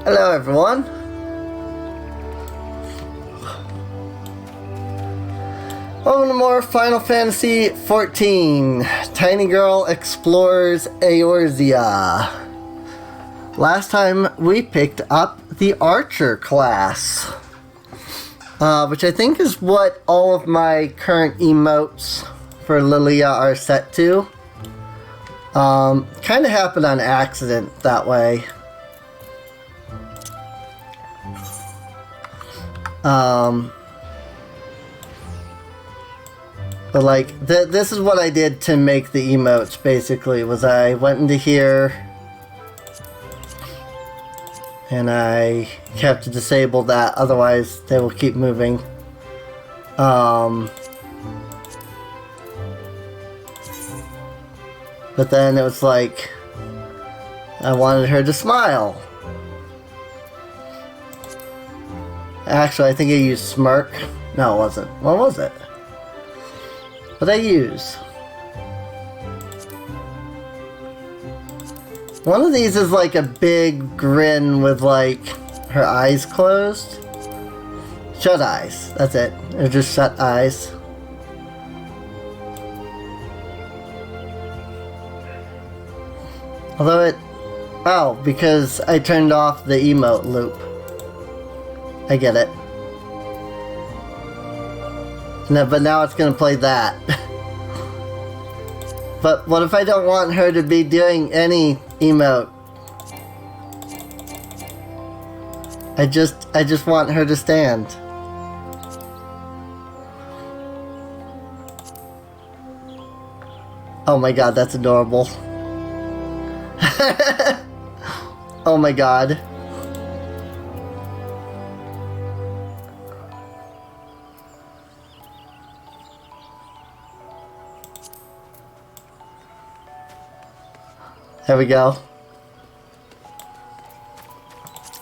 Hello everyone. Welcome to more Final Fantasy XIV. Tiny Girl explores Eorzea. Last time we picked up the Archer class, which I think is what all of my current emotes for Liliya are set to. Kind of happened on accident that way. But like, this is what I did to make the emotes, basically, was I went into here and I kept to disable that, otherwise they will keep moving. But then it was like, I wanted her to smile. Actually, I think I used smirk. No, it wasn't. What was it? What did I use? One of these is like a big grin with like her eyes closed. Shut eyes. That's it. Or just shut eyes. Although it... Oh, because I turned off the emote loop. I get it. No, but now it's gonna play that. But what if I don't want her to be doing any emote? I just want her to stand. Oh my god, that's adorable. Oh my god. There we go.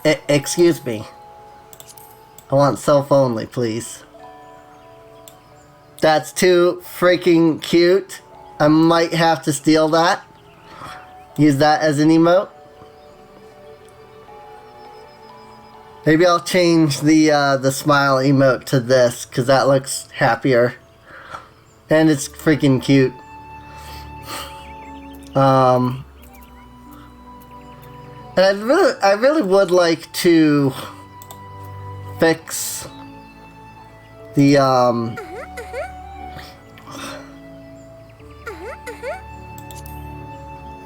Excuse me. I want self only, please. That's too freaking cute. I might have to steal that. Use that as an emote. Maybe I'll change the smile emote to this, because that looks happier. And it's freaking cute. And I really would like to fix the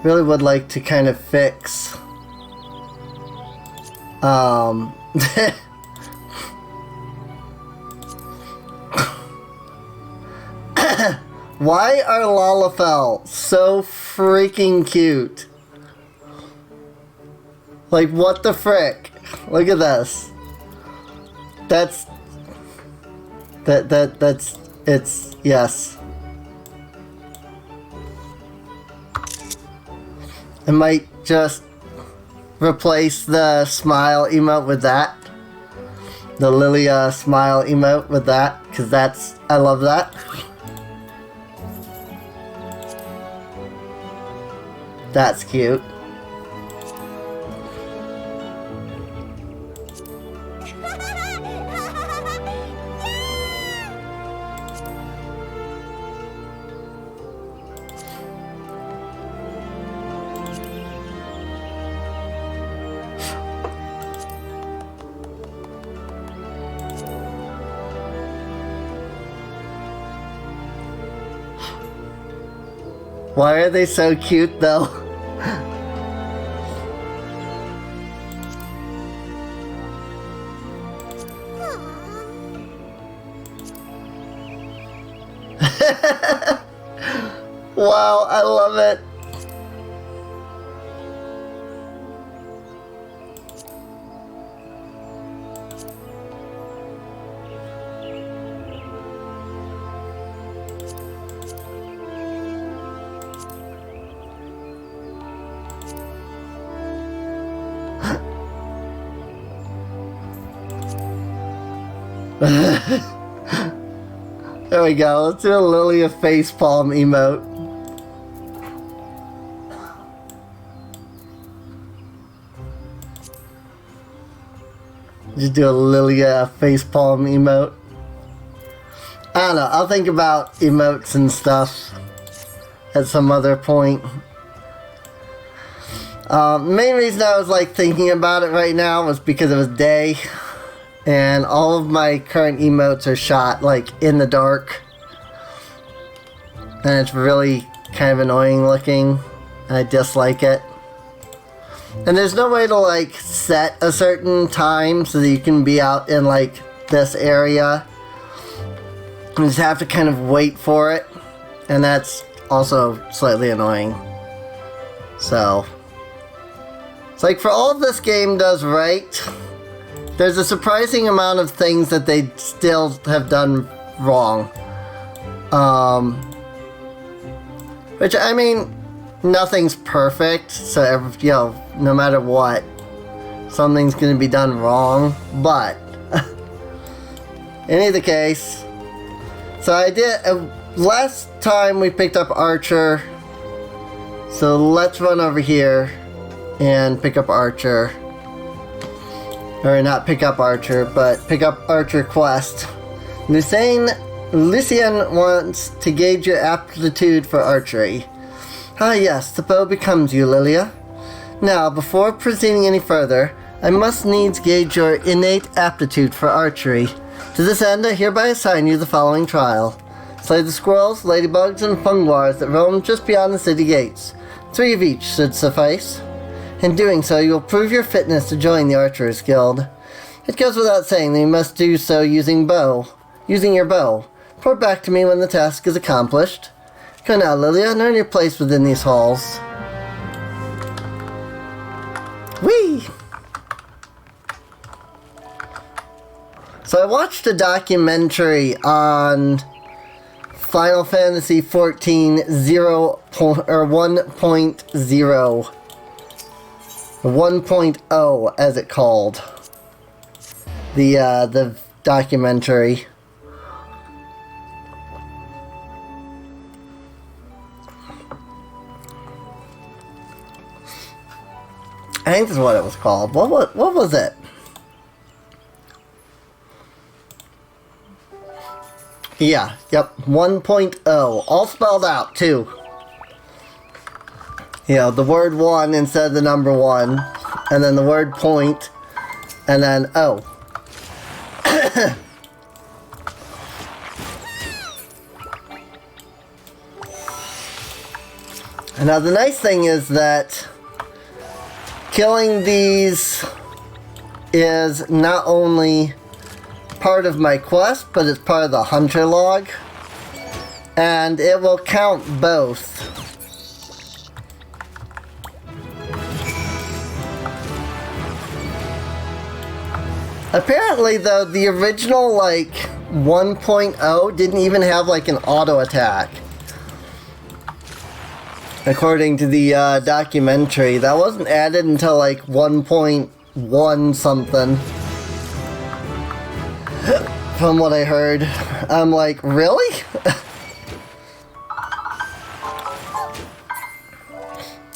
really would like to kind of fix why are Lalafell so freaking cute? Like, what the frick? Look at this. That's... It's... Yes. I might just replace the smile emote with that. The Liliya smile emote with that. Because that's... I love that. That's cute. Why are they so cute, though? Wow, I love it. There we go. Let's do a Liliya facepalm emote. Just do a Liliya facepalm emote. I don't know, I'll think about emotes and stuff at some other point. Main reason I was like thinking about it right now was because it was day, and all of my current emotes are shot like in the dark, and it's really kind of annoying looking, and I dislike it. And there's no way to like set a certain time so that you can be out in like this area. You just have to kind of wait for it, and that's also slightly annoying. So it's like, for all this game does right, there's a surprising amount of things that they still have done wrong. Which, I mean, nothing's perfect, so, you know, no matter what, something's gonna be done wrong, but in either case, so I did, last time we picked up Archer, so let's run over here and pick up Archer. Or not pick up Archer, but pick up Archer quest. Lucien wants to gauge your aptitude for archery. Ah yes, the bow becomes you, Liliya. Now, before proceeding any further, I must needs gauge your innate aptitude for archery. To this end, I hereby assign you the following trial. Slay the squirrels, ladybugs, and funguars that roam just beyond the city gates. 3 of each should suffice. In doing so, you will prove your fitness to join the Archers Guild. It goes without saying that you must do so using your bow. Report back to me when the task is accomplished. Go now, Liliya, and earn your place within these halls. Whee! So I watched a documentary on Final Fantasy XIV 1.0. 1.0 as it called. The documentary. I think that's what it was called. What was it? Yeah, yep, 1.0. All spelled out, too. You know, the word 1 instead of the number 1, and then the word point, and then O. And now the nice thing is that killing these is not only part of my quest, but it's part of the hunter log, and it will count both. Apparently, though, the original, like, 1.0 didn't even have, like, an auto attack. According to the documentary. That wasn't added until, like, 1.1 something. From what I heard. I'm like, really?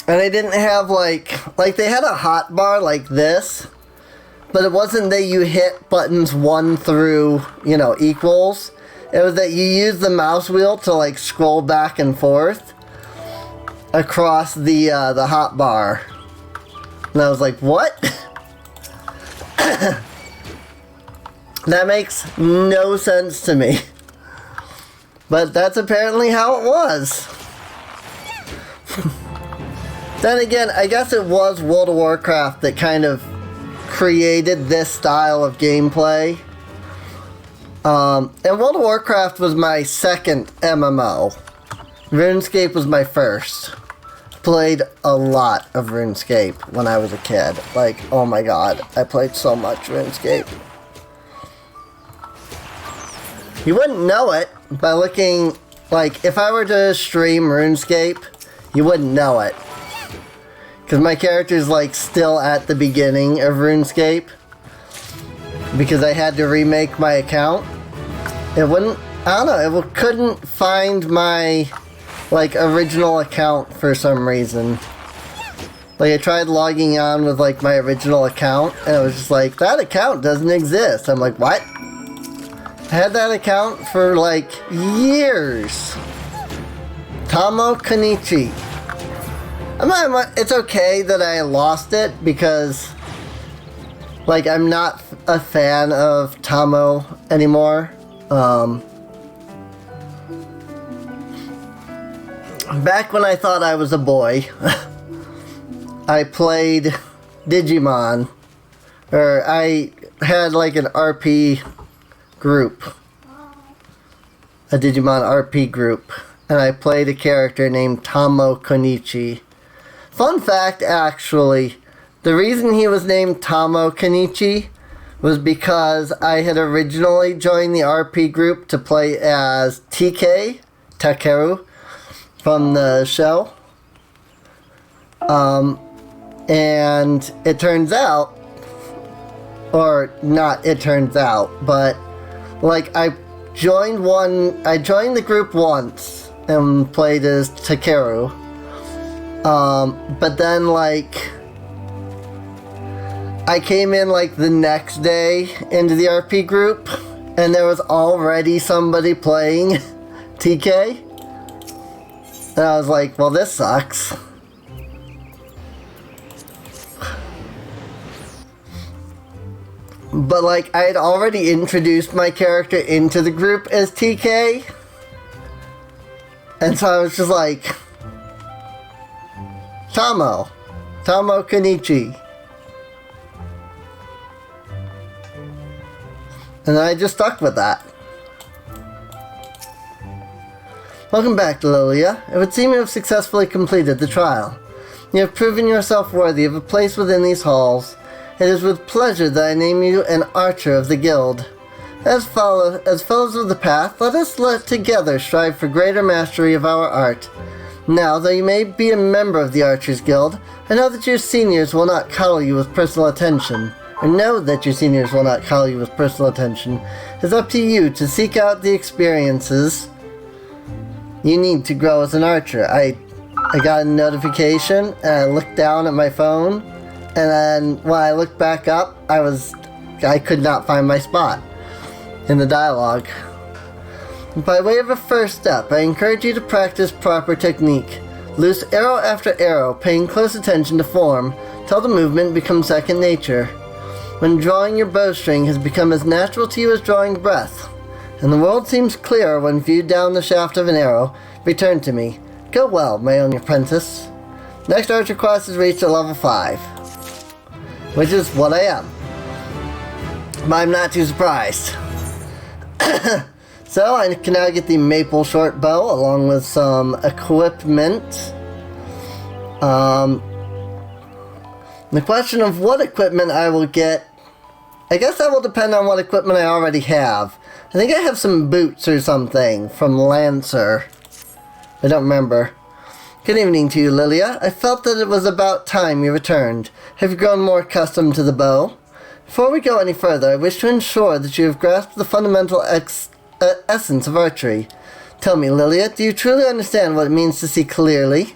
And they didn't have, like, they had a hotbar like this. But it wasn't that you hit buttons 1 through, you know, equals. It was that you use the mouse wheel to, like, scroll back and forth across the hotbar. And I was like, what? That makes no sense to me. But that's apparently how it was. Then again, I guess it was World of Warcraft that kind of created this style of gameplay. And World of Warcraft was my second MMO. RuneScape was my first. Played a lot of RuneScape when I was a kid. Like, oh my god, I played so much RuneScape. You wouldn't know it by looking, like, if I were to stream RuneScape, you wouldn't know it. Because my character's, like, still at the beginning of RuneScape. Because I had to remake my account. It wouldn't, I don't know, it couldn't find my, like, original account for some reason. Like, I tried logging on with, like, my original account, and it was just like, that account doesn't exist. I'm like, what? I had that account for, like, years. Tamo Konichi. It's okay that I lost it, because, like, I'm not a fan of Tamo anymore. Back when I thought I was a boy, I played Digimon, or I had like an RP group, a Digimon RP group, and I played a character named Tamo Konichi. Fun fact, actually, the reason he was named Tamo Konichi was because I had originally joined the RP group to play as TK, Takeru, from the show. And it turns out, or not it turns out, but like I joined the group once and played as Takeru. But then like I came in like the next day into the RP group and there was already somebody playing TK. And I was like, well, this sucks. But like I had already introduced my character into the group as TK. And so I was just like, Tamo Konichi. And I just stuck with that. Welcome back, Liliya. It would seem you have successfully completed the trial. You have proven yourself worthy of a place within these halls. It is with pleasure that I name you an archer of the guild. As fellows of the path, let us together strive for greater mastery of our art. Now, though you may be a member of the Archers Guild, I know that your seniors will not coddle you with personal attention. It's up to you to seek out the experiences you need to grow as an archer. I got a notification, and I looked down at my phone, and then when I looked back up, I could not find my spot in the dialogue. By way of a first step, I encourage you to practice proper technique. Loose arrow after arrow, paying close attention to form, till the movement becomes second nature. When drawing your bowstring has become as natural to you as drawing breath, and the world seems clearer when viewed down the shaft of an arrow, return to me. Go well, my own apprentice. Next archer class is reached at level 5, which is what I am. But I'm not too surprised. So I can now get the maple short bow along with some equipment. The question of what equipment I will get, I guess that will depend on what equipment I already have. I think I have some boots or something from Lancer. I don't remember. Good evening to you, Liliya. I felt that it was about time you returned. Have you grown more accustomed to the bow? Before we go any further, I wish to ensure that you have grasped the fundamental essence of archery. Tell me, Liliya, do you truly understand what it means to see clearly?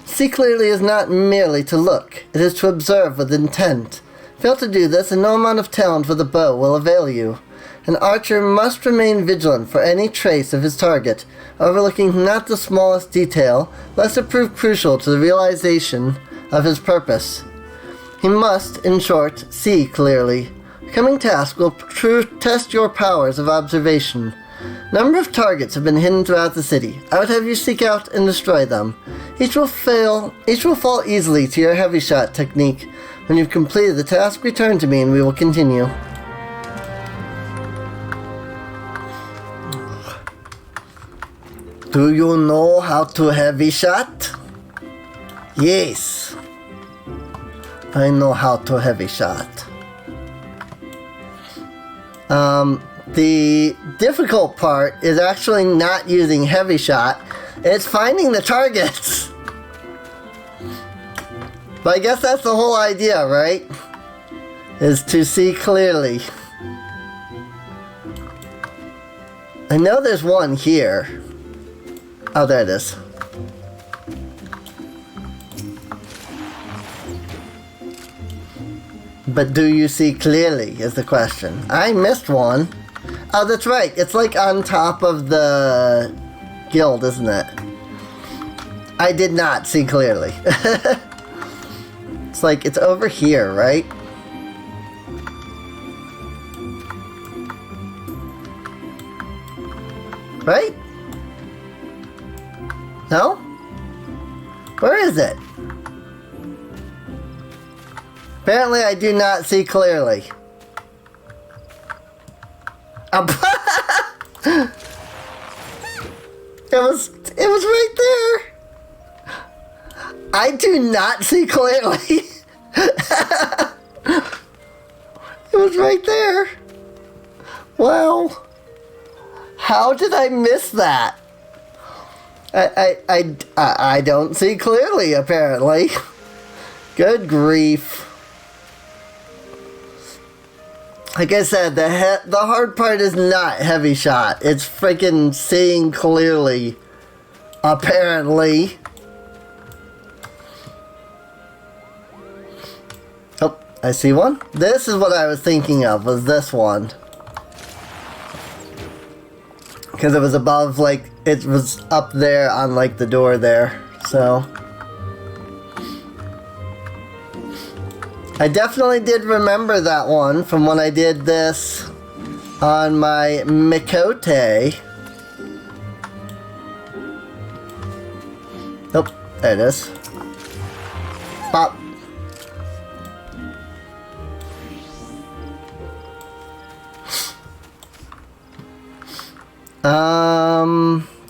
See clearly is not merely to look. It is to observe with intent. Fail to do this, and no amount of talent with a bow will avail you. An archer must remain vigilant for any trace of his target, overlooking not the smallest detail, lest it prove crucial to the realization of his purpose. He must, in short, see clearly. The coming task will test your powers of observation. A number of targets have been hidden throughout the city. I would have you seek out and destroy them. Each will fall easily to your heavy shot technique. When you've completed the task, return to me and we will continue. Do you know how to heavy shot? Yes. I know how to heavy shot. The difficult part is actually not using heavy shot. It's finding the targets. But I guess that's the whole idea, right? Is to see clearly. I know there's one here. Oh, there it is. But do you see clearly is the question. I missed one. Oh, that's right. It's like on top of the guild, isn't it? I did not see clearly. It's like it's over here, right? Right? No? Where is it? Apparently I do not see clearly. It was right there. I do not see clearly. It was right there. Wow. How did I miss that? I don't see clearly, apparently. Good grief. Like I said, the hard part is not heavy shot. It's freaking seeing clearly, apparently. Oh, I see one. This is what I was thinking of, was this one. Because it was above, like, it was up there on, like, the door there, so. I definitely did remember that one from when I did this on my Mikote. Nope, there it is. Pop.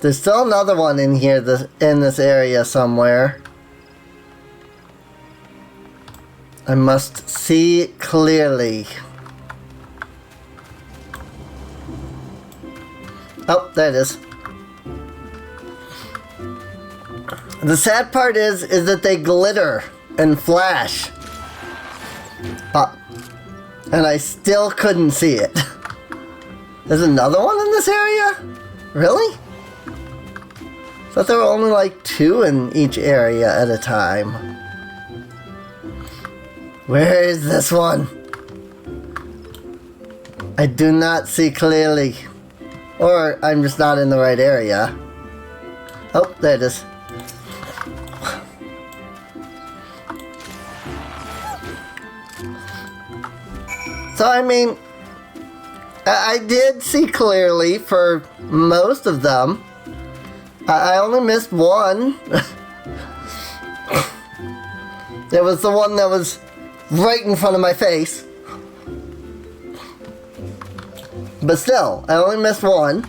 There's still another one in here, in this area somewhere. I must see clearly. Oh, there it is. The sad part is that they glitter and flash. And I still couldn't see it. There's another one in this area? Really? I thought there were only like 2 in each area at a time. Where is this one? I do not see clearly. Or I'm just not in the right area. Oh, there it is. So, I mean, I did see clearly for most of them. I only missed one. It was the one that was right in front of my face. But still, I only missed one.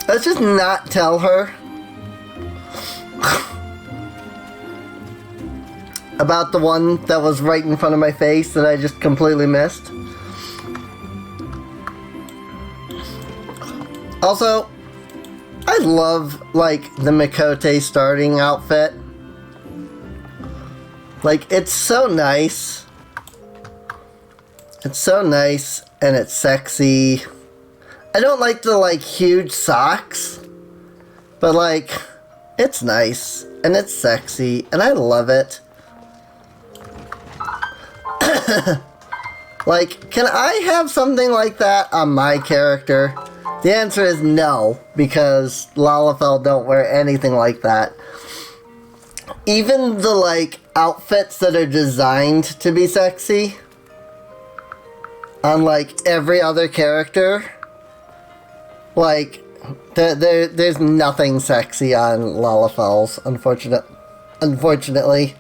Let's just not tell her about the one that was right in front of my face that I just completely missed. Also, I love, like, the Mikote starting outfit. Like, it's so nice. It's so nice, and it's sexy. I don't like the, like, huge socks. But, like, it's nice, and it's sexy, and I love it. Like, can I have something like that on my character? The answer is no, because Lalafell don't wear anything like that. Even the, like, outfits that are designed to be sexy, on, like, every other character, like, there's nothing sexy on Lalafell's, unfortunately.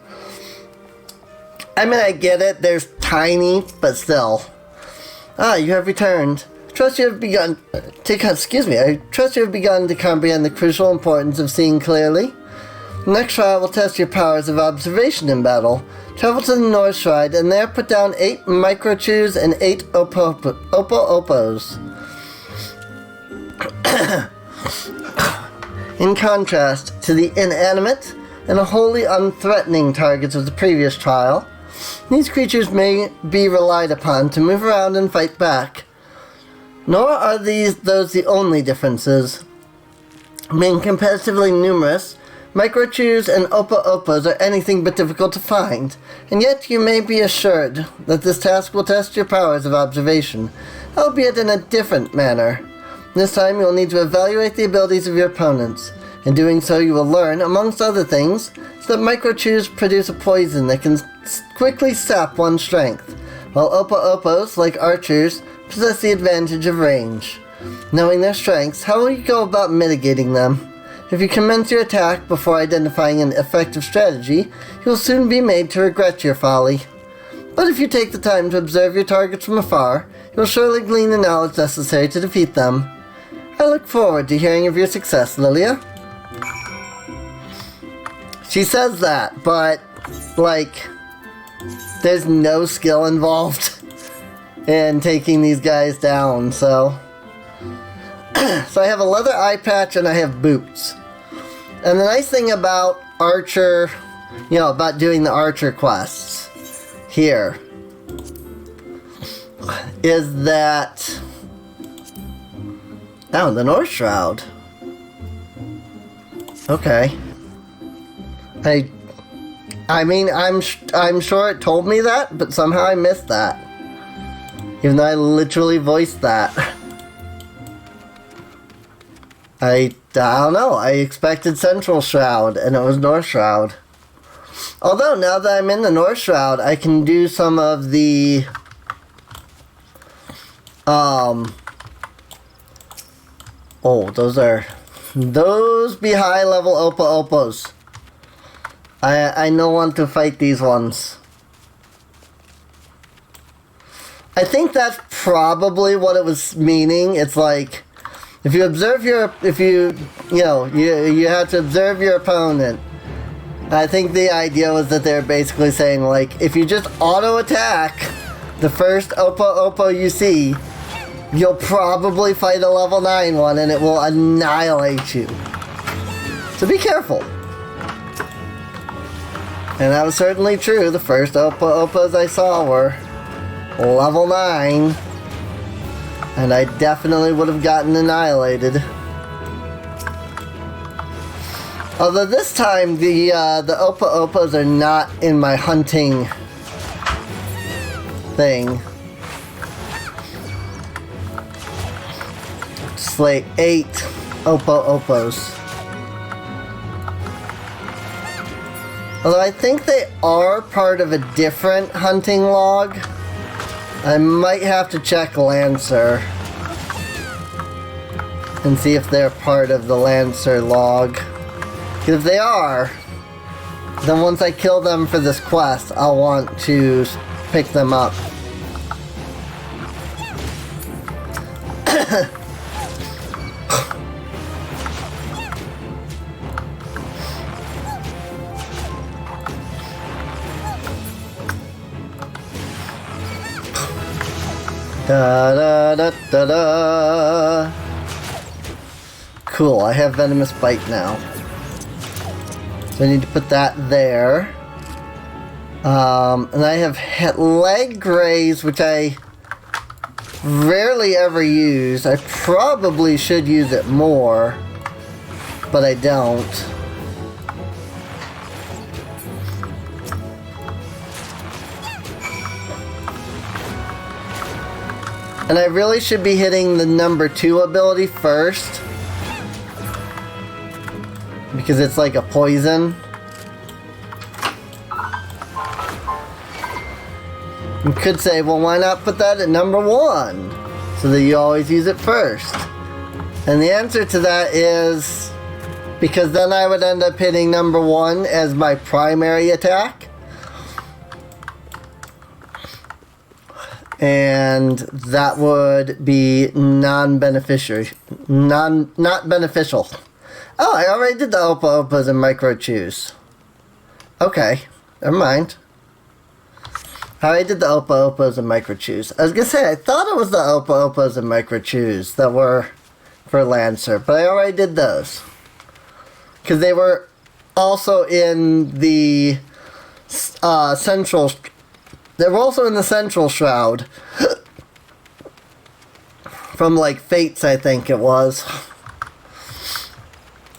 I mean, I get it, there's tiny, but still. Ah, you have returned. I trust you have begun to comprehend the crucial importance of seeing clearly. The next trial will test your powers of observation in battle. Travel to the North Shrine and there put down 8 microchews and 8 opo-opos. In contrast to the inanimate and wholly unthreatening targets of the previous trial, these creatures may be relied upon to move around and fight back. Nor are those the only differences. Being competitively numerous, microchews and opa-opas are anything but difficult to find, and yet you may be assured that this task will test your powers of observation, albeit in a different manner. This time you will need to evaluate the abilities of your opponents. In doing so, you will learn, amongst other things, that microchews produce a poison that can quickly sap one's strength, while opa-opos, like archers, possess the advantage of range. Knowing their strengths, how will you go about mitigating them? If you commence your attack before identifying an effective strategy, you will soon be made to regret your folly. But if you take the time to observe your targets from afar, you will surely glean the knowledge necessary to defeat them. I look forward to hearing of your success, Liliya. She says that, but, like, there's no skill involved in taking these guys down, so... So I have a leather eye patch and I have boots. And the nice thing about Archer, about doing the Archer quests here, is that... Oh, the North Shroud. Okay. I mean, I'm sure it told me that, but somehow I missed that. Even though I literally voiced that. I don't know. I expected Central Shroud, and it was North Shroud. Although, now that I'm in the North Shroud, I can do some of the... Oh, those be high-level Opa-Opos. I don't want to fight these ones. I think that's probably what it was meaning. It's like... If you observe you have to observe your opponent. I think the idea was that they're basically saying, like, if you just auto-attack the first Opa-Opo you see, you'll probably fight a level 9 one and it will annihilate you. So be careful. And that was certainly true. The first Opa-Opos I saw were level 9. And I definitely would have gotten annihilated. Although this time the Opa-Opos are not in my hunting thing. Slay 8 Opa-Opos. Although I think they are part of a different hunting log. I might have to check Lancer and see if they're part of the Lancer log. Because if they are, then once I kill them for this quest, I'll want to pick them up. Da da da da da. Cool, I have Venomous Bite now. So I need to put that there. And I have Leg Graze, which I rarely ever use. I probably should use it more, but I don't. And I really should be hitting the number 2 ability first. Because it's like a poison. You could say, well, why not put that at number 1? So that you always use it first. And the answer to that is... because then I would end up hitting number 1 as my primary attack. And that would be not beneficial. Oh, I already did the Opa-Opas and Microchews. Okay, never mind. I already did the Opa-Opas and Microchews. I was gonna say, I thought it was the Opa-Opas and Microchews that were for Lancer, but I already did those. Because they were also in the central... They were also in the Central Shroud. from like Fates, I think it was.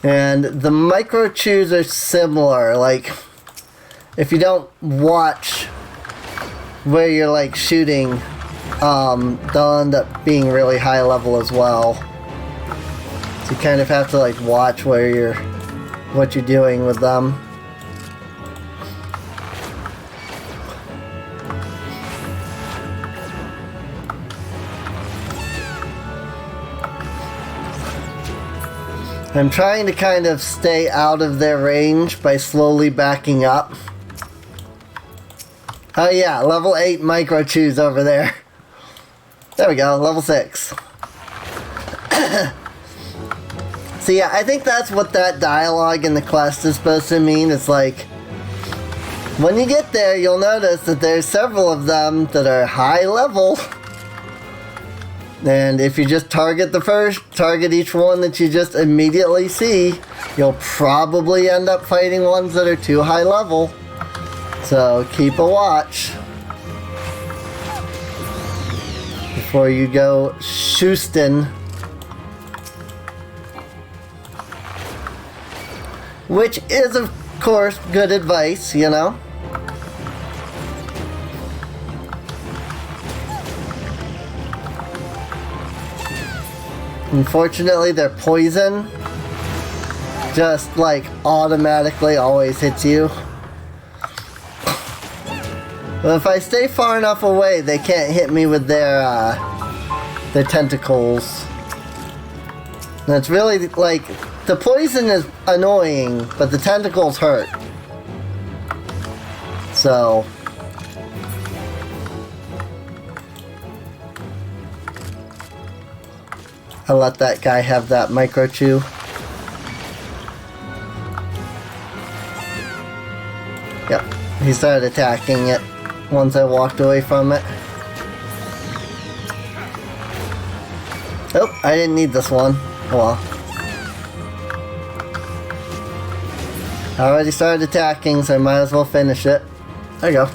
And the micro chews are similar. Like, if you don't watch where you're like shooting, they'll end up being really high level as well. So you kind of have to like watch what you're doing with them. I'm trying to kind of stay out of their range by slowly backing up. Oh yeah, level 8 micro chews over there. There we go, level 6. So yeah, I think that's what that dialogue in the quest is supposed to mean. It's like, when you get there, you'll notice that there's several of them that are high level. And if you just target each one that you just immediately see, you'll probably end up fighting ones that are too high level. So keep a watch before you go shoostin'. Which is, of course, good advice, you know? Unfortunately, their poison just, like, automatically always hits you. But if I stay far enough away, they can't hit me with their tentacles. And it's really, like, the poison is annoying, but the tentacles hurt. So... I'll let that guy have that micro chew. Yep, he started attacking it once I walked away from it. Oh, I didn't need this one. Oh well. I already started attacking, so I might as well finish it. There you go.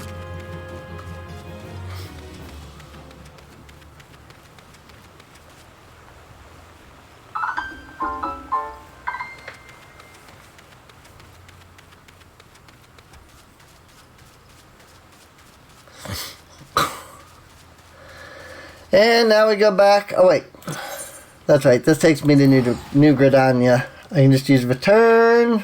And now we go back. Oh wait, that's right. This takes me to New Gridania. I can just use return.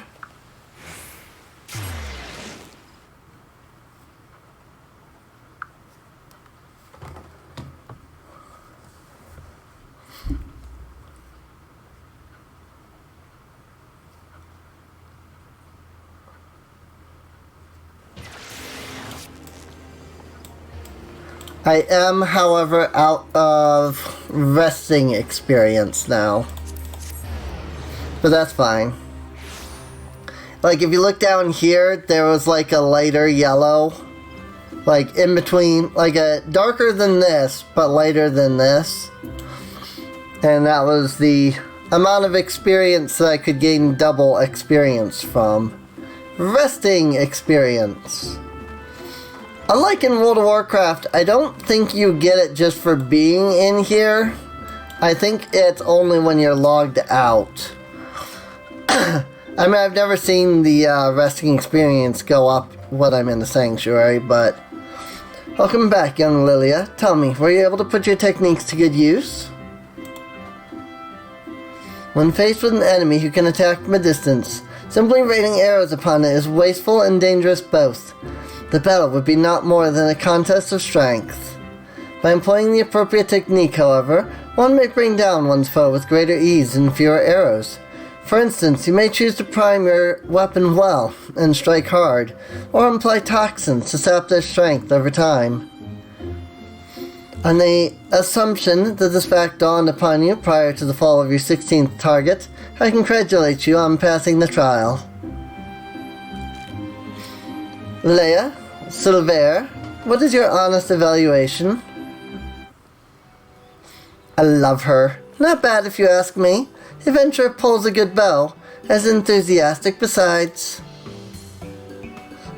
I am, however, out of resting experience now. But that's fine. Like, if you look down here, there was like a lighter yellow. Like, in between, like a darker than this, but lighter than this. And that was the amount of experience that I could gain double experience from. Resting experience. Unlike in World of Warcraft, I don't think you get it just for being in here. I think it's only when you're logged out. I mean, I've never seen the resting experience go up when I'm in the Sanctuary, but... Welcome back, young Liliya. Tell me, were you able to put your techniques to good use? When faced with an enemy who can attack from a distance, simply raining arrows upon it is wasteful and dangerous both. The battle would be not more than a contest of strength. By employing the appropriate technique, however, one may bring down one's foe with greater ease and fewer arrows. For instance, you may choose to prime your weapon well and strike hard, or apply toxins to sap their strength over time. On the assumption that this fact dawned upon you prior to the fall of your 16th target, I congratulate you on passing the trial. Leia, Silver, what is your honest evaluation? I love her. Not bad if you ask me. Adventure pulls a good bow, as enthusiastic besides.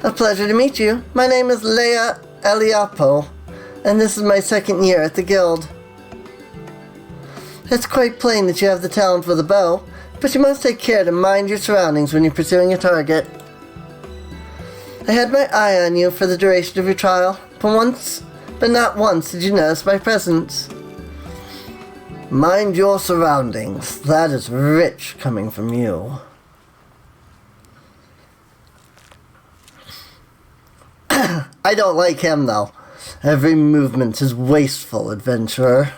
A pleasure to meet you. My name is Leia Eliapo, and this is my second year at the guild. It's quite plain that you have the talent for the bow, but you must take care to mind your surroundings when you're pursuing a target. I had my eye on you for the duration of your trial, but not once did you notice my presence. Mind your surroundings. That is rich coming from you. I don't like him, though. Every movement is wasteful, adventurer.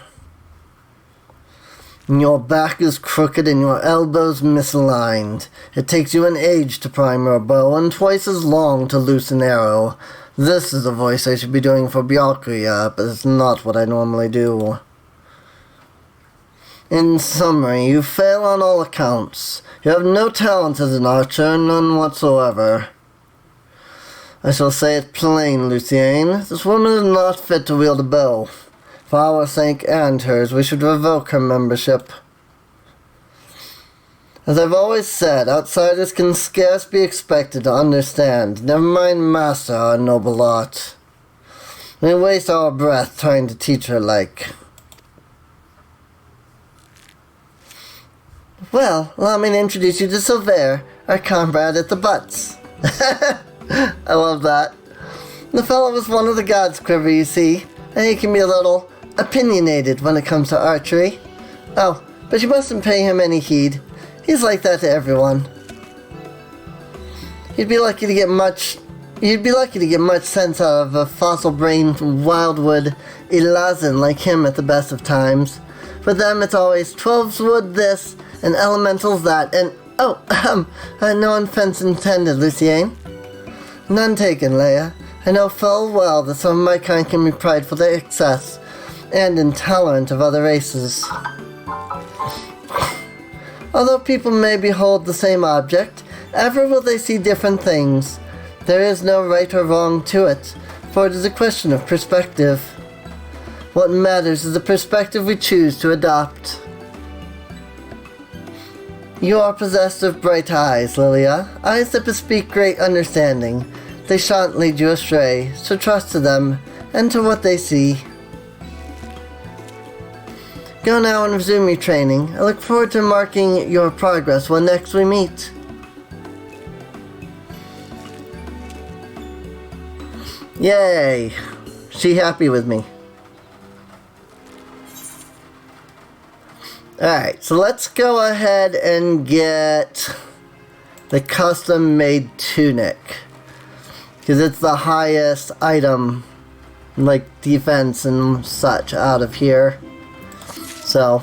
Your back is crooked and your elbows misaligned. It takes you an age to prime your bow and twice as long to loose an arrow. This is the voice I should be doing for Eorzea, but it's not what I normally do. In summary, you fail on all accounts. You have no talent as an archer, none whatsoever. I shall say it plain, Lucienne. This woman is not fit to wield a bow. For our sake and hers, we should revoke her membership. As I've always said, outsiders can scarce be expected to understand, never mind master our noble art. We waste our breath trying to teach her like. Well, allow me to introduce you to Silver, our comrade at the butts. I love that. The fellow was one of the gods, Quiver, you see, and he can be a little opinionated when it comes to archery. Oh, but you mustn't pay him any heed. He's like that to everyone. You'd be lucky to get much sense out of a fossil-brained wildwood Elazin like him at the best of times. For them, it's always 12's wood this and elementals that, and no offense intended, Lucienne. None taken, Leia. I know full well that some of my kind can be prideful to excess and intolerant of other races. Although people may behold the same object, ever will they see different things. There is no right or wrong to it, for it is a question of perspective. What matters is the perspective we choose to adopt. You are possessed of bright eyes, Liliya, eyes that bespeak great understanding. They shan't lead you astray, so trust to them and to what they see. Go now and resume your training. I look forward to marking your progress when next we meet. Yay! She happy with me. Alright, so let's go ahead and get the custom-made tunic. Because it's the highest item, like defense and such, out of here. So,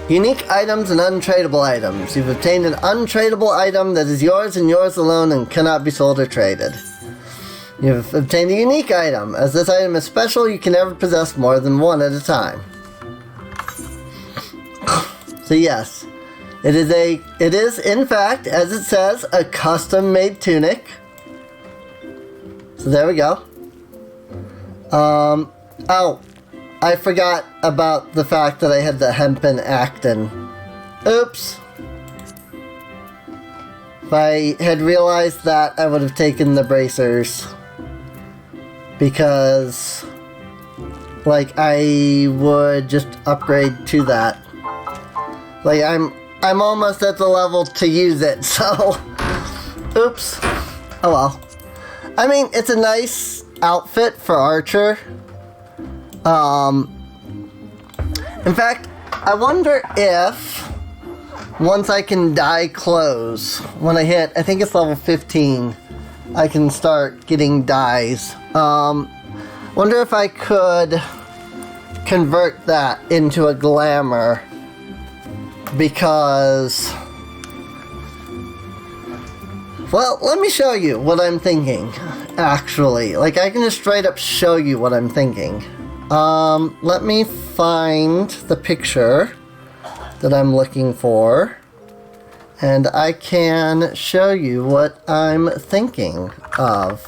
unique items and untradeable items. You've obtained an untradeable item that is yours and yours alone and cannot be sold or traded. You've obtained a unique item. As this item is special, you can never possess more than one at a time. So yes, it is in fact, as it says, a custom-made tunic. So there we go. Oh, I forgot about the fact that I had the hempen actin. Oops. If I had realized that, I would have taken the bracers. Because, like, I would just upgrade to that. Like, I'm almost at the level to use it, so... Oops. Oh well. I mean, it's a nice outfit for Archer. In fact, I wonder if... once I can dye clothes, when I hit, I think it's level 15, I can start getting dyes. Wonder if I could convert that into a glamour. Because, well, let me show you what I'm thinking, actually. Like, I can just straight up show you what I'm thinking. Let me find the picture that I'm looking for, and I can show you what I'm thinking of.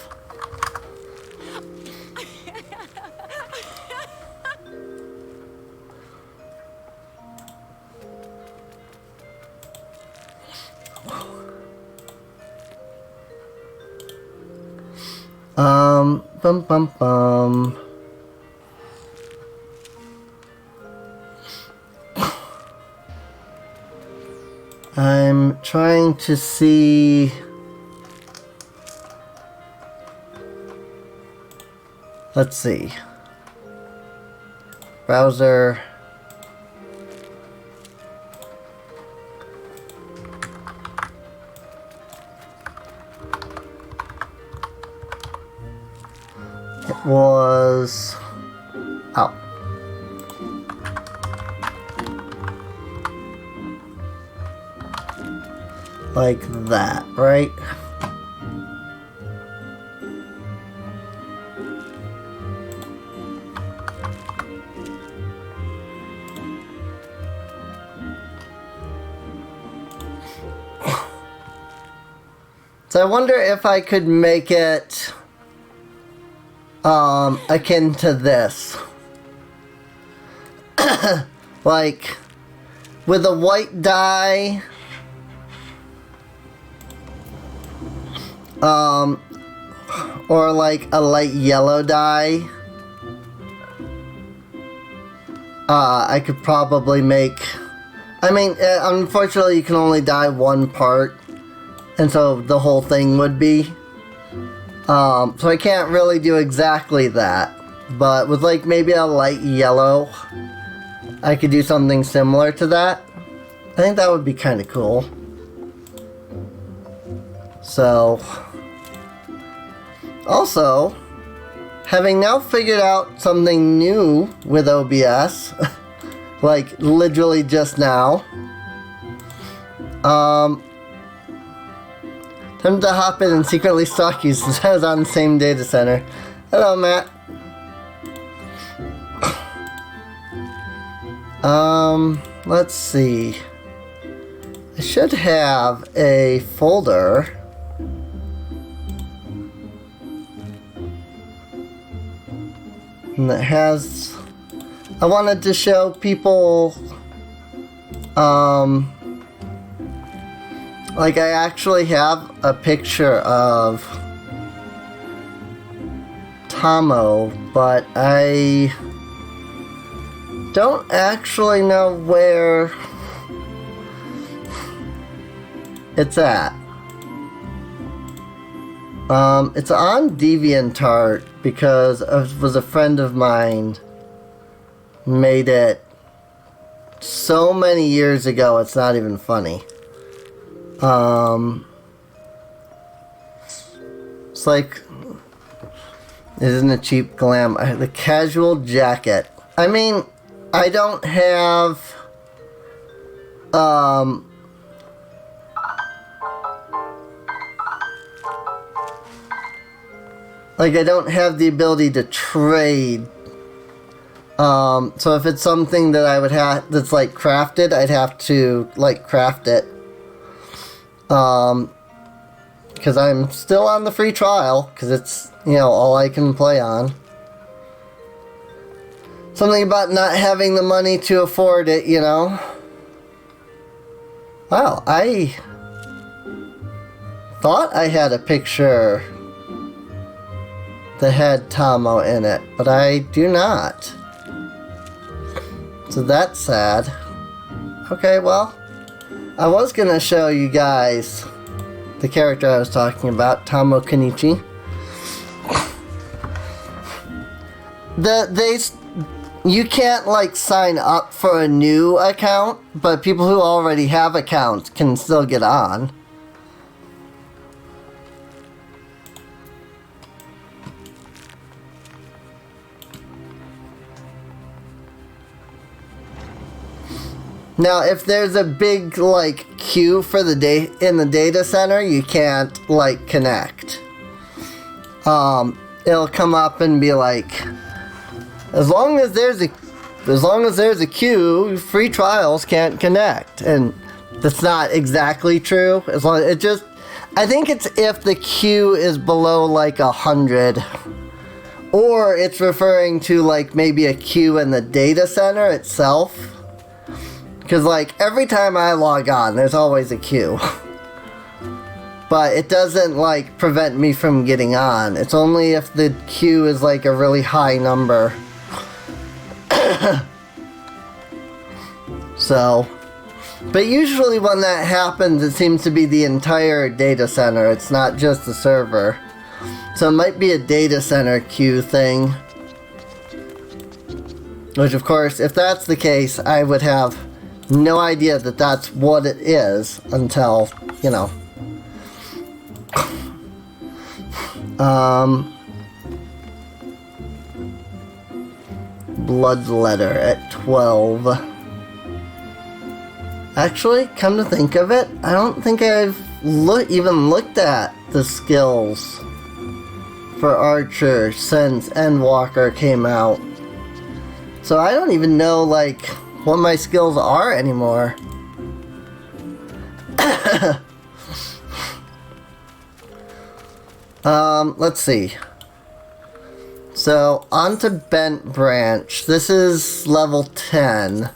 I'm trying to see... Let's see. Browser. It was... Oh. Like that, right? So I wonder if I could make it akin to this. Like with a white dye, or like a light yellow dye. I could probably make, I mean, unfortunately you can only dye one part, and so the whole thing would be, so I can't really do exactly that, but with like maybe a light yellow, I could do something similar to that. I think that would be kind of cool. So, also, having now figured out something new with OBS, like literally just now, time to hop in and secretly stalk you since I was on the same data center. Hello, Matt. Let's see. I should have a folder. And it has, I wanted to show people, like I actually have a picture of Tomo, but I don't actually know where it's at. It's on DeviantArt because it was a friend of mine made it so many years ago it's not even funny. It's like, it isn't a cheap glam. The casual jacket. I mean, I don't have like I don't have the ability to trade. So if it's something that I would have that's like crafted, I'd have to like craft it. Because I'm still on the free trial, because it's, you know, all I can play on. Something about not having the money to afford it, you know. Wow, I thought I had a picture that had Tomo in it, but I do not. So that's sad. Okay, well, I was gonna show you guys the character I was talking about, Tomo Kenichi. You can't like sign up for a new account, but people who already have accounts can still get on. Now, if there's a big like queue for the in the data center, you can't like connect. It'll come up and be like, as long as there's a queue, free trials can't connect, and that's not exactly true. As long as I think it's if the queue is below like 100, or it's referring to like maybe a queue in the data center itself. Because, like, every time I log on, there's always a queue. But it doesn't, like, prevent me from getting on. It's only if the queue is, like, a really high number. So, But usually when that happens, it seems to be the entire data center. It's not just the server. So it might be a data center queue thing. Which, of course, if that's the case, I would have no idea that that's what it is until, you know. Bloodletter at 12. Actually, come to think of it, I don't think I've even looked at the skills for Archer since Endwalker came out. So I don't even know, like, what my skills are anymore. Let's see. So, onto Bent Branch. This is level 10.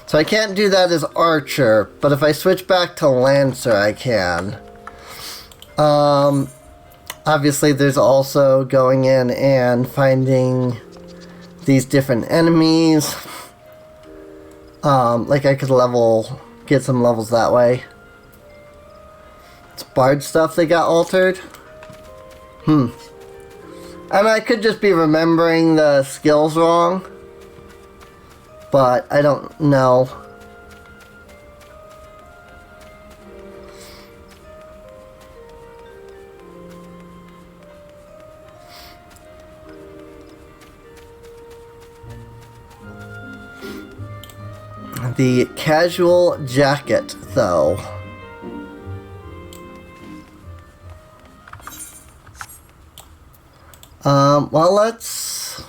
So I can't do that as Archer, but if I switch back to Lancer, I can. Obviously, there's also going in and finding these different enemies. Like I could get some levels that way. It's Bard stuff that got altered. I mean, I could just be remembering the skills wrong. But I don't know. The casual jacket, though. Well, let's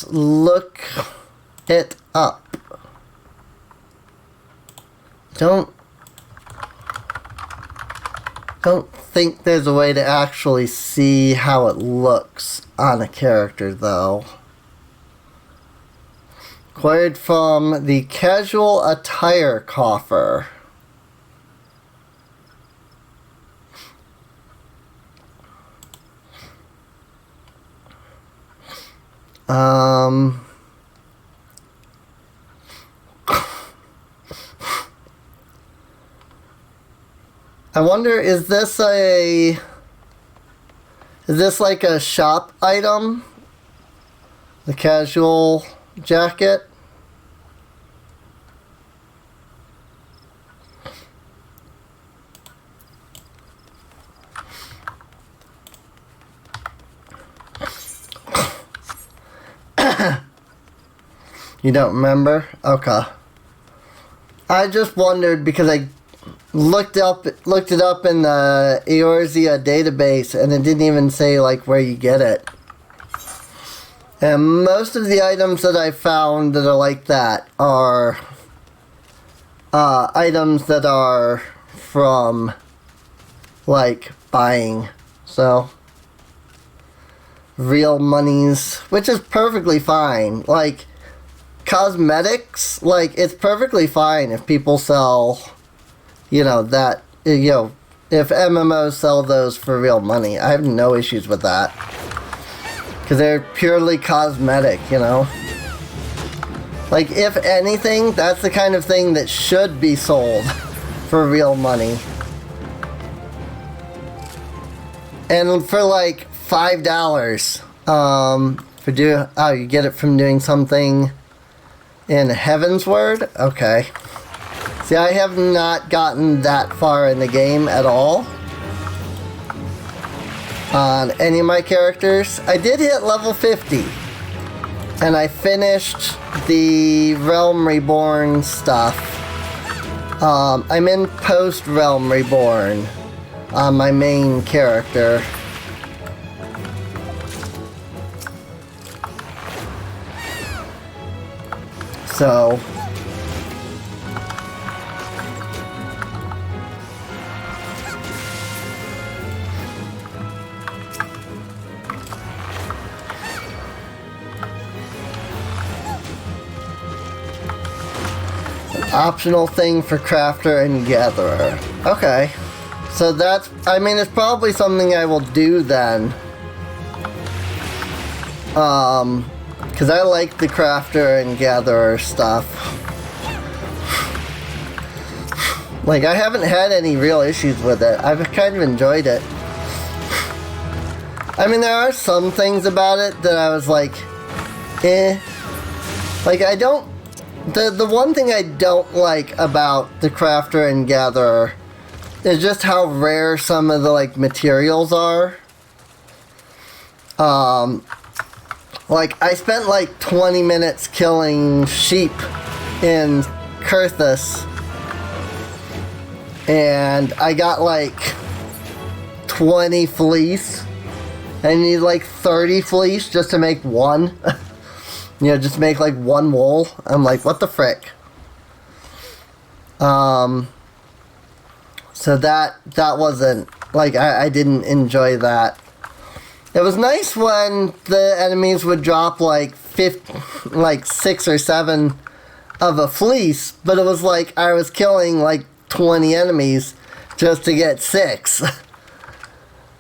look it up. Don't think there's a way to actually see how it looks on a character, though. Acquired from the casual attire coffer. I wonder, is this like a shop item? The casual jacket? You don't remember? Okay. I just wondered because I looked it up in the Eorzea database and it didn't even say like where you get it. And most of the items that I found that are like that are items that are from like buying. So real monies, which is perfectly fine. Like cosmetics, like it's perfectly fine if people sell, you know, that, you know, if MMOs sell those for real money. I have no issues with that. Because they're purely cosmetic, you know. Like, if anything, that's the kind of thing that should be sold for real money. And for like $5, you get it from doing something in Heaven's Word? Okay. See, I have not gotten that far in the game at all on any of my characters. I did hit level 50 and I finished the Realm Reborn stuff. I'm in post Realm Reborn on my main character. So optional thing for crafter and gatherer. Okay. So that's, I mean, it's probably something I will do then. Because I like the crafter and gatherer stuff. Like, I haven't had any real issues with it. I've kind of enjoyed it. I mean, there are some things about it that I was like, eh. Like, I don't... The one thing I don't like about the crafter and gatherer is just how rare some of the, like, materials are. Like, I spent, like, 20 minutes killing sheep in Kurthus. And I got, like, 20 fleece. I need, like, 30 fleece just to make one. You know, just make, like, one wool. I'm like, what the frick? So that wasn't, like, I didn't enjoy that. It was nice when the enemies would drop, like, 6 or 7 of a fleece, but it was like I was killing, like, 20 enemies just to get 6.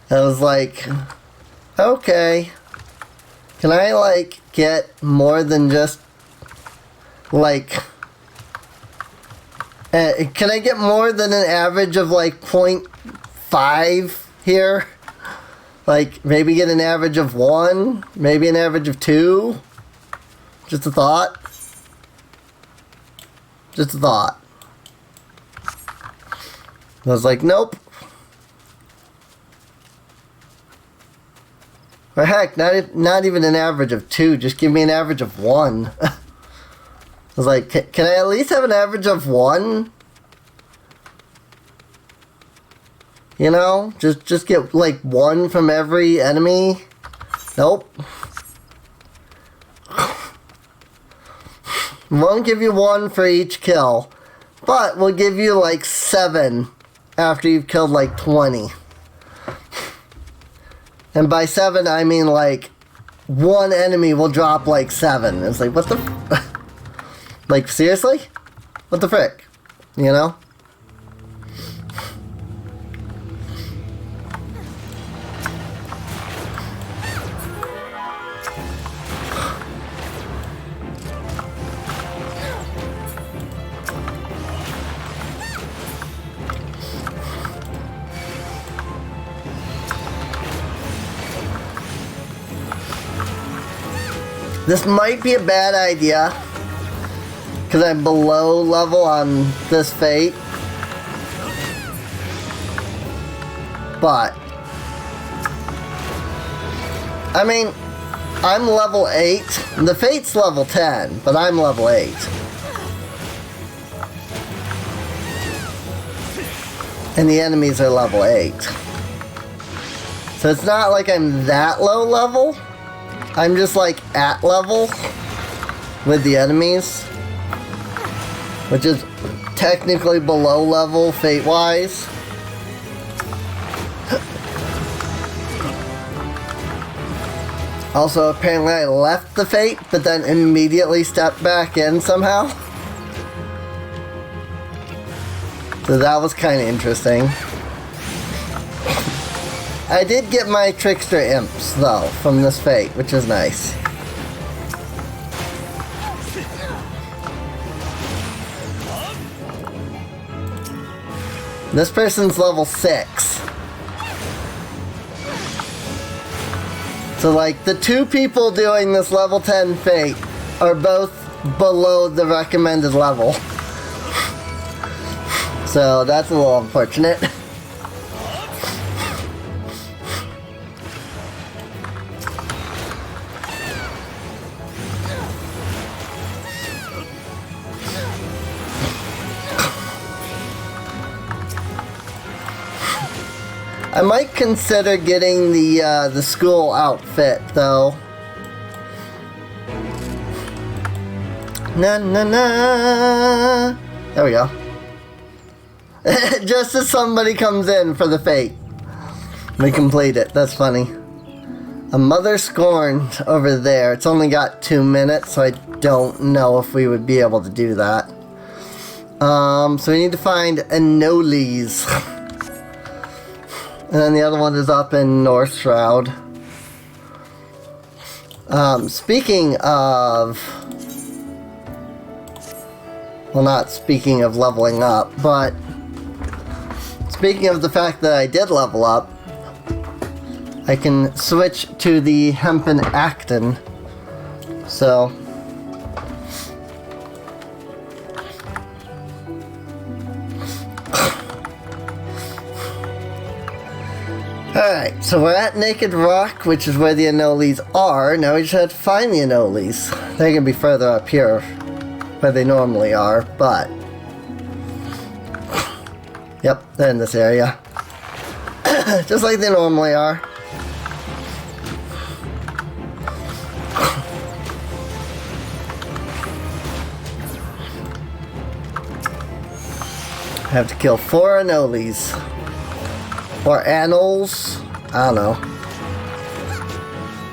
I was like, okay. Can I, like, get more than just, like... can I get more than an average of, like, 0.5 here? Like, maybe get an average of 1? Maybe an average of 2? Just a thought. Just a thought. I was like, nope. Or heck, not even an average of 2. Just give me an average of 1. I was like, can I at least have an average of 1? You know? Just get, like, 1 from every enemy? Nope. Won't give you 1 for each kill. But we'll give you, like, 7 after you've killed, like, 20. And by 7, I mean, like, 1 enemy will drop, like, 7. It's like, what the... Like, seriously? What the frick? You know? This might be a bad idea, because I'm below level on this fate. But, I mean, I'm level 8. The fate's level 10, but I'm level 8. And the enemies are level 8. So it's not like I'm that low level. I'm just like at level with the enemies, which is technically below level fate-wise. Also, apparently I left the fate, but then immediately stepped back in somehow. So that was kind of interesting. I did get my trickster imps, though, from this fate, which is nice. This person's level 6. So, like, the 2 people doing this level 10 fate are both below the recommended level. So, that's a little unfortunate. I might consider getting the school outfit, though. Na na na. There we go. Just as somebody comes in for the fate, we complete it. That's funny. A mother scorned over there. It's only got 2 minutes, so I don't know if we would be able to do that. So we need to find Anoles. And then the other one is up in North Shroud. Speaking of... Well, not speaking of leveling up, but... Speaking of the fact that I did level up, I can switch to the Hempen Actin. So... Alright, so we're at Naked Rock, which is where the Anoles are. Now we just have to find the Anoles. They're going to be further up here, where they normally are, but... Yep, they're in this area. Just like they normally are. I have to kill 4 Anoles. Or Anoles. I don't know.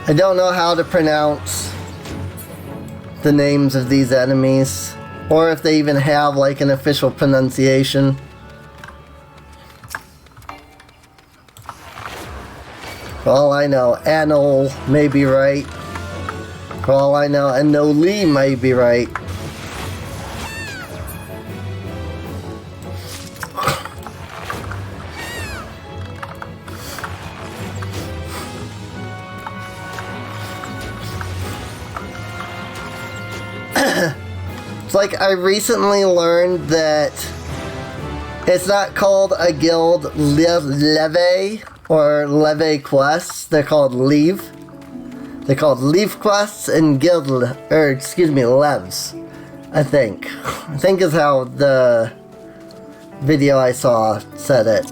I don't know how to pronounce the names of these enemies. Or if they even have like an official pronunciation. For all I know, Anole may be right. For all I know, Anole may be right. It's like I recently learned that it's not called a guild leve or leve quests. They're called leave. They're called leave quests and guild, or excuse me, leves. I think is how the video I saw said it.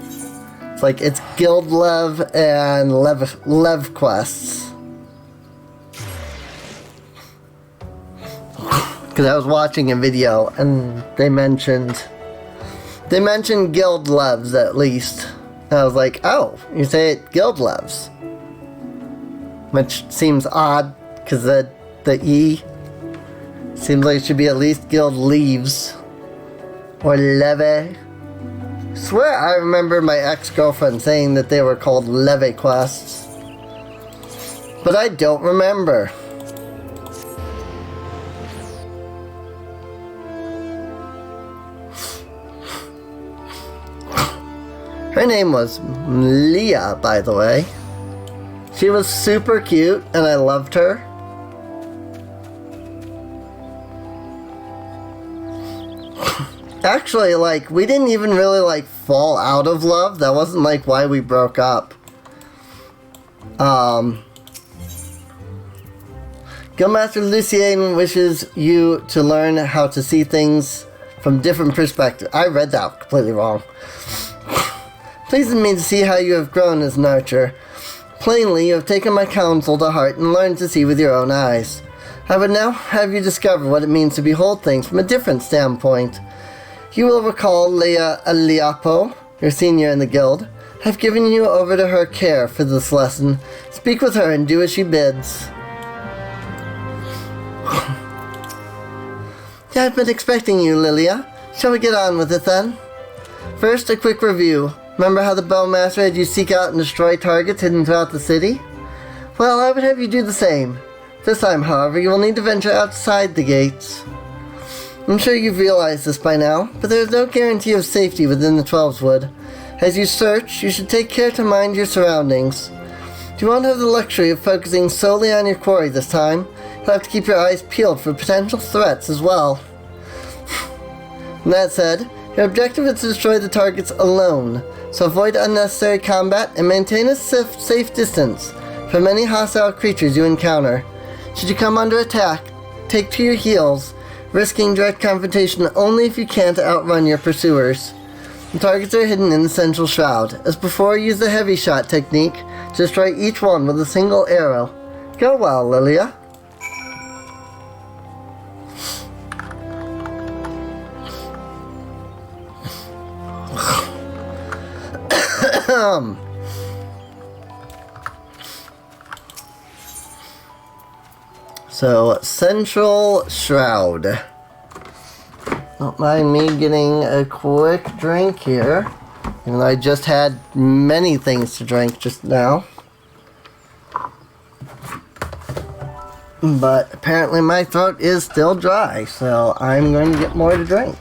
It's like it's guild lev and lev quests. Because I was watching a video and they mentioned guild levs at least. And I was like, oh, you say it guild levs, which seems odd because the E seems like it should be at least guild leaves or leve. I swear I remember my ex-girlfriend saying that they were called leve quests, but I don't remember. Her name was Liliya, by the way. She was super cute, and I loved her. Actually, like, we didn't even really, like, fall out of love. That wasn't, like, why we broke up. Guildmaster Lucien wishes you to learn how to see things from different perspectives. I read that completely wrong. Pleases me to see how you have grown as an archer. Plainly, you have taken my counsel to heart and learned to see with your own eyes. I would now have you discover what it means to behold things from a different standpoint. You will recall Leia Aliapo, your senior in the guild. I have given you over to her care for this lesson. Speak with her and do as she bids. I've been expecting you, Liliya. Shall we get on with it then? First, a quick review. Remember how the Bowmaster had you seek out and destroy targets hidden throughout the city? Well, I would have you do the same. This time, however, you will need to venture outside the gates. I'm sure you've realized this by now, but there is no guarantee of safety within the Twelveswood. As you search, you should take care to mind your surroundings. You won't have the luxury of focusing solely on your quarry this time. You'll have to keep your eyes peeled for potential threats as well. That said, your objective is to destroy the targets alone, so avoid unnecessary combat and maintain a safe distance from any hostile creatures you encounter. Should you come under attack, take to your heels, risking direct confrontation only if you can't outrun your pursuers. The targets are hidden in the central shroud. As before, use the heavy shot technique to destroy each one with a single arrow. Go well, Liliya. So, Central Shroud. Don't mind me getting a quick drink here. Even though I just had many things to drink just now. But apparently my throat is still dry, so I'm going to get more to drink.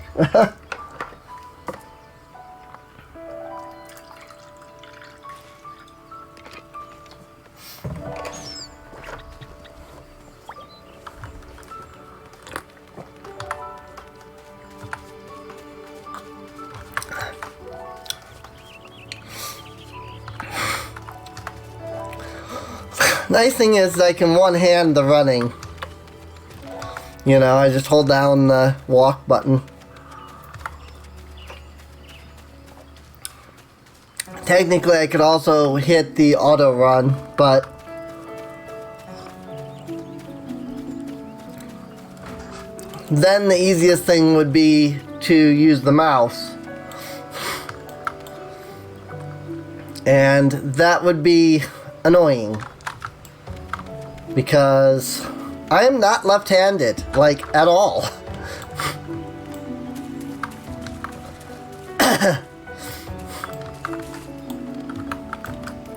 Nice thing is I can one-hand the running. You know, I just hold down the walk button. Technically, I could also hit the auto run, but then the easiest thing would be to use the mouse. And that would be annoying. Because I am not left-handed, like, at all.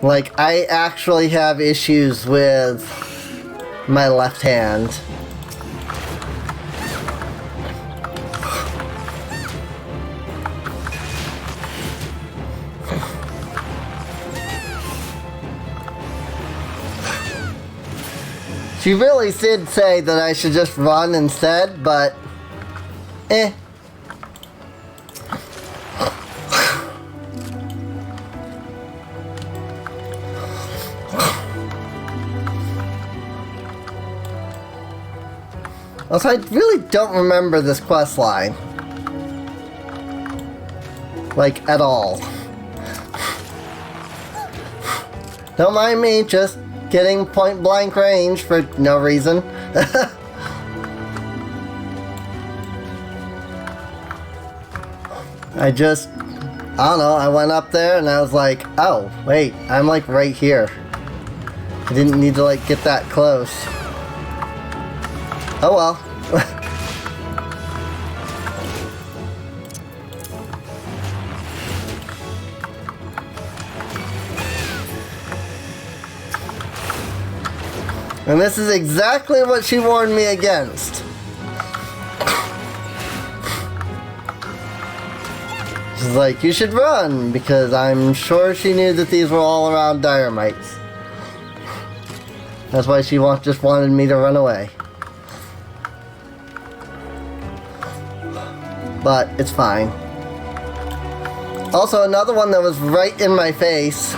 Like, I actually have issues with my left hand. She really did say that I should just run instead, but eh. Also, I really don't remember this quest line. Like, at all. Don't mind me, just getting point blank range for no reason. I don't know, I went up there and I was like, oh, wait, I'm like right here. I didn't need to like get that close. Oh well. And this is exactly what she warned me against. She's like, you should run, because I'm sure she knew that these were all around dynamites. That's why she just wanted me to run away. But it's fine. Also, another one that was right in my face.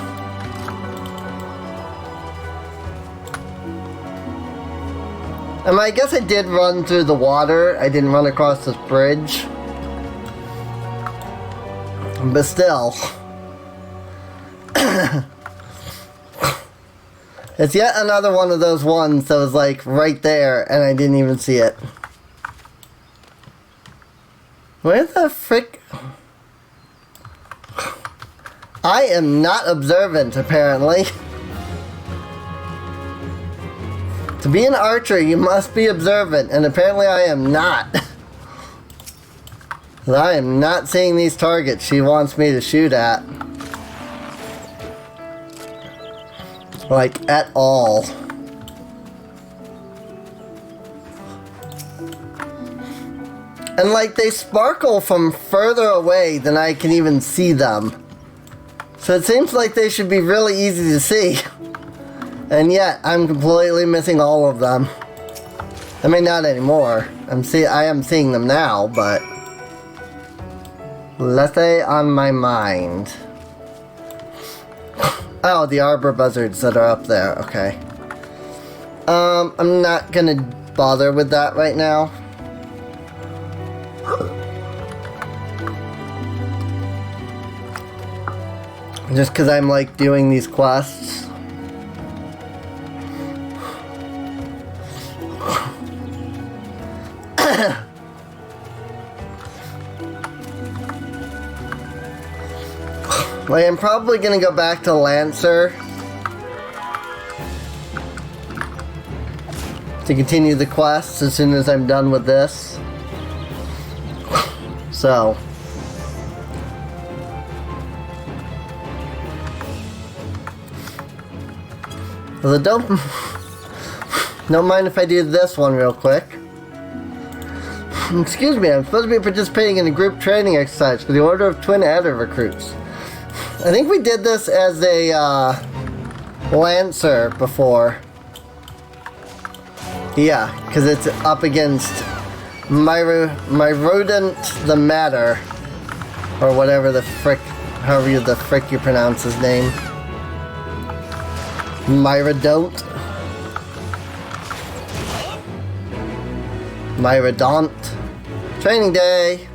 I guess I did run through the water. I didn't run across this bridge. But still. It's yet another one of those ones that was like right there and I didn't even see it. Where the frick? I am not observant, apparently. To be an archer, you must be observant, and apparently I am not. I am not seeing these targets she wants me to shoot at. Like, at all. And like, they sparkle from further away than I can even see them. So it seems like they should be really easy to see. And yet, I'm completely missing all of them. I mean, not anymore. I am seeing them now, but let's say on my mind. Oh, the arbor buzzards that are up there. Okay. I'm not gonna bother with that right now. Just because I'm like doing these quests. Like, I'm probably gonna go back to Lancer to continue the quests as soon as I'm done with this. So Don't mind if I do this one real quick. Excuse me, I'm supposed to be participating in a group training exercise for the Order of Twin Adder Recruits. I think we did this as a Lancer before. Yeah, because it's up against my rodent the Matter, or whatever the frick, however the frick you pronounce his name. Myrodont. Myrodont. Training day.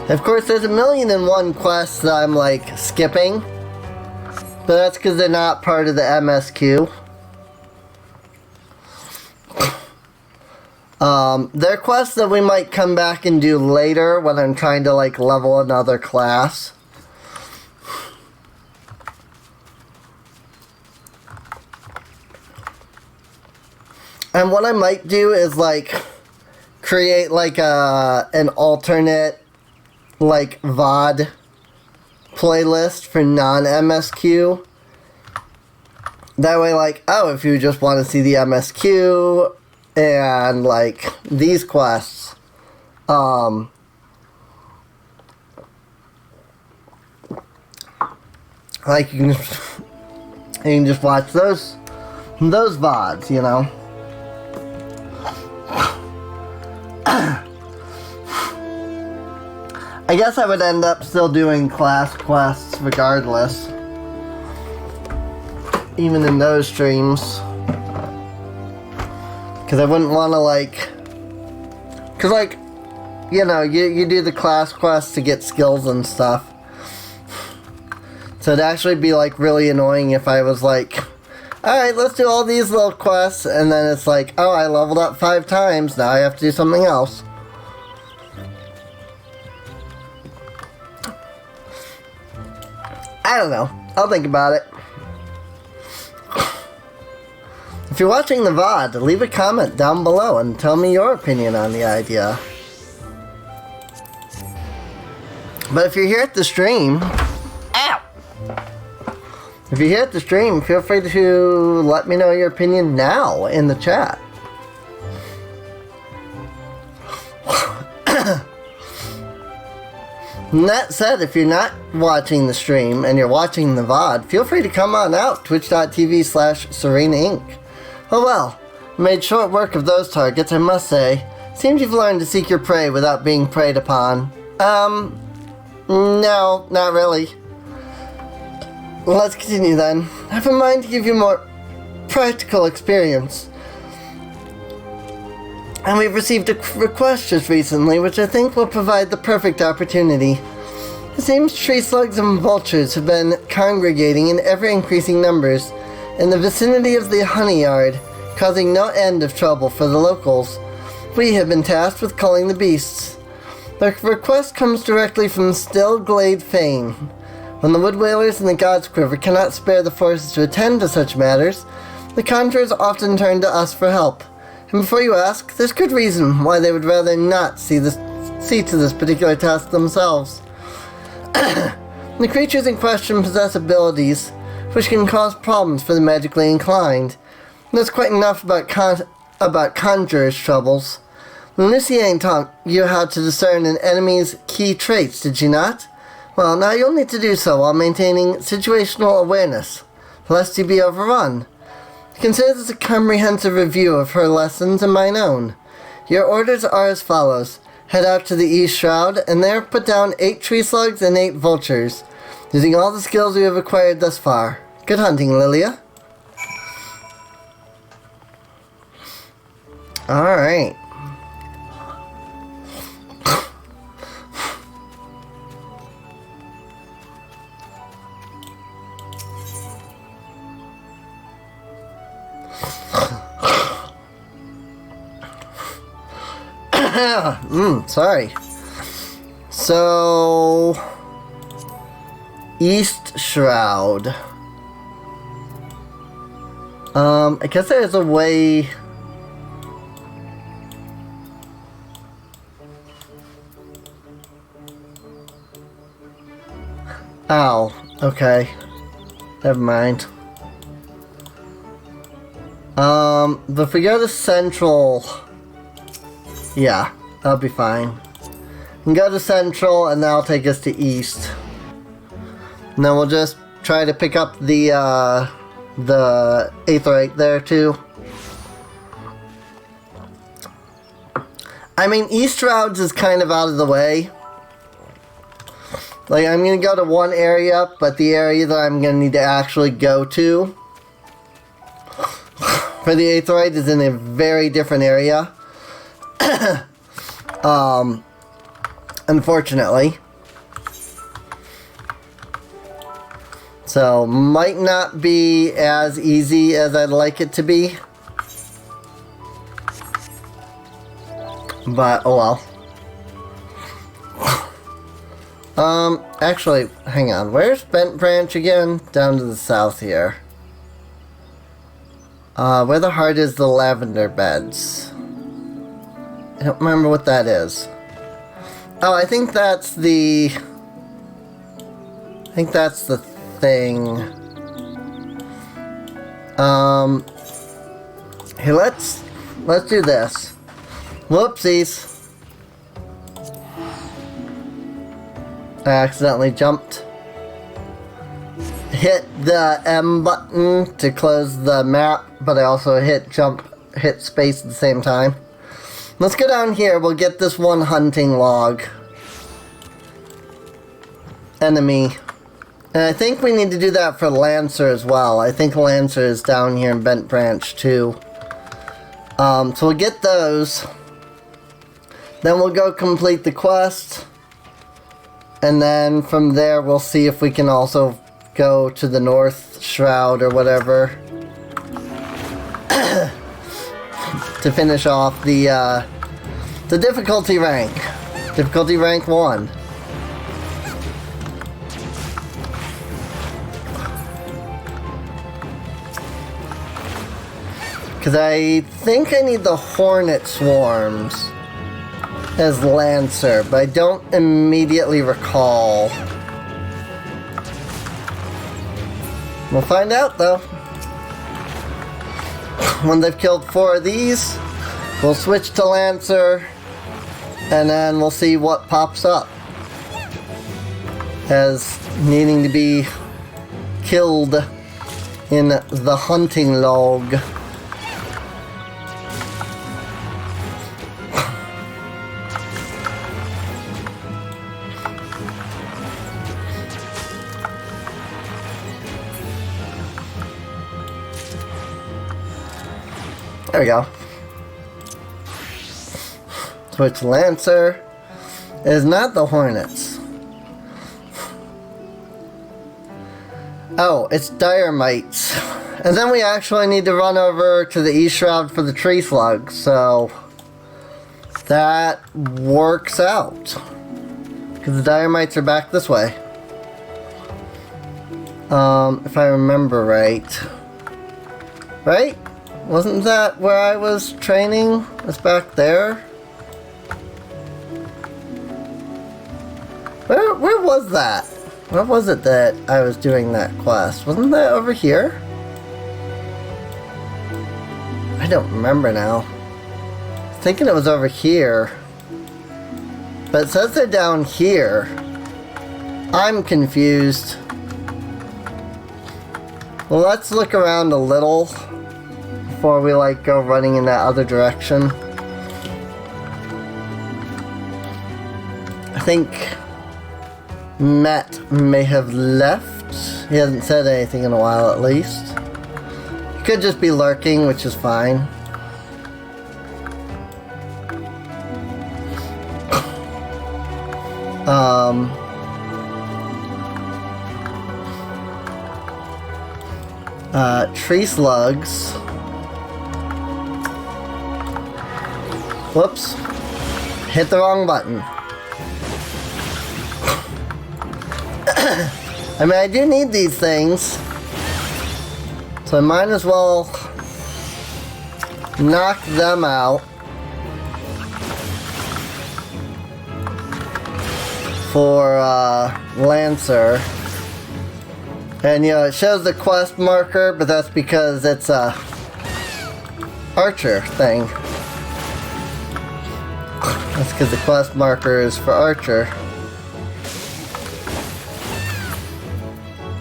Of course, there's 1,000,001 quests that I'm like skipping, but that's because they're not part of the MSQ. They're quests that we might come back and do later when I'm trying to like level another class. And what I might do is like create like an alternate like VOD playlist for non-MSQ. That way, like, oh, if you just want to see the MSQ and like these quests, like you can just watch those VODs, you know. I guess I would end up still doing class quests regardless, even in those streams, because I wouldn't want to like, because like, you know, you do the class quests to get skills and stuff, so it'd actually be like really annoying if I was like, alright, let's do all these little quests, and then it's like, oh, I leveled up 5 times, now I have to do something else. I don't know. I'll think about it. If you're watching the VOD, leave a comment down below and tell me your opinion on the idea. But if you're here at the stream... Ow! If you're here at the stream, feel free to let me know your opinion now in the chat. And that said, if you're not watching the stream and you're watching the VOD, feel free to come on out, twitch.tv/SerenaInc. Oh well, made short work of those targets, I must say. Seems you've learned to seek your prey without being preyed upon. No, not really. Let's continue then. I have in mind to give you more practical experience. And we've received a request just recently, which I think will provide the perfect opportunity. It seems tree slugs and vultures have been congregating in ever-increasing numbers in the vicinity of the honey yard, causing no end of trouble for the locals. We have been tasked with culling the beasts. The request comes directly from Stillglade Fane. When the Wood Whalers and the Gods Quiver cannot spare the forces to attend to such matters, the conjurers often turn to us for help. And before you ask, there's good reason why they would rather not see to this particular task themselves. The creatures in question possess abilities which can cause problems for the magically inclined. That's quite enough about conjurers' troubles. Liliya taught you how to discern an enemy's key traits, did she not? Well, now you'll need to do so while maintaining situational awareness, lest you be overrun. Consider this a comprehensive review of her lessons and mine own. Your orders are as follows. Head out to the East Shroud, and there put down 8 tree slugs and 8 vultures, using all the skills we have acquired thus far. Good hunting, Liliya. Alright. Sorry. So, East Shroud. I guess there's a way. Ow. Okay. Never mind. But if we go to Central... Yeah, that'll be fine. We can go to Central, and that'll take us to East. And then we'll just try to pick up the Aetheryte there, too. I mean, East routes is kind of out of the way. Like, I'm going to go to one area, but the area that I'm going to need to actually go to for the Aetheryte is in a very different area. Unfortunately. So, might not be as easy as I'd like it to be. But, oh well. Actually, hang on. Where's Bent Branch again? Down to the south here. Where the heart is the lavender beds. I don't remember what that is. Oh, I think that's the... thing. Here, let's do this. Whoopsies. I accidentally jumped. Hit the M button to close the map, but I also hit space at the same time. Let's go down here. We'll get this one hunting log. Enemy. And I think we need to do that for Lancer as well. I think Lancer is down here in Bent Branch too. So we'll get those. Then we'll go complete the quest. And then from there we'll see if we can also go to the North Shroud or whatever. To finish off the difficulty rank. Difficulty rank 1. Because I think I need the Hornet Swarms as Lancer, but I don't immediately recall. We'll find out though. When they've killed 4 of these, we'll switch to Lancer, and then we'll see what pops up as needing to be killed in the hunting log. There we go. Switch Lancer. It is not the Hornets. Oh, it's Dire Mites. And then we actually need to run over to the East Shroud for the tree slug, so that works out. Because the Dire Mites are back this way. If I remember right. Right? Wasn't that where I was training? Was back there? Where was that? Where was it that I was doing that quest? Wasn't that over here? I don't remember now. I was thinking it was over here. But it says they're down here. I'm confused. Well, let's look around a little before we go running in that other direction. I think Matt may have left. He hasn't said anything in a while at least. He could just be lurking, which is fine. Tree slugs. Whoops. Hit the wrong button. I mean, I do need these things. So I might as well knock them out for Lancer. And it shows the quest marker, but that's because it's a archer thing. That's because the quest marker is for archer.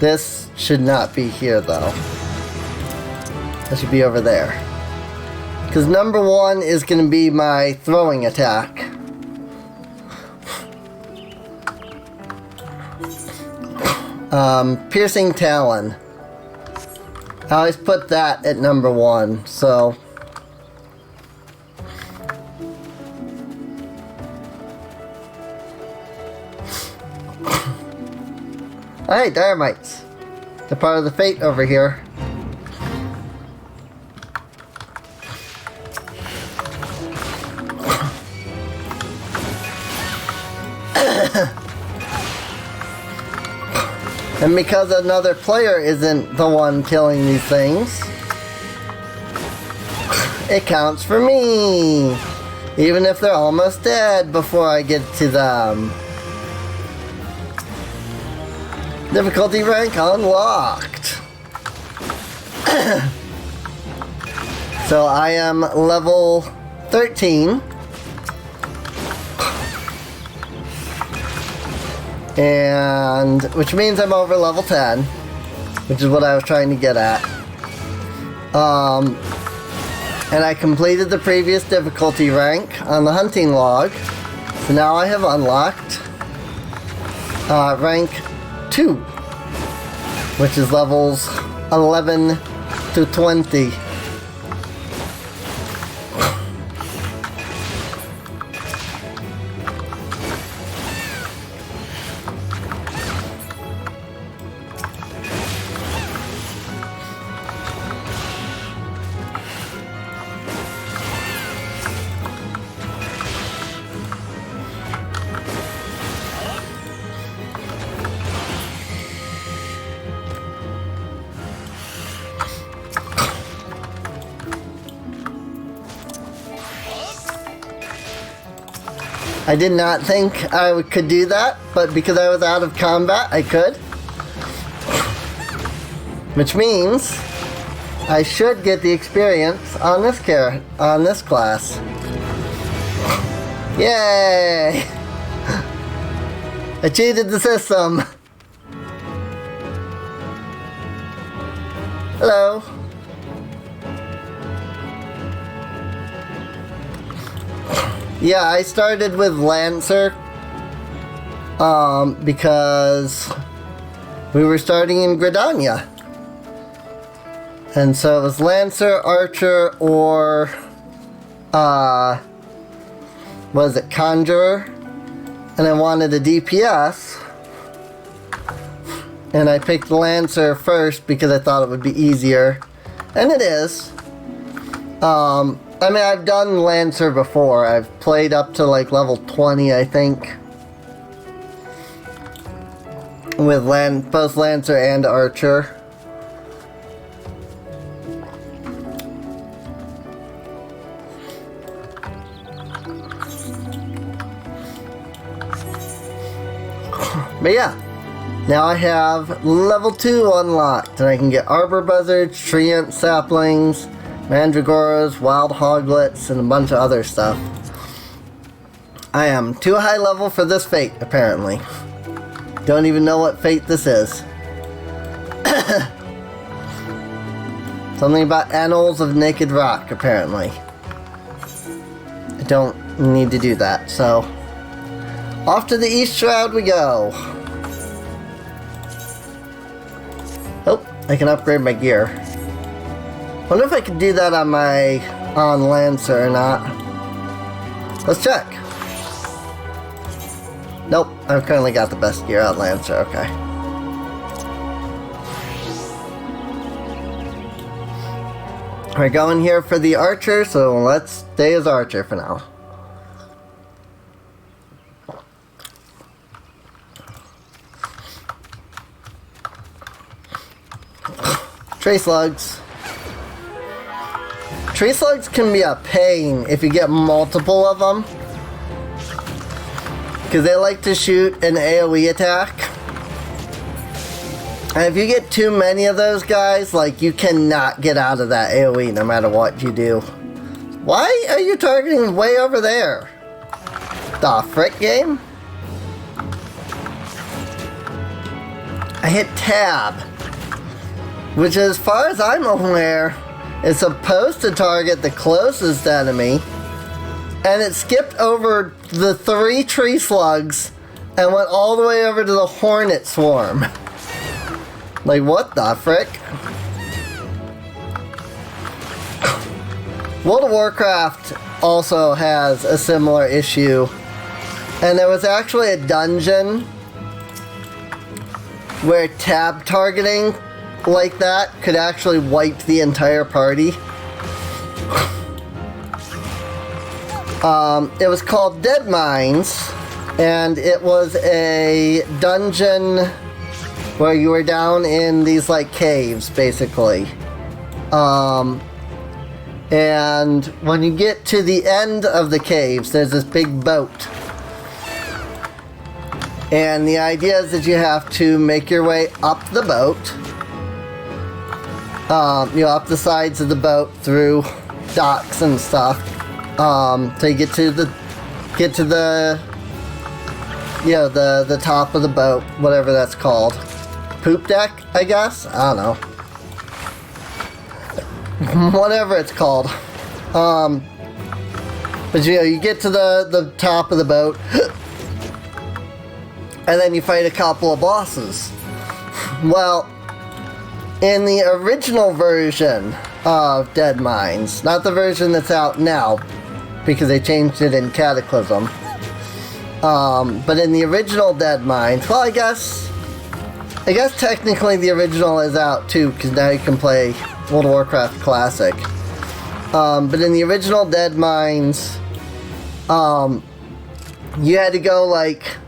This should not be here though. That should be over there. Because number 1 is going to be my throwing attack. Piercing Talon. I always put that at number 1, so... Hey, dynamites. They're part of the fate over here. And because another player isn't the one killing these things, it counts for me. Even if they're almost dead before I get to them. Difficulty rank unlocked. So I am level 13. And which means I'm over level 10, which is what I was trying to get at. And I completed the previous difficulty rank on the hunting log. So now I have unlocked rank 2, which is levels 11 to 20. I did not think I could do that, but because I was out of combat, I could. Which means I should get the experience on this class. Yay! I cheated the system. Hello. Yeah, I started with Lancer because we were starting in Gridania. And so it was Lancer, Archer, or was it Conjurer? And I wanted a DPS. And I picked Lancer first because I thought it would be easier. And it is. I mean, I've done Lancer before. I've played up to like level 20, I think. With both Lancer and Archer. But yeah, now I have level 2 unlocked, and I can get Arbor Buzzards, Treant Saplings, Mandragoras, Wild Hoglets, and a bunch of other stuff. I am too high level for this fate, apparently. Don't even know what fate this is. Something about Annals of Naked Rock, apparently. I don't need to do that, so... Off to the East Shroud we go! Oh, I can upgrade my gear. Wonder if I could do that on Lancer or not. Let's check. Nope, I've currently got the best gear on Lancer, okay. We're going here for the Archer, so let's stay as Archer for now. Tree slugs. Tree slugs can be a pain if you get multiple of them. Because they like to shoot an AoE attack. And if you get too many of those guys, like, you cannot get out of that AoE no matter what you do. Why are you targeting way over there? The frick game? I hit tab, which as far as I'm aware is supposed to target the closest enemy, and it skipped over the 3 tree slugs and went all the way over to the hornet swarm. Like, what the frick? World of Warcraft also has a similar issue, and there was actually a dungeon where tab targeting like that could actually wipe the entire party. It was called Dead Mines, and it was a dungeon where you were down in these like caves, basically. And when you get to the end of the caves, there's this big boat. And the idea is that you have to make your way up the boat, up the sides of the boat through docks and stuff, till you get to the top of the boat, whatever that's called. Poop deck, I guess? I don't know. Whatever it's called. But you get to the top of the boat, and then you fight a couple of bosses. Well, in the original version of Dead Mines, not the version that's out now, because they changed it in Cataclysm, but in the original Dead Mines, well, I guess technically the original is out too, because now you can play World of Warcraft Classic. But in the original Dead Mines, you had to go like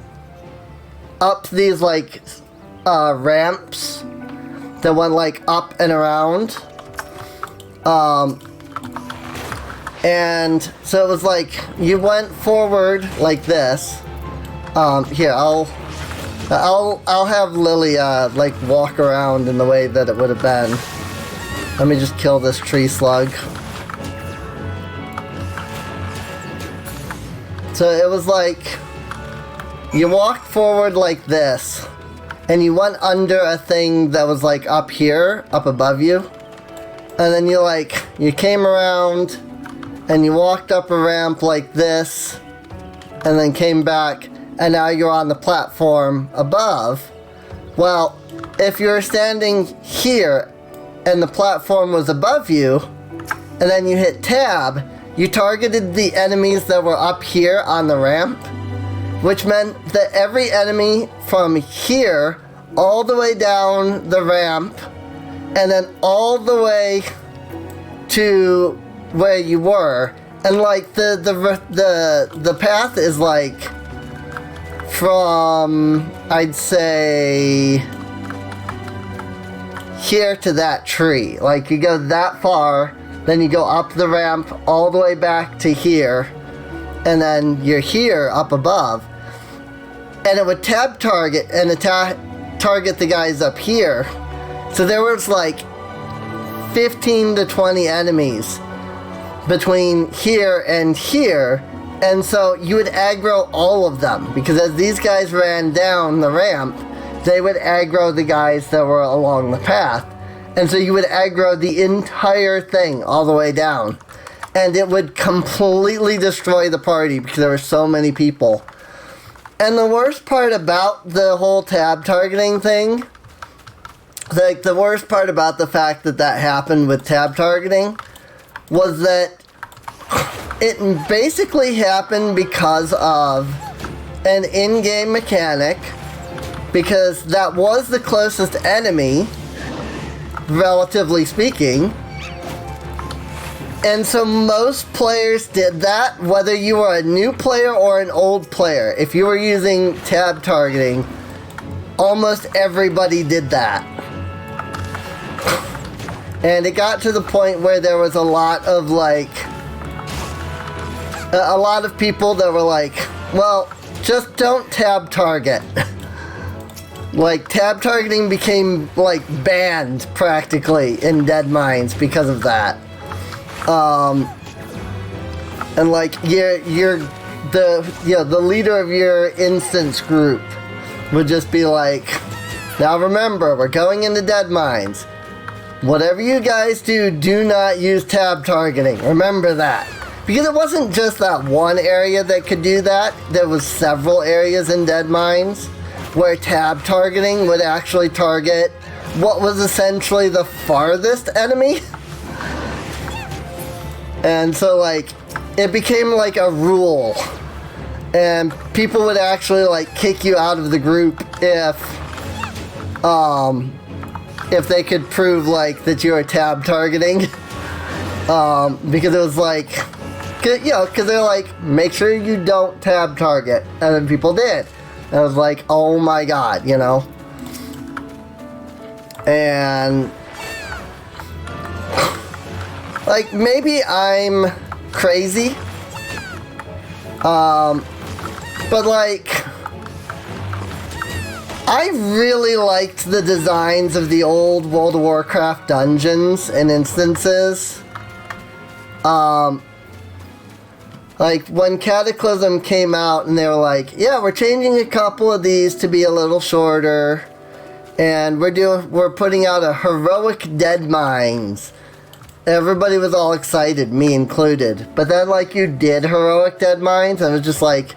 up these like ramps that went like up and around, and so it was like you went forward like this. Here, I'll have Liliya like walk around in the way that it would have been. Let me just kill this tree slug. So it was like you walked forward like this, and you went under a thing that was like up here, up above you, and then you came around and you walked up a ramp like this, and then came back, and now you're on the platform above. Well, if you're standing here and the platform was above you, and then you hit tab, you targeted the enemies that were up here on the ramp, which meant that every enemy from here all the way down the ramp, and then all the way to where you were, and like the path is like from, I'd say, here to that tree. Like you go that far, then you go up the ramp all the way back to here, and then you're here up above, and it would tab target and target the guys up here. So there was like 15 to 20 enemies between here and here, and so you would aggro all of them, because as these guys ran down the ramp, they would aggro the guys that were along the path, and so you would aggro the entire thing all the way down, and it would completely destroy the party because there were so many people. And the worst part about the whole tab targeting thing, like the worst part about the fact that that happened with tab targeting, was that it basically happened because of an in-game mechanic, because that was the closest enemy, relatively speaking, and so most players did that, whether you were a new player or an old player. If you were using tab targeting, almost everybody did that. And it got to the point where there was a lot of people that were like, well, just don't tab target. Like, tab targeting became, like, banned, practically, in Dead Mines because of that. And, like, the leader of your instance group would just be like, now remember, we're going into Dead Mines. Whatever you guys do, do not use tab targeting. Remember that. Because it wasn't just that one area that could do that. There was several areas in Dead Mines where tab targeting would actually target what was essentially the farthest enemy. And so, like, it became like a rule. And people would actually, like, kick you out of the group if they could prove, like, that you were tab targeting. Because it was like, because they're like, make sure you don't tab target. And then people did. And I was like, oh my god, you know? And, like, maybe I'm crazy. But, like, I really liked the designs of the old World of Warcraft dungeons and instances. Like, when Cataclysm came out and they were like, yeah, we're changing a couple of these to be a little shorter, and we're putting out a heroic Dead Mines. Everybody was all excited, me included. But then, like, you did heroic Dead Mines, and I was just like,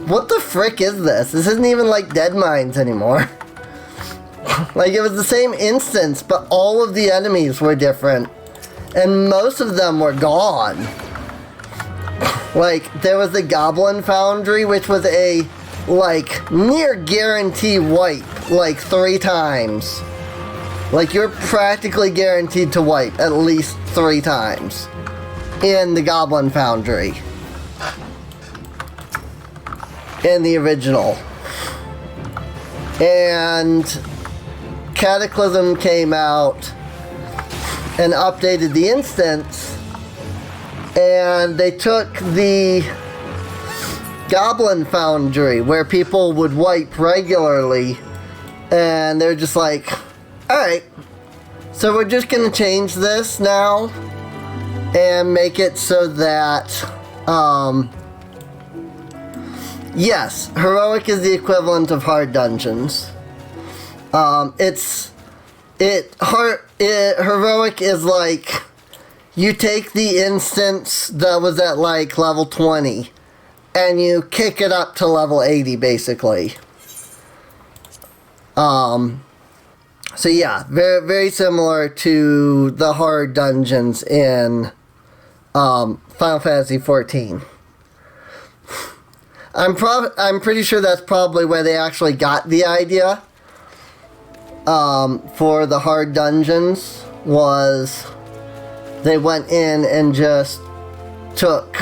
what the frick is this? This isn't even like Dead Mines anymore. Like, it was the same instance, but all of the enemies were different. And most of them were gone. Like, there was the Goblin Foundry, which was a, like, near guarantee wipe, like, 3 times. Like, you're practically guaranteed to wipe at least 3 times in the Goblin Foundry. In the original. And Cataclysm came out and updated the instance, and they took the Goblin Foundry, where people would wipe regularly, and they're just like, alright, so we're just gonna change this now and make it so that, yes, heroic is the equivalent of hard dungeons. Heroic is like, you take the instance that was at, like, level 20, and you kick it up to level 80, basically. So yeah, very, very similar to the hard dungeons in, Final Fantasy XIV. I'm pretty sure that's probably where they actually got the idea, for the hard dungeons, was they went in and just took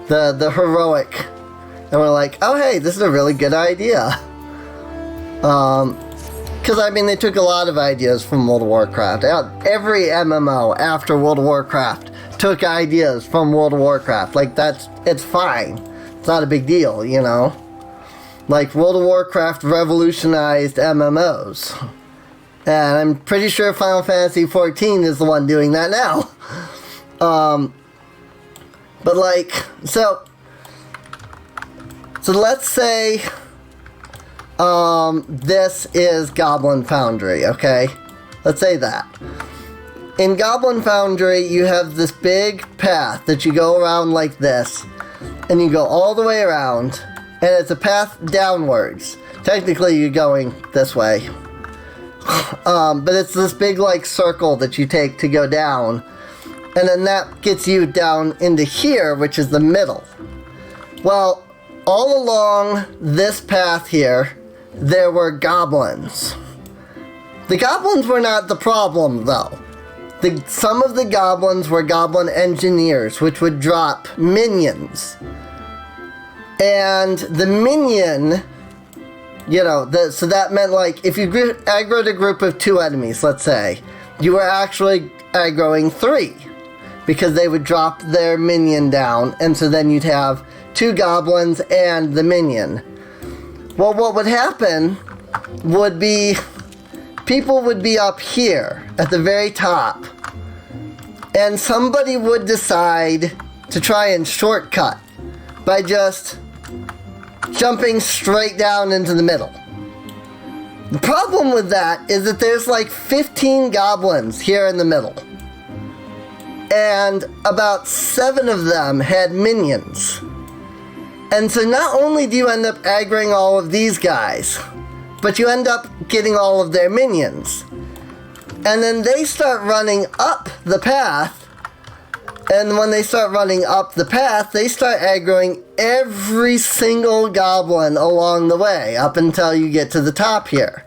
the heroic and were like, oh hey, this is a really good idea. Because, I mean, they took a lot of ideas from World of Warcraft. Every MMO after World of Warcraft took ideas from World of Warcraft. Like, it's fine. It's not a big deal, you know? Like, World of Warcraft revolutionized MMOs. And I'm pretty sure Final Fantasy XIV is the one doing that now. But, like, so let's say, this is Goblin Foundry, okay? Let's say that. In Goblin Foundry, you have this big path that you go around like this, and you go all the way around, and it's a path downwards. Technically, you're going this way. But it's this big, like, circle that you take to go down, and then that gets you down into here, which is the middle. Well, all along this path here, there were goblins. The goblins were not the problem, though. Some of the goblins were goblin engineers, which would drop minions. And the minion, you know, so that meant, like, if you aggroed a group of 2 enemies, let's say, you were actually aggroing 3. Because they would drop their minion down, and so then you'd have 2 goblins and the minion. Well, what would happen would be, people would be up here at the very top, and somebody would decide to try and shortcut by just jumping straight down into the middle. The problem with that is that there's like 15 goblins here in the middle, and about 7 of them had minions. And so not only do you end up aggroing all of these guys, but you end up getting all of their minions. And then they start running up the path, and when they start running up the path, they start aggroing every single goblin along the way, up until you get to the top here.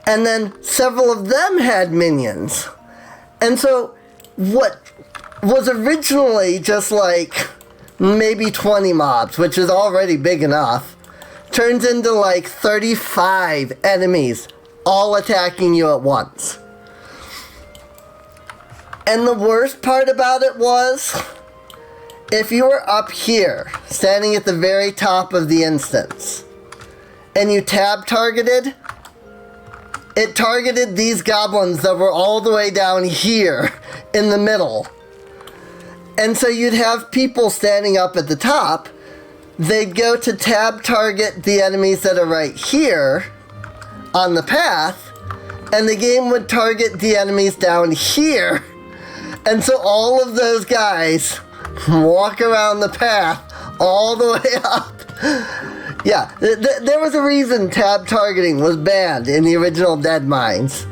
And then several of them had minions. And so what was originally just like maybe 20 mobs, which is already big enough, turns into like 35 enemies all attacking you at once. And the worst part about it was, if you were up here, standing at the very top of the instance, and you tab targeted, it targeted these goblins that were all the way down here in the middle. And so you'd have people standing up at the top, they'd go to tab target the enemies that are right here on the path, and the game would target the enemies down here. And so all of those guys walk around the path all the way up. Yeah, there was a reason tab targeting was banned in the original Dead Mines.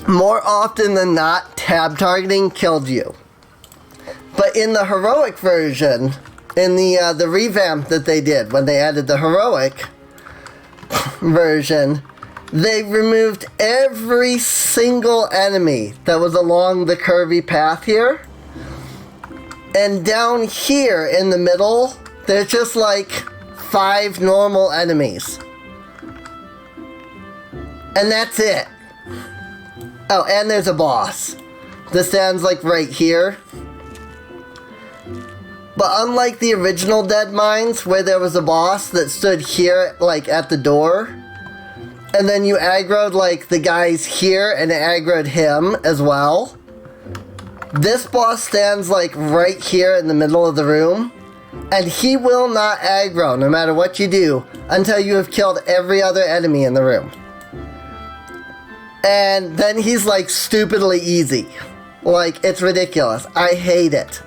More often than not, tab targeting killed you. But in the heroic version, in the revamp that they did when they added the heroic version, they removed every single enemy that was along the curvy path here. And down here in the middle, there's just like 5 normal enemies. And that's it. Oh, and there's a boss that stands like right here. But unlike the original Dead Mines, where there was a boss that stood here, like at the door, and then you aggroed like the guys here and aggroed him as well, this boss stands like right here in the middle of the room, and he will not aggro no matter what you do until you have killed every other enemy in the room. And then he's like stupidly easy. Like, it's ridiculous. I hate it.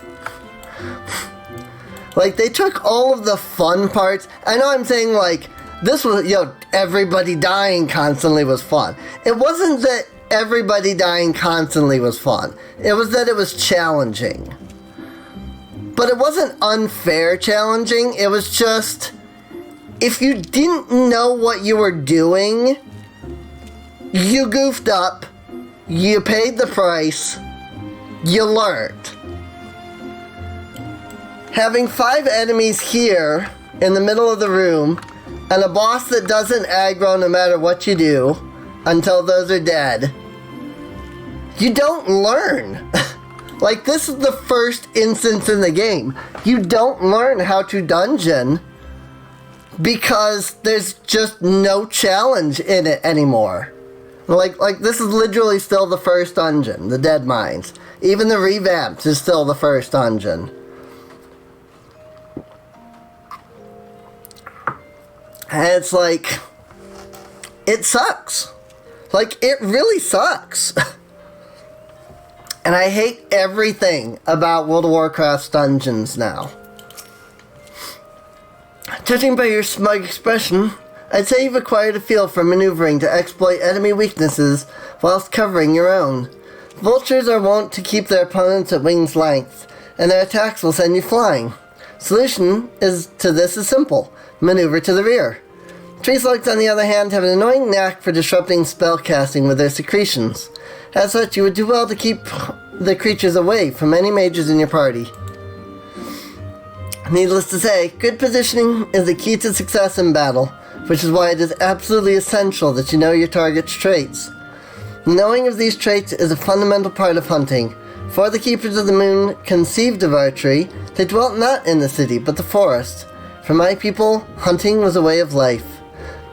Like, they took all of the fun parts. I know I'm saying like, this was, everybody dying constantly was fun. It wasn't that everybody dying constantly was fun. It was that it was challenging. But it wasn't unfair challenging. It was just, if you didn't know what you were doing, you goofed up, you paid the price, you learned. Having 5 enemies here in the middle of the room, and a boss that doesn't aggro no matter what you do until those are dead, you don't learn. Like, this is the first instance in the game. You don't learn how to dungeon because there's just no challenge in it anymore. Like this is literally still the first dungeon, the Dead Mines. Even the revamped is still the first dungeon. And it's like, it sucks. Like, it really sucks. And I hate everything about World of Warcraft's dungeons now. Judging by your smug expression, I'd say you've acquired a feel for maneuvering to exploit enemy weaknesses whilst covering your own. Vultures are wont to keep their opponents at wing's length, and their attacks will send you flying. Solution to this is simple. Maneuver to the rear. Tree slugs, on the other hand, have an annoying knack for disrupting spellcasting with their secretions. As such, you would do well to keep the creatures away from any mages in your party. Needless to say, good positioning is the key to success in battle, which is why it is absolutely essential that you know your target's traits. Knowing of these traits is a fundamental part of hunting. For the Keepers of the Moon conceived of archery, they dwelt not in the city, but the forest. For my people, hunting was a way of life.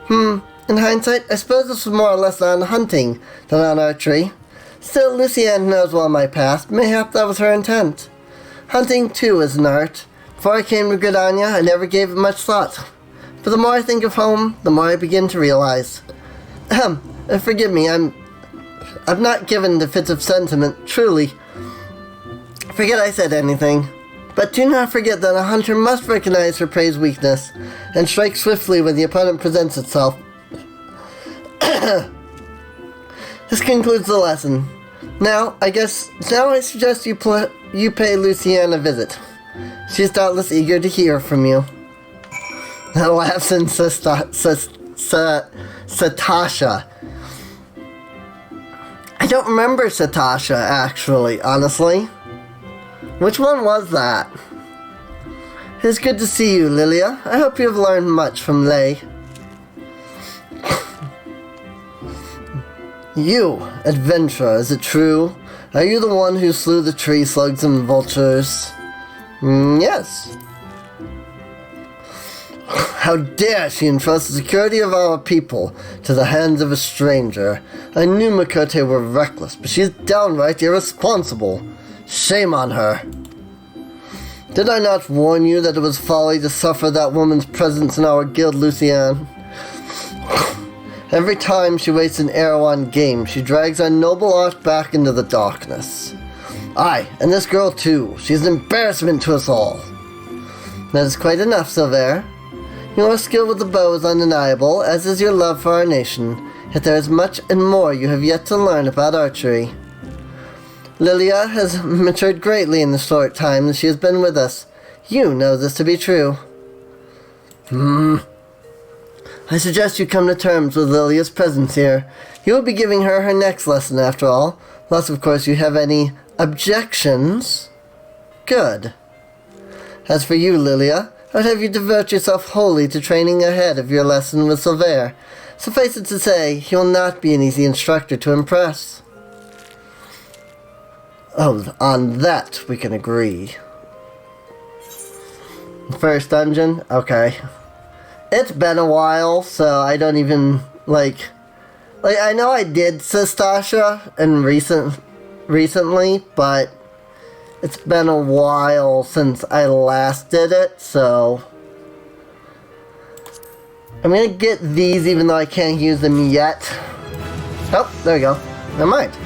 In hindsight, I suppose this was more or less on hunting than on archery. Still, Lucienne knows well my past. Mayhap that was her intent. Hunting, too, is an art. Before I came to Gridania, I never gave it much thought. But the more I think of home, the more I begin to realize. Forgive me, I'm not given to fits of sentiment, truly. Forget I said anything. But do not forget that a hunter must recognize her prey's weakness, and strike swiftly when the opponent presents itself. This concludes the lesson. Now I suggest you pay Lucienne a visit. She is doubtless eager to hear from you. That laughs in Satasha. I don't remember Satasha, actually, honestly. Which one was that? It is good to see you, Liliya. I hope you have learned much from Lay. You, adventurer, is it true? Are you the one who slew the tree slugs and vultures? Yes. How dare she entrust the security of our people to the hands of a stranger? I knew Makote were reckless, but she is downright irresponsible. Shame on her. Did I not warn you that it was folly to suffer that woman's presence in our guild, Lucienne? Every time she wastes an arrow on game, she drags our noble art back into the darkness. Aye, and this girl too. She is an embarrassment to us all. That is quite enough, Silver. Your skill with the bow is undeniable, as is your love for our nation. Yet there is much and more you have yet to learn about archery. Liliya has matured greatly in the short time that she has been with us. You know this to be true. I suggest you come to terms with Liliya's presence here. You will be giving her her next lesson, after all. Unless, of course, you have any objections. Good. As for you, Liliya, I would have you devote yourself wholly to training ahead of your lesson with Silver. Suffice it to say, he will not be an easy instructor to impress. Oh, on that we can agree. First dungeon? Okay. It's been a while, so I don't even, like, I know I did Sastasha in recently, but it's been a while since I last did it, so I'm gonna get these even though I can't use them yet. Oh, there we go. Never mind.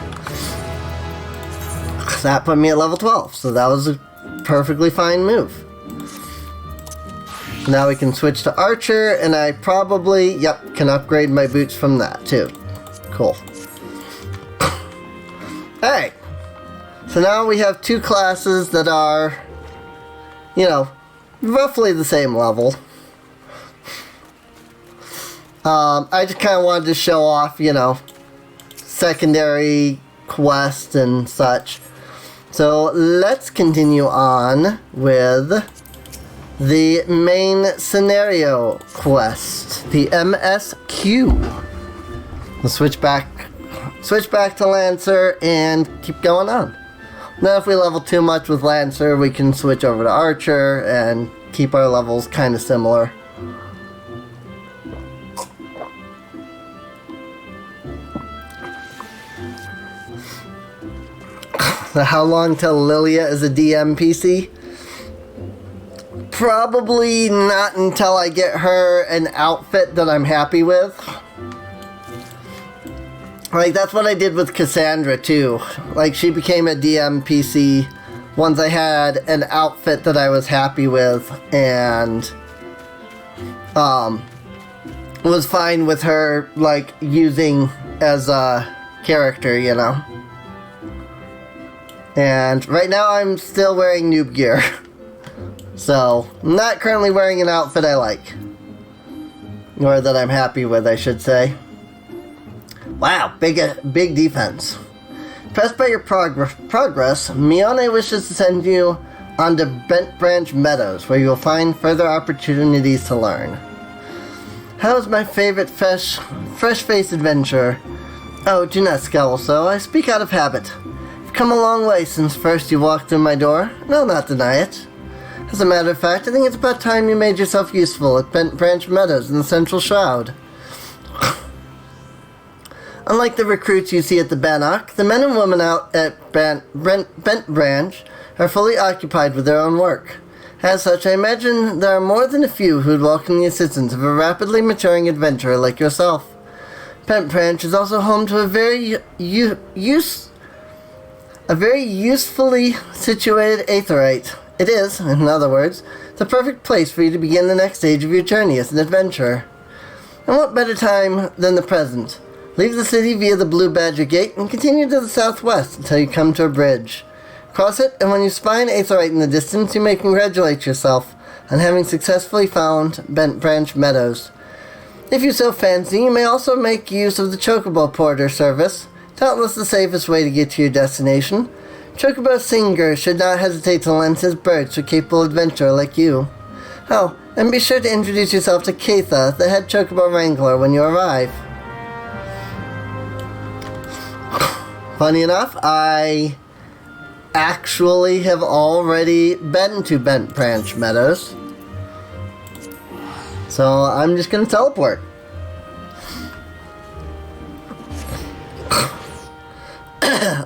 That put me at level 12, so that was a perfectly fine move. Now we can switch to Archer, and I probably, can upgrade my boots from that too. Cool. Alright. So now we have two classes that are, roughly the same level. I just kind of wanted to show off, secondary quest and such. So let's continue on with the main scenario quest, the MSQ. We'll switch back to Lancer and keep going on. Now if we level too much with Lancer, we can switch over to Archer and keep our levels kind of similar. So how long till Liliya is a DM PC? Probably not until I get her an outfit that I'm happy with. Like, that's what I did with Cassandra, too. Like, she became a DM PC once I had an outfit that I was happy with, and was fine with her, like, using as a character, And right now I'm still wearing noob gear. So, I'm not currently wearing an outfit I like. Or that I'm happy with, I should say. Wow, big defense. Impressed by your progress, Mione wishes to send you on to Bent Branch Meadows, where you will find further opportunities to learn. How's my favorite fresh-faced adventurer? Oh, do not scowl so, I speak out of habit. You've come a long way since first you walked through my door, and I'll not deny it. As a matter of fact, I think it's about time you made yourself useful at Bent Branch Meadows in the Central Shroud. Unlike the recruits you see at the Bannock, the men and women out at Bent Branch are fully occupied with their own work. As such, I imagine there are more than a few who would welcome the assistance of a rapidly maturing adventurer like yourself. Bent Branch is also home to a very usefully situated aetheryte. It is, in other words, the perfect place for you to begin the next stage of your journey as an adventurer. And what better time than the present? Leave the city via the Blue Badger Gate and continue to the southwest until you come to a bridge. Cross it, and when you spy an aetheryte in the distance, you may congratulate yourself on having successfully found Bent Branch Meadows. If you so fancy, you may also make use of the Chocobo Porter service, doubtless the safest way to get to your destination. Chocobo Singer should not hesitate to lend his bird to a capable adventurer like you. Oh, and be sure to introduce yourself to Keitha, the head Chocobo Wrangler, when you arrive. Funny enough, I actually have already been to Bent Branch Meadows. So I'm just going to teleport.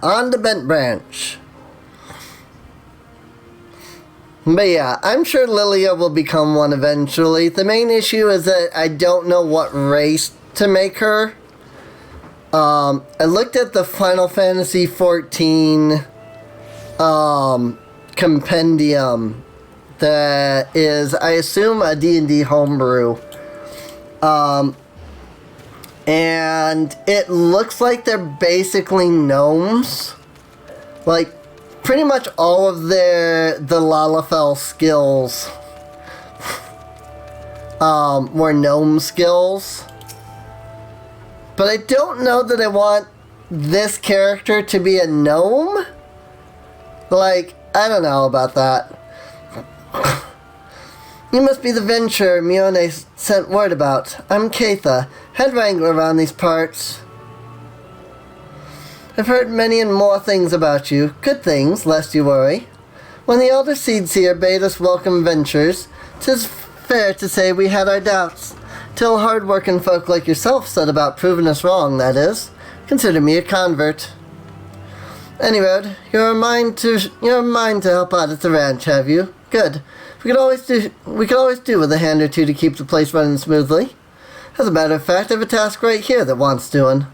On to Bent Branch. But yeah, I'm sure Liliya will become one eventually. The main issue is that I don't know what race to make her. I looked at the Final Fantasy XIV compendium that is, I assume, a D&D homebrew. And it looks like they're basically gnomes. Like, pretty much all of the Lalafell skills were gnome skills. But I don't know that I want this character to be a gnome. Like, I don't know about that. You must be the venturer Mione sent word about. I'm Keitha, head wrangler around these parts. I've heard many and more things about you. Good things, lest you worry. When the Elder Seedseer bade us welcome ventures, 'tis fair to say we had our doubts. Till hard-working folk like yourself set about proving us wrong, that is. Consider me a convert. Anyroad, you're mind to help out at the ranch, have you? Good. We could always do with a hand or two to keep the place running smoothly. As a matter of fact, I have a task right here that wants doing.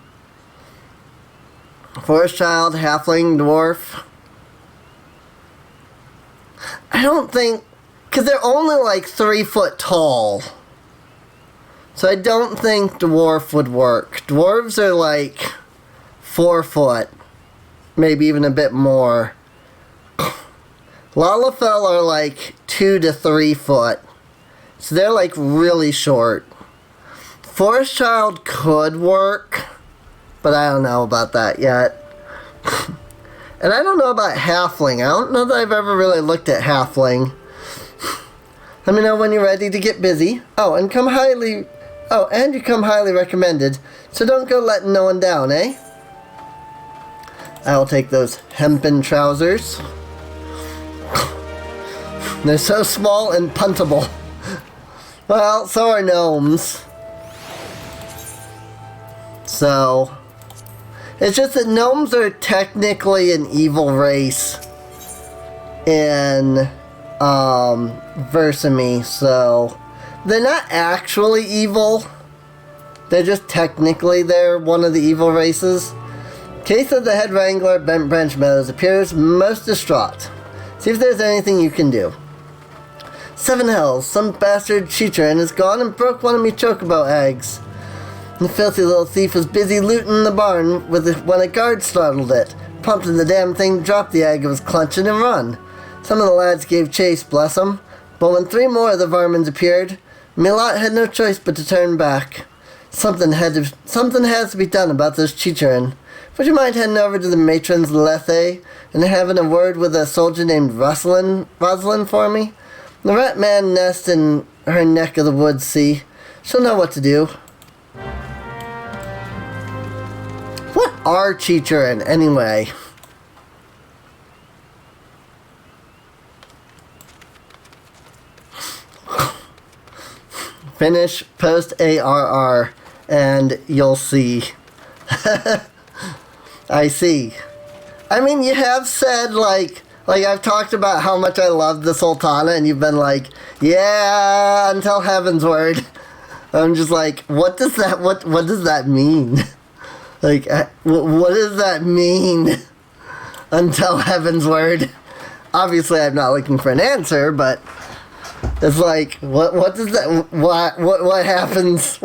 Forest child, halfling, dwarf. I don't think, because they're only like 3 foot tall. So I don't think dwarf would work. Dwarves are like 4 foot. Maybe even a bit more. Lalafell are like 2 to 3 foot. So they're like really short. Forest child could work, but I don't know about that yet. And I don't know about halfling. I don't know that I've ever really looked at halfling. Let me know when you're ready to get busy. And you come highly recommended. So don't go letting no one down, eh? I'll take those hempen trousers. They're so small and puntable. Well, so are gnomes. So, it's just that gnomes are technically an evil race in Versamy, so they're not actually evil. They're just technically one of the evil races. Keitha, the head wrangler at Bent Branch Meadows, appears most distraught. See if there's anything you can do. 7 hells, some bastard cheaterin has gone and broke one of me chocobo eggs. The filthy little thief was busy looting the barn when a guard startled it, prompted the damn thing to drop the egg it was clutching and run. Some of the lads gave chase, bless 'em, but when 3 more of the varmins appeared, me lot had no choice but to turn back. Something has to be done about this cheaterin. Would you mind heading over to the matron's Lethe and having a word with a soldier named Rosalind for me? The rat man nests in her neck of the woods, see? She'll know what to do. What are cheaterin, anyway? Finish post ARR and you'll see. I see. I mean, you have said, like I've talked about how much I love the Sultana, and you've been like, yeah, until Heaven's Word. I'm just like, what does that mean? Like, what does that mean? Until Heaven's Word. Obviously, I'm not looking for an answer, but it's like, what does that, what happens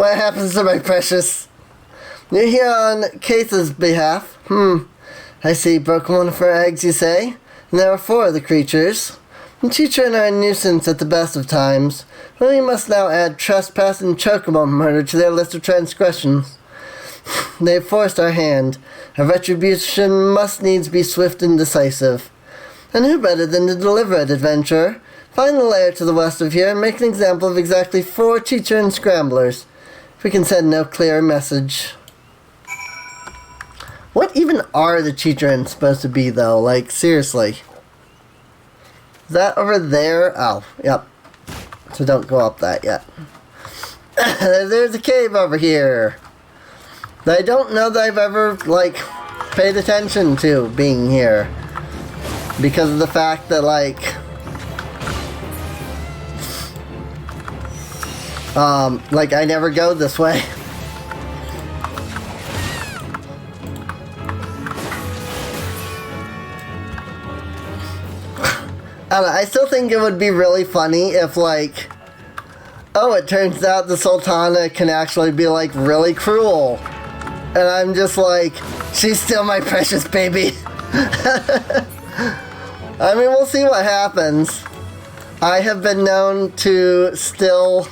to my precious? You're here on Kate's behalf. I see, broken one of her eggs, you say? And there are 4 of the creatures. The children are a nuisance at the best of times, but we must now add trespass and chocobo murder to their list of transgressions. They have forced our hand. Our retribution must needs be swift and decisive. And who better than to deliver it, adventurer? Find the lair to the west of here and make an example of exactly 4 teacher and scramblers. If we can send no clearer message. What even are the Chitrin supposed to be, though? Like, seriously. Is that over there? Oh, yep. So don't go up that yet. There's a cave over here that I don't know that I've ever, like, paid attention to being here. Because of the fact that, like, I never go this way. I don't know, I still think it would be really funny if, like, oh, it turns out the Sultana can actually be, like, really cruel. And I'm just like, she's still my precious baby. I mean, we'll see what happens. I have been known to still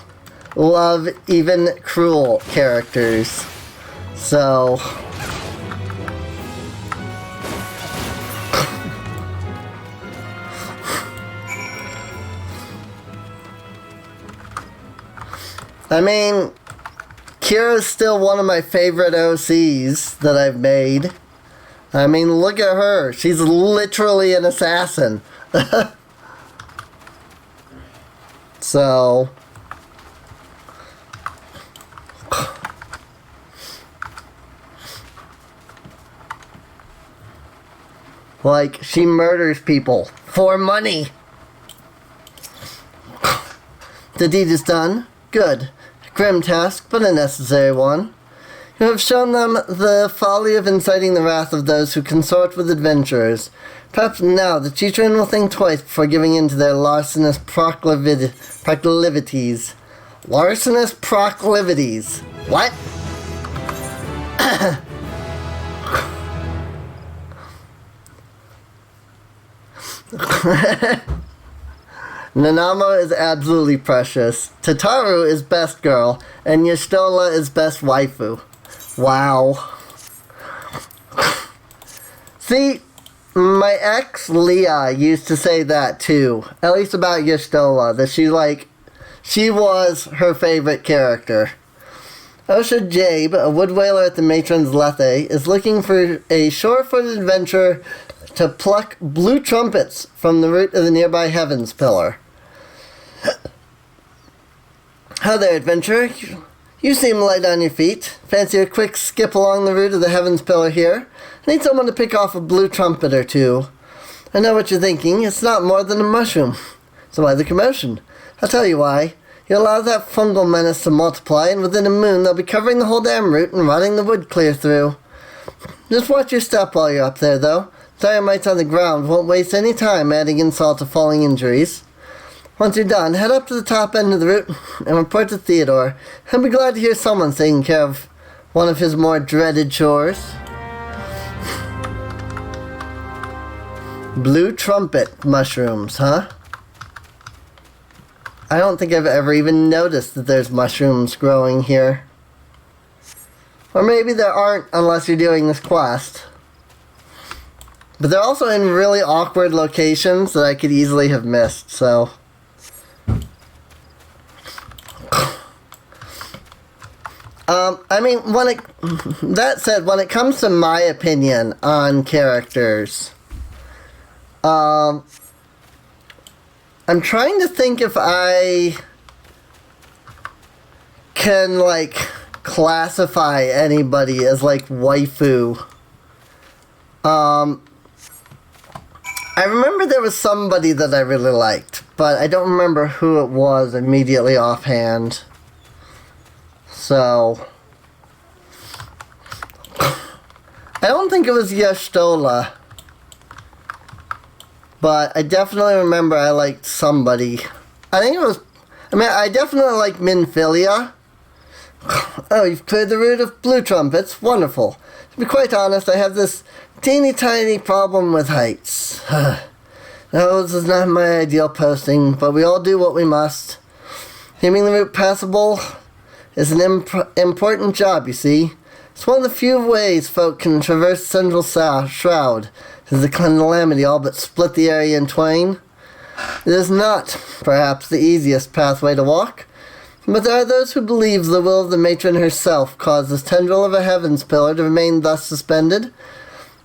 love even cruel characters. So I mean, Kira's still one of my favorite OCs that I've made. I mean, look at her. She's literally an assassin. So like, she murders people for money. The deed is done. Good. Grim task, but a necessary one. You have shown them the folly of inciting the wrath of those who consort with adventurers. Perhaps now the Chitrin will think twice before giving in to their larcenous proclivities. Larcenous proclivities. What? Nanamo is absolutely precious. Tataru is best girl, and Y'shtola is best waifu. Wow. See, my ex, Liliya, used to say that too. At least about Y'shtola, that she was her favorite character. Osha Jabe, a wood whaler at the Matron's Lethe, is looking for a shore-footed adventurer to pluck blue trumpets from the root of the nearby Heavens Pillar. How there, adventurer? You seem light on your feet. Fancy a quick skip along the route of the Heavens Pillar here? I need someone to pick off a blue trumpet or 2. I know what you're thinking. It's not more than a mushroom. So why the commotion? I'll tell you why. You allow that fungal menace to multiply, and within a moon they'll be covering the whole damn route and rotting the wood clear through. Just watch your step while you're up there, though. Dynamites on the ground won't waste any time adding insult to falling injuries. Once you're done, head up to the top end of the route and report to Theodore. He'll be glad to hear someone's taking care of one of his more dreaded chores. Blue trumpet mushrooms, huh? I don't think I've ever even noticed that there's mushrooms growing here. Or maybe there aren't unless you're doing this quest. But they're also in really awkward locations that I could easily have missed, so. I mean, that said, when it comes to my opinion on characters, I'm trying to think if I can, like, classify anybody as, like, waifu. I remember there was somebody that I really liked, but I don't remember who it was immediately offhand. So, I don't think it was Yestola, but I definitely remember I liked somebody. I think it was, I definitely like Minfilia. Oh, you've cleared the route of blue trumpets. Wonderful. To be quite honest, I have this teeny tiny problem with heights. No, this is not my ideal posting, but we all do what we must. Keeping the route passable is an important job, you see. It's one of the few ways folk can traverse Central Shroud, as the calamity all but split the area in twain. It is not, perhaps, the easiest pathway to walk, but there are those who believe the will of the matron herself caused this tendril of a heavens pillar to remain thus suspended,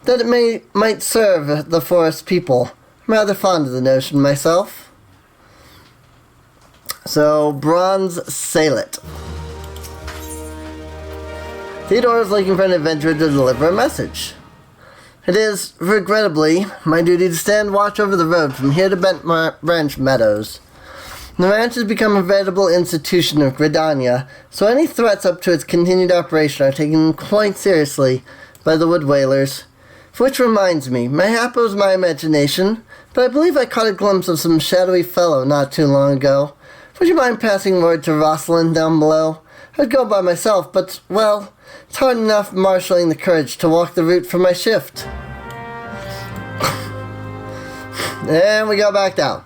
that it might serve the forest people. I'm rather fond of the notion myself. So, Bronze Salet. Theodore is looking for an adventurer to deliver a message. It is, regrettably, my duty to stand watch over the road from here to Bent Branch Meadows. The ranch has become a veritable institution of Gridania, so any threats up to its continued operation are taken quite seriously by the wood whalers. Which reminds me, mayhap it was my imagination, but I believe I caught a glimpse of some shadowy fellow not too long ago. Would you mind passing word to Rosalind down below? I'd go by myself, but, well, it's hard enough marshalling the courage to walk the route for my shift. And we go back down.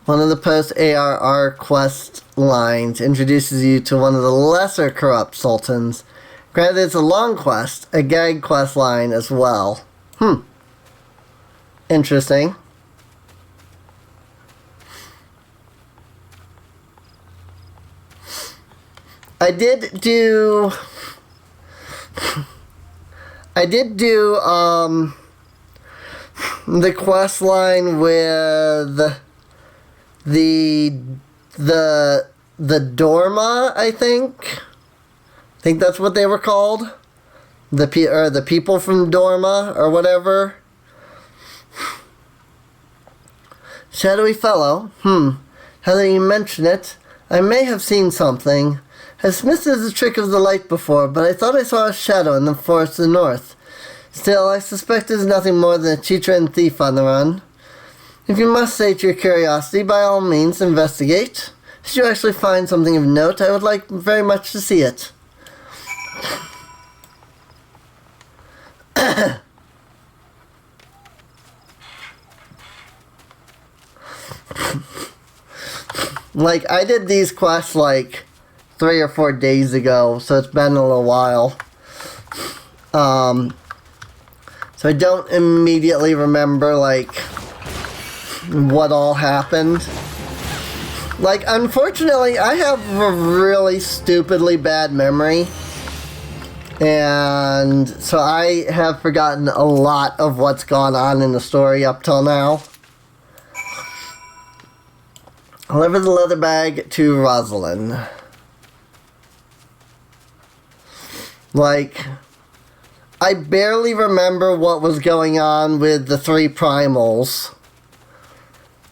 One of the post-ARR quest lines introduces you to one of the lesser corrupt sultans. Granted, it's a long quest, a gag quest line as well. Interesting. I did do the quest line with the Dorma, I think that's what they were called. The people from Dorma or whatever. Shadowy fellow. Now that you mention it, I may have seen something. I dismissed it as a trick of the light before, but I thought I saw a shadow in the forest to the north. Still, I suspect it is nothing more than a cheater and thief on the run. If you must sate your curiosity, by all means, investigate. Should you actually find something of note, I would like very much to see it. Like, I did these quests, like, 3 or 4 days ago, so it's been a little while. So I don't immediately remember, like, what all happened. Like, unfortunately, I have a really stupidly bad memory. And so I have forgotten a lot of what's gone on in the story up till now. Deliver the leather bag to Rosalind. Like, I barely remember what was going on with the 3 primals.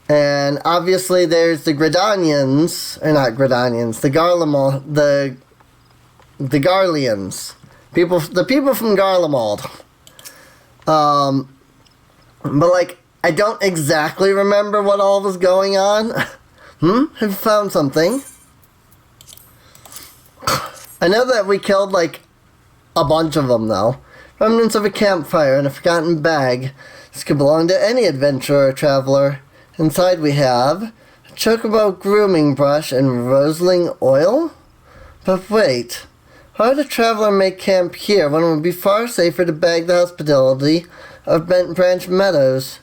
And obviously there's the Gridanians, or not Gridanians, the Garleans. The people from Garlemald. But like, I don't exactly remember what all was going on. Have you found something? I know that we killed like a bunch of them though. Remnants of a campfire and a forgotten bag. This could belong to any adventurer or traveler. Inside we have a chocobo grooming brush and roseling oil? But wait, why would a traveler make camp here when it would be far safer to bag the hospitality of Bent Branch Meadows?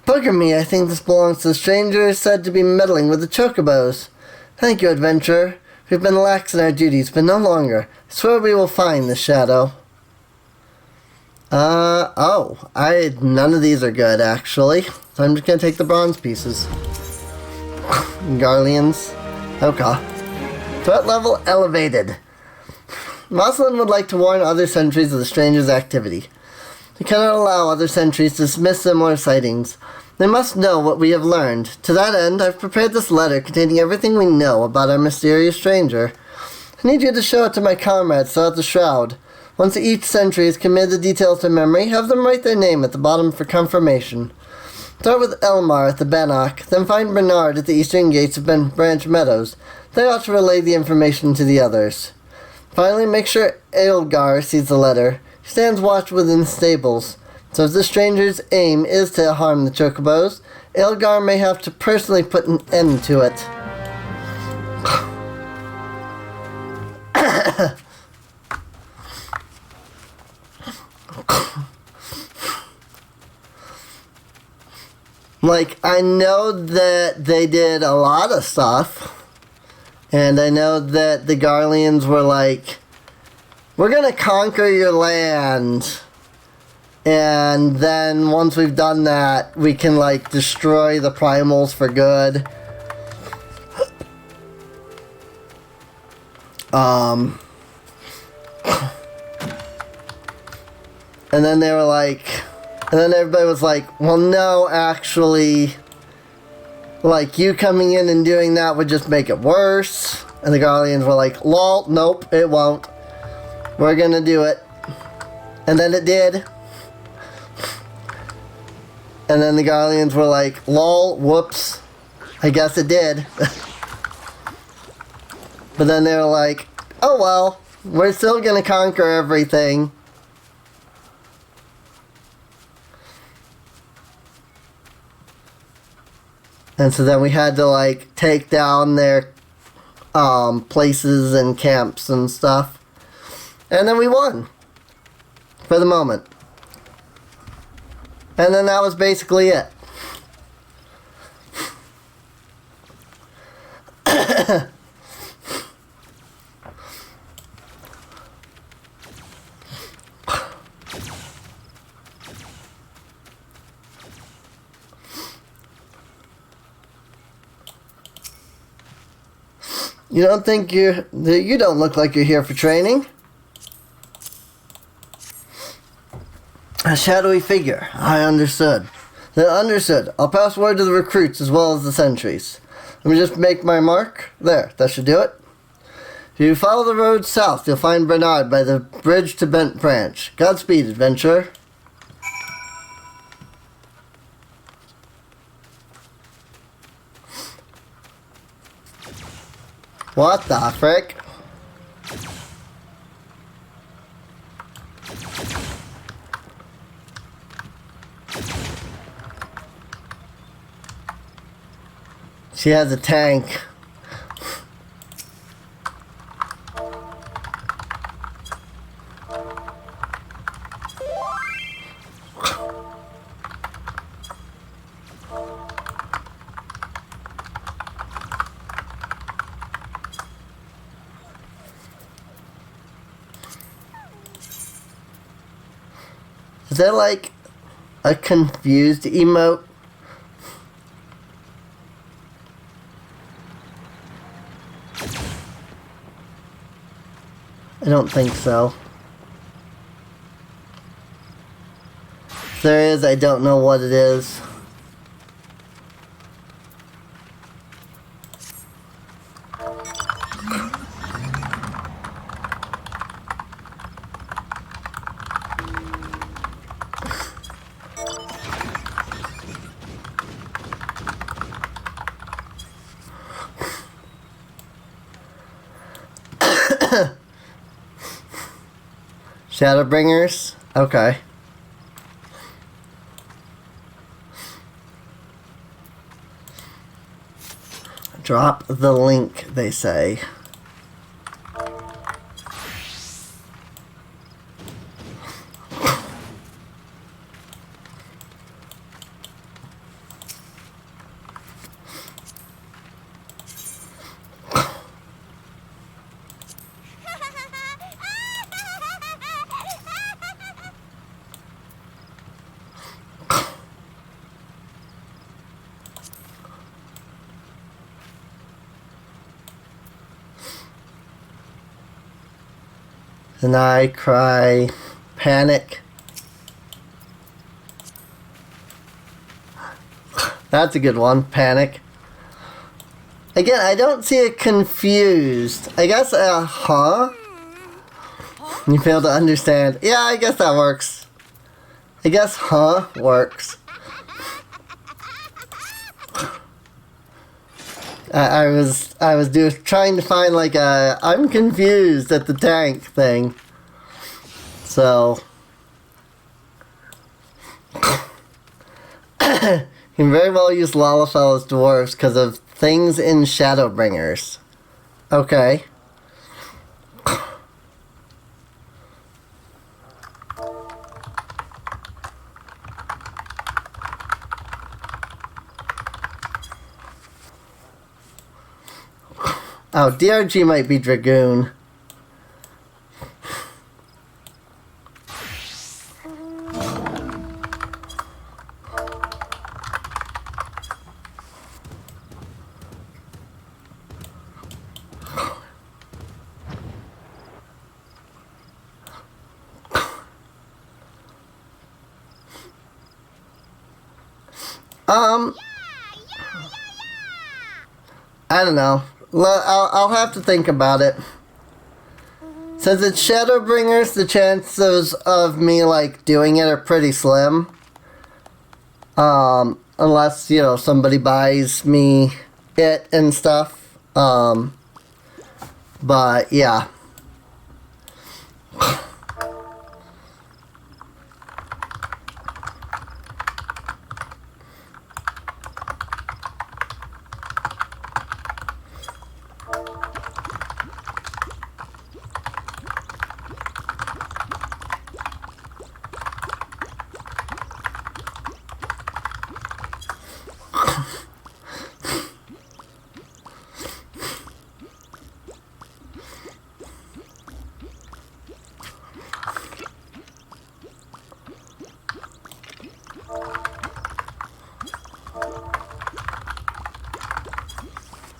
Bugger me, I think this belongs to the stranger said to be meddling with the chocobos. Thank you, adventurer. We've been lax in our duties, but no longer. I swear we will find the shadow. None of these are good, actually. So I'm just gonna take the bronze pieces. Garleans. Okay. Threat level elevated. Moslin would like to warn other sentries of the stranger's activity. We cannot allow other sentries to dismiss similar sightings. They must know what we have learned. To that end, I've prepared this letter containing everything we know about our mysterious stranger. I need you to show it to my comrades throughout the shroud. Once each sentry has committed the details to memory, have them write their name at the bottom for confirmation. Start with Elmar at the Bannock, then find Bernard at the eastern gates of Branch Meadows. They ought to relay the information to the others. Finally, make sure Eorzea sees the letter. He stands watch within the stables. So if the stranger's aim is to harm the chocobos, Eorzea may have to personally put an end to it. Like, I know that they did a lot of stuff, and I know that the Garleans were like, we're gonna conquer your land, and then once we've done that, we can, like, destroy the primals for good. And then they were like, and then everybody was like, well, no, actually, like, you coming in and doing that would just make it worse. And the Garleans were like, lol, nope, it won't. We're gonna do it. And then it did. And then the Garleans were like, lol, whoops, I guess it did. But then they were like, oh well, we're still gonna conquer everything. And so then we had to, like, take down their places and camps and stuff. And then we won. For the moment. And then that was basically it. You don't think you don't look like you're here for training? A shadowy figure. I understood. Then understood. I'll pass word to the recruits as well as the sentries. Let me just make my mark. There, that should do it. If you follow the road south, you'll find Bernard by the bridge to Bent Branch. Godspeed, adventurer. What the frick? She has a tank. Is that like a confused emote? I don't think so. If there is, I don't know what it is. Shadowbringers? Okay. Drop the link, they say. And I cry panic. That's a good one, panic. Again, I don't see it confused. I guess, huh? You fail to understand. Yeah, I guess that works. I guess, huh, works. I was trying to find like a I'm confused at the tank thing. So you can very well use Lalafell as dwarves because of things in Shadowbringers. Okay. Oh, DRG might be Dragoon. I don't know. I'll have to think about it. Since it's Shadowbringers, the chances of me like doing it are pretty slim. Unless, you know, somebody buys me it and stuff. But yeah.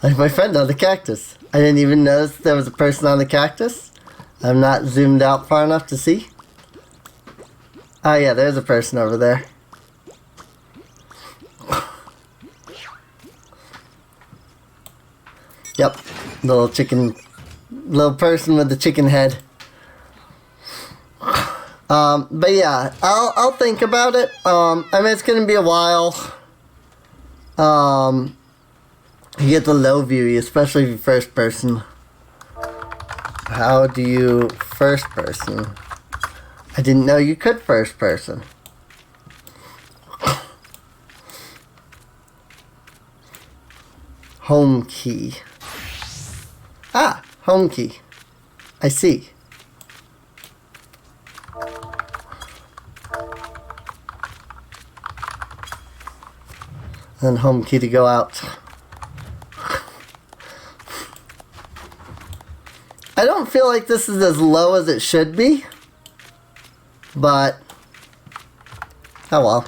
Like my friend on the cactus. I didn't even notice there was a person on the cactus. I'm not zoomed out far enough to see. Oh yeah, there's a person over there. Yep, little person with the chicken head. But yeah, I'll think about it. I mean, it's gonna be a while. You get the low view, especially if you're first person. How do you first person? I didn't know you could first person. Home key. Ah, home key. I see. And home key to go out. I don't feel like this is as low as it should be, but oh well.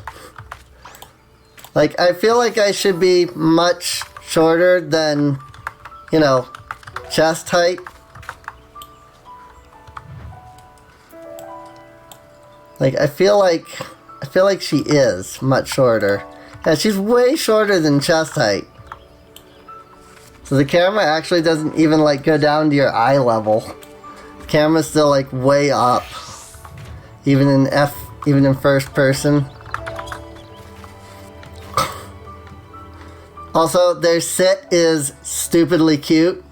Like, I feel like I should be much shorter than, you know, chest height. Like, I feel like she is much shorter. Yeah, she's way shorter than chest height. So the camera actually doesn't even like go down to your eye level. The camera's still like way up. Even in first person. Also, their sit is stupidly cute.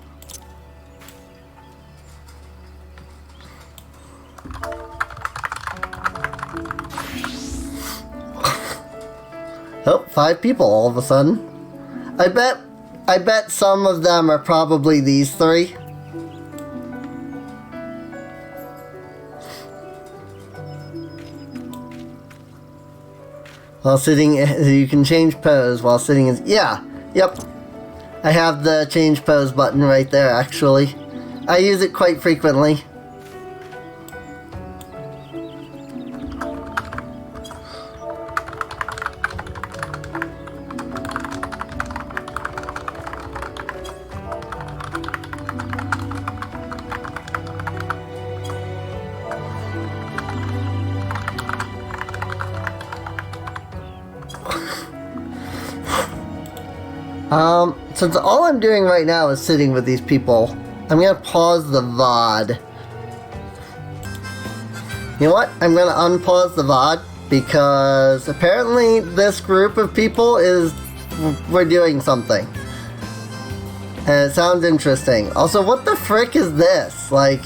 Oh, 5 people all of a sudden. I bet some of them are probably these 3. While sitting, you can change pose while sitting is, yeah, yep. I have the change pose button right there, actually. I use it quite frequently. Since all I'm doing right now is sitting with these people, I'm gonna pause the VOD. You know what? I'm gonna unpause the VOD because apparently this group of people we're doing something. And it sounds interesting. Also, what the frick is this? Like,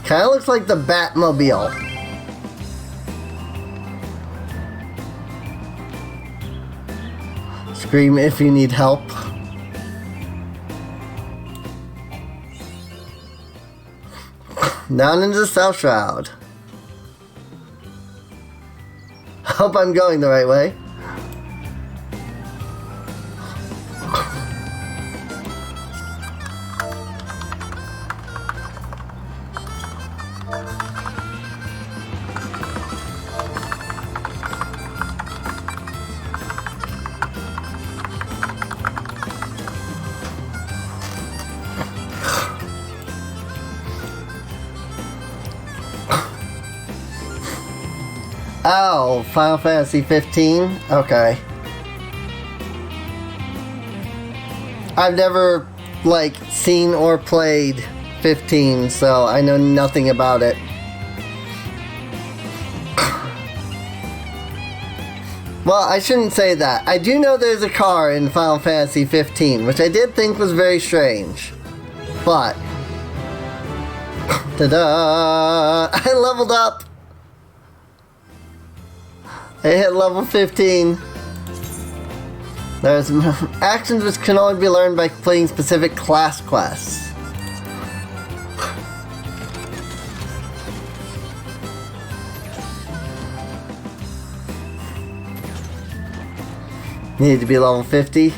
kinda looks like the Batmobile. Scream if you need help. Down into the South Shroud. Hope I'm going the right way. Oh, Final Fantasy 15? Okay. I've never, like, seen or played 15, so I know nothing about it. Well, I shouldn't say that. I do know there's a car in Final Fantasy 15, which I did think was very strange. But... ta-da! I leveled up! I hit level 15. There's actions which can only be learned by completing specific class quests. Need to be level 50?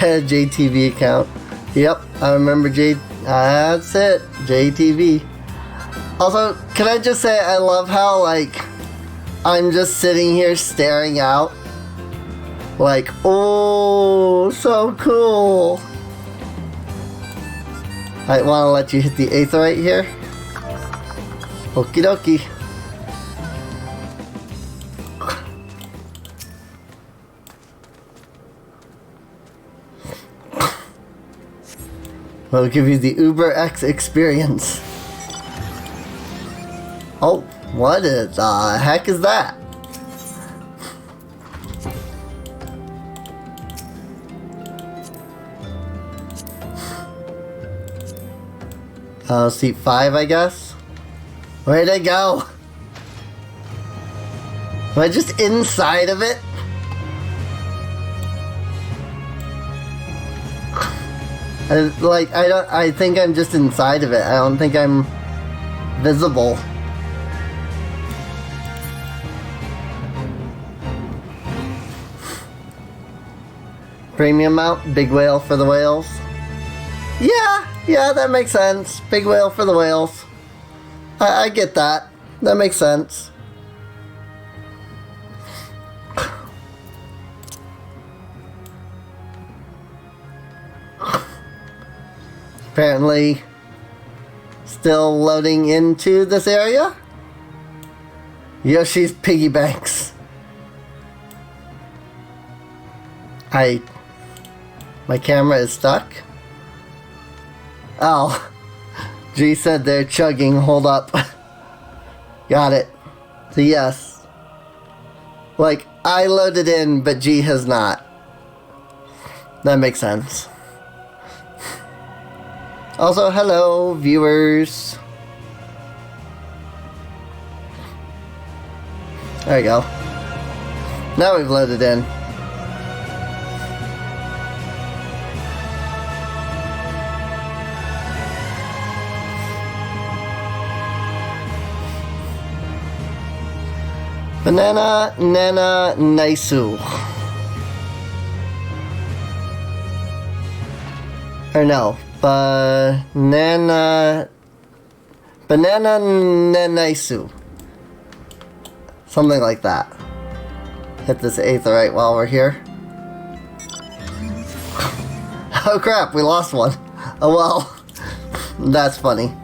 JTV account. Yep, I remember that's it. JTV. Also, can I just say I love how, like, I'm just sitting here staring out. Like, oh, so cool. I want to let you hit the aetheryte here. Okie dokie. We'll give you the Uber X experience. Oh, what the heck is that? Seat 5, I guess? Where'd I go? Am I just inside of it? I think I'm just inside of it. I don't think I'm visible. Premium mount, big whale for the whales. Yeah, that makes sense. Big whale for the whales. I get that. That makes sense. Apparently, still loading into this area. Yoshi's Piggy Banks. My camera is stuck. Oh, G said they're chugging. Hold up. Got it. So yes. Like, I loaded in, but G has not. That makes sense. Also, hello, viewers. There you go. Now we've loaded in. Banana Nana Naisu. Or no, Banana Nanaisu. Something like that. Hit this aetheryte while we're here. Oh crap, we lost one. Oh well. That's funny.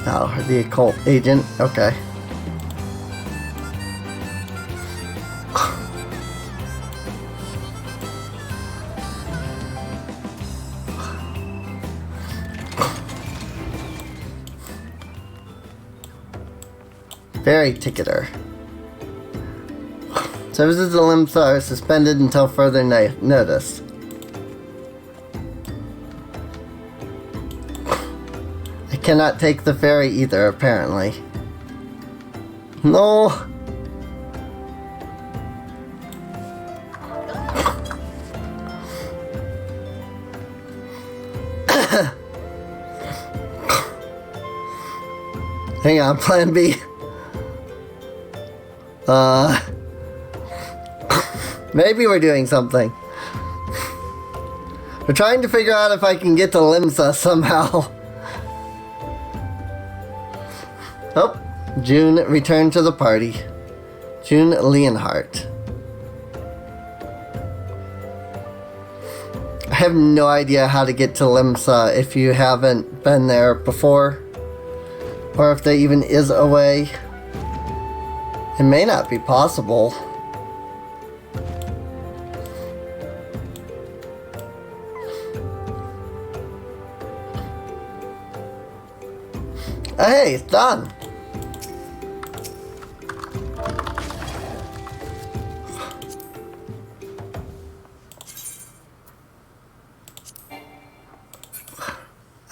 Oh, the occult agent. Okay. Fairy ticketer. Services to Limsa are suspended until further notice. I cannot take the ferry either, apparently. No. Hang on, plan B. Maybe we're doing something. We're trying to figure out if I can get to Limsa somehow. Oh, June returned to the party. June Leonhardt. I have no idea how to get to Limsa if you haven't been there before. Or if there even is a way. It may not be possible. Hey, it's done.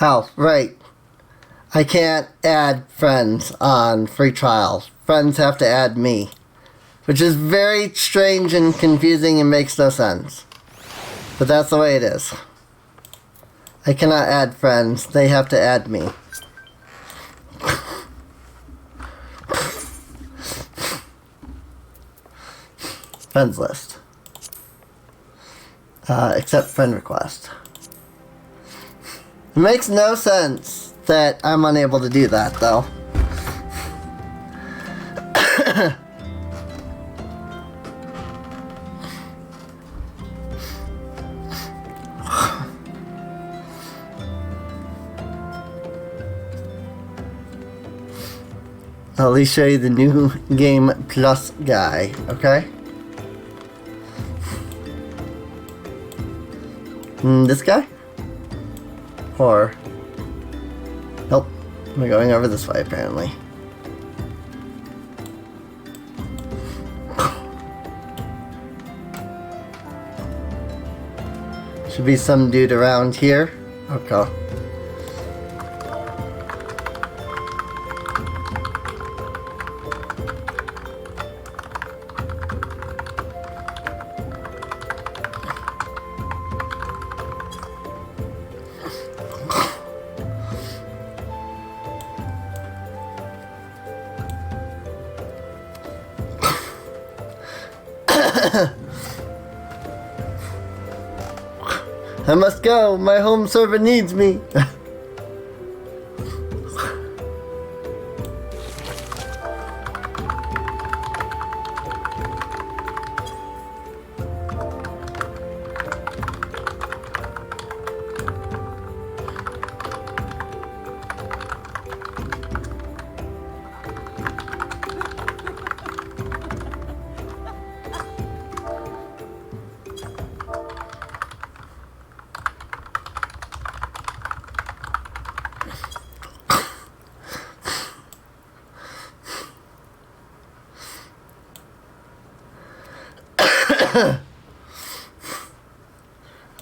Oh, right. I can't add friends on free trial. Friends have to add me. Which is very strange and confusing and makes no sense. But that's the way it is. I cannot add friends. They have to add me. Friends list. Accept friend request. It makes no sense that I'm unable to do that, though. I'll at least show you the new Game Plus guy, okay? This guy? Or... Nope. We're going over this way, apparently. Should be some dude around here. Okay. I must go. My home servant needs me.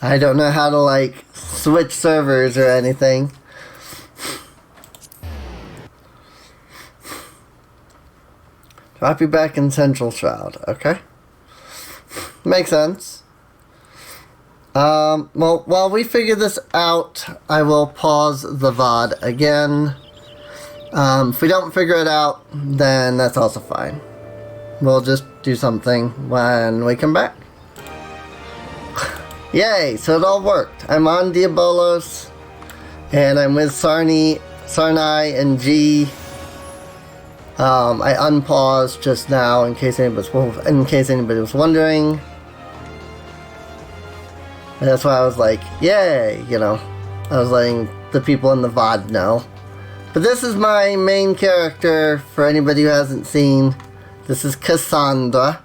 I don't know how to, like, switch servers or anything. Drop you back in Central Shroud. Okay. Makes sense. Well, while we figure this out, I will pause the VOD again. If we don't figure it out, then that's also fine. We'll just do something when we come back. Yay, so it all worked. I'm on Diabolos, and I'm with Sarnai and G. I unpaused just now in case anybody was wondering. And that's why I was like, yay, you know. I was letting the people in the VOD know. But this is my main character, for anybody who hasn't seen. This is Cassandra.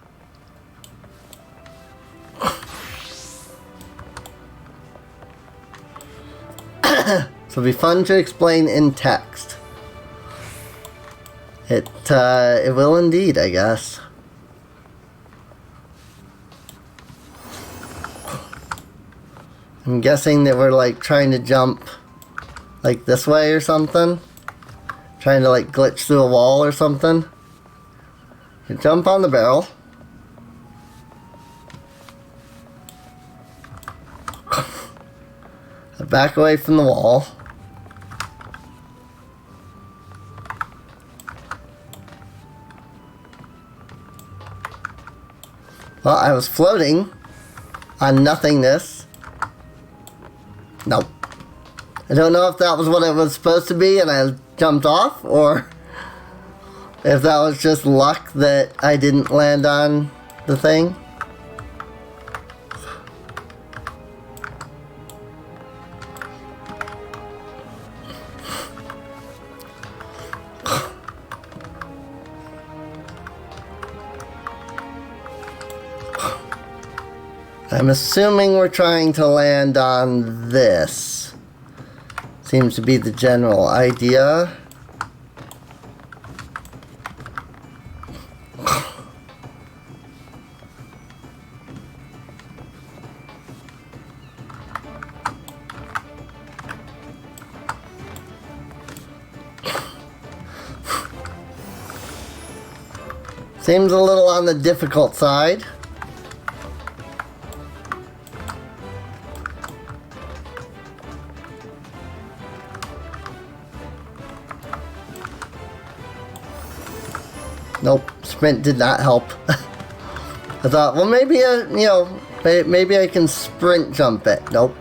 So it'll be fun to explain in text. It will indeed, I guess. I'm guessing that we're like trying to jump like this way or something. Trying to like glitch through a wall or something. You jump on the barrel. Back away from the wall. Well, I was floating on nothingness. Nope. I don't know if that was what it was supposed to be and I jumped off, or if that was just luck that I didn't land on the thing. I'm assuming we're trying to land on this. Seems to be the general idea. Seems a little on the difficult side. Nope, sprint did not help. I thought, well, maybe maybe I can sprint jump it. Nope,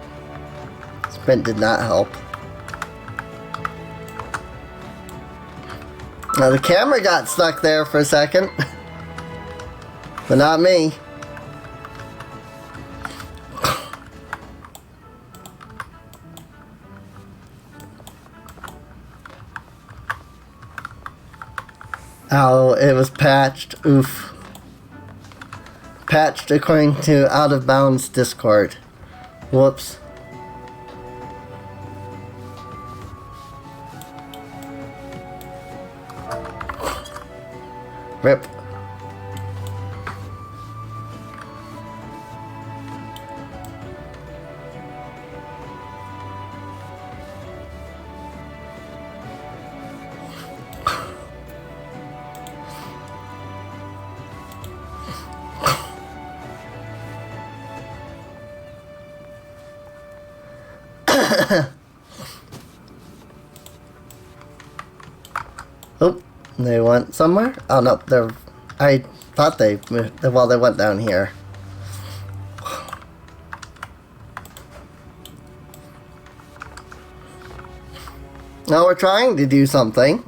sprint did not help. Now the camera got stuck there for a second, but not me. Oh, it was patched. Oof. Patched according to Out of Bounds Discord. Whoops. Rip. Oh, they went somewhere? Oh no, I thought they went down here. Now we're trying to do something.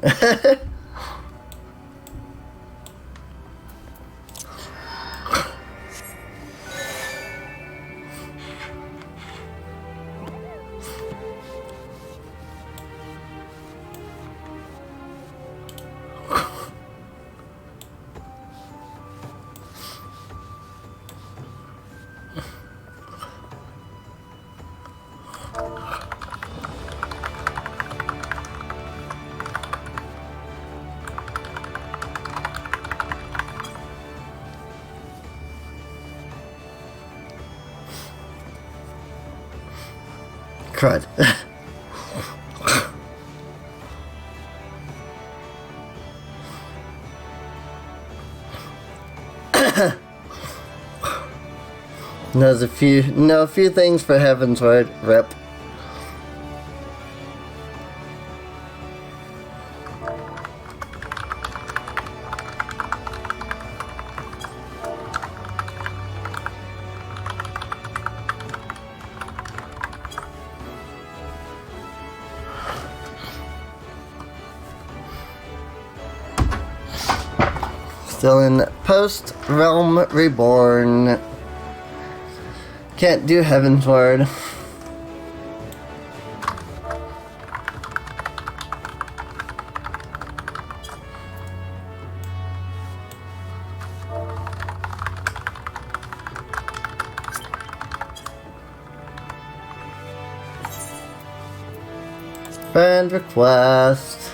crud. Knows a few things for Heaven's Word. Rip. Still in Post-Realm Reborn. Can't do Heaven's Word. Friend request.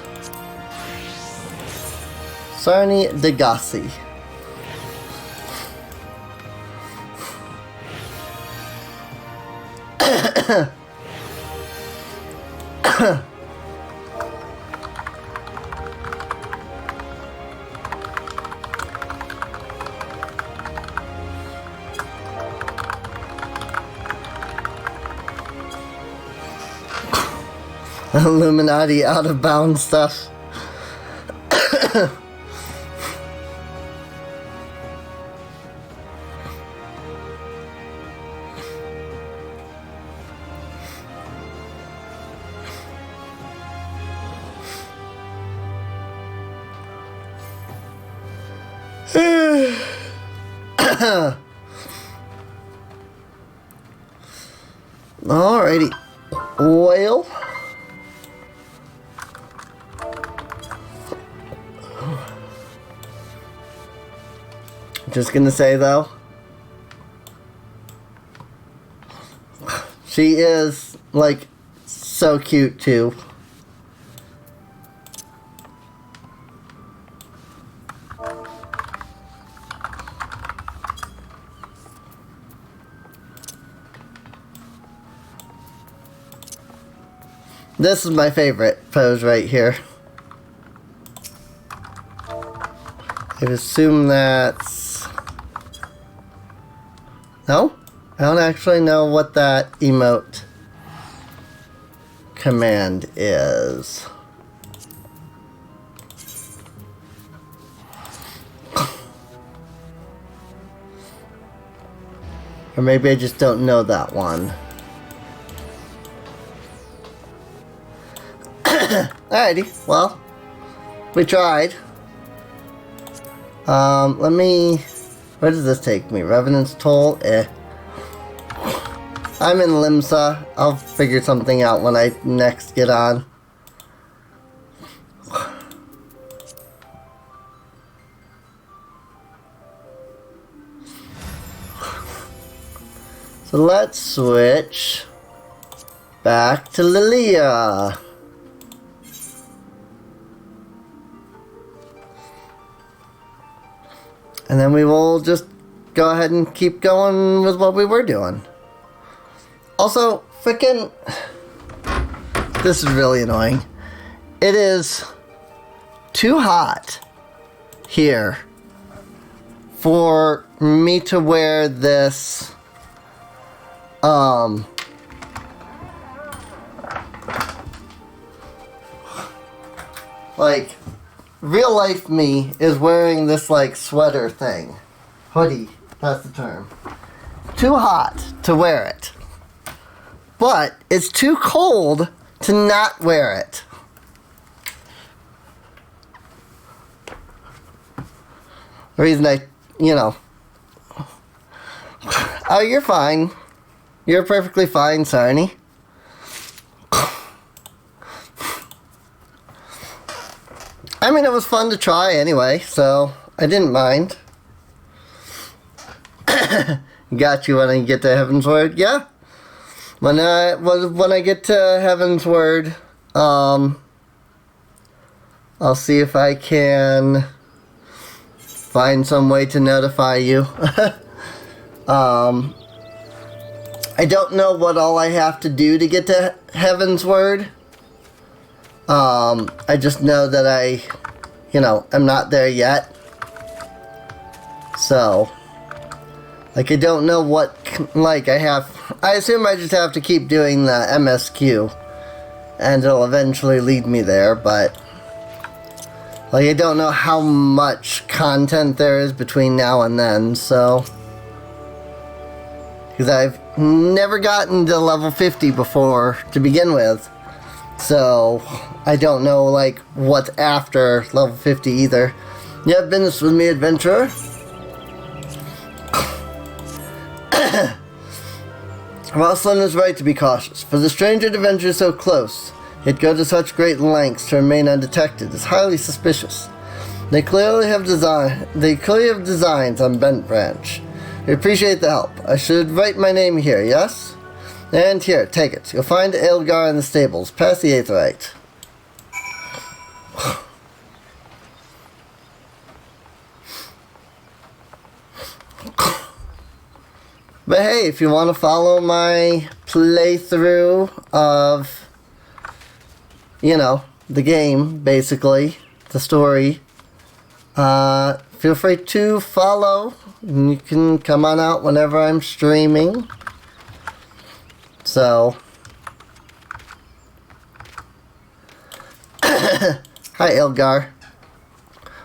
Sarni Degassi. Illuminati out of bounds stuff. Alrighty. Well, just gonna say though, she is like so cute too. This is my favorite pose right here. I assume that's... No? I don't actually know what that emote command is. Or maybe I just don't know that one. Alrighty, well, we tried. Let me... Where does this take me? Revenant's Toll? I'm in Limsa. I'll figure something out when I next get on. So let's switch back to Liliya. And then we will just go ahead and keep going with what we were doing. Also, frickin'... This is really annoying. It is too hot here for me to wear this... like... Real life me is wearing this like sweater thing. Hoodie, that's the term. Too hot to wear it. But it's too cold to not wear it. The reason I, you know. Oh, you're fine. You're perfectly fine, Sarni. I mean, it was fun to try anyway, so I didn't mind. Got you when I get to Heaven's Word, yeah. When I get to Heaven's Word, I'll see if I can find some way to notify you. I don't know what all I have to do to get to Heaven's Word. I just know that I'm not there yet. So, I don't know what, I assume I just have to keep doing the MSQ, and it'll eventually lead me there, but, I don't know how much content there is between now and then, so, because I've never gotten to level 50 before to begin with, so, I don't know, what's after level 50 either. You have business with me, adventurer? Rosalind is right to be cautious, for the stranger to venture so close, yet go to such great lengths to remain undetected, is highly suspicious. They clearly have designs on Bent Branch. We appreciate the help. I should write my name here, yes? And here, take it. You'll find Eorzea in the stables, past the Aetheryte. But hey, if you want to follow my playthrough of, the game, basically, the story, feel free to follow. You can come on out whenever I'm streaming. So, hi Eorzea.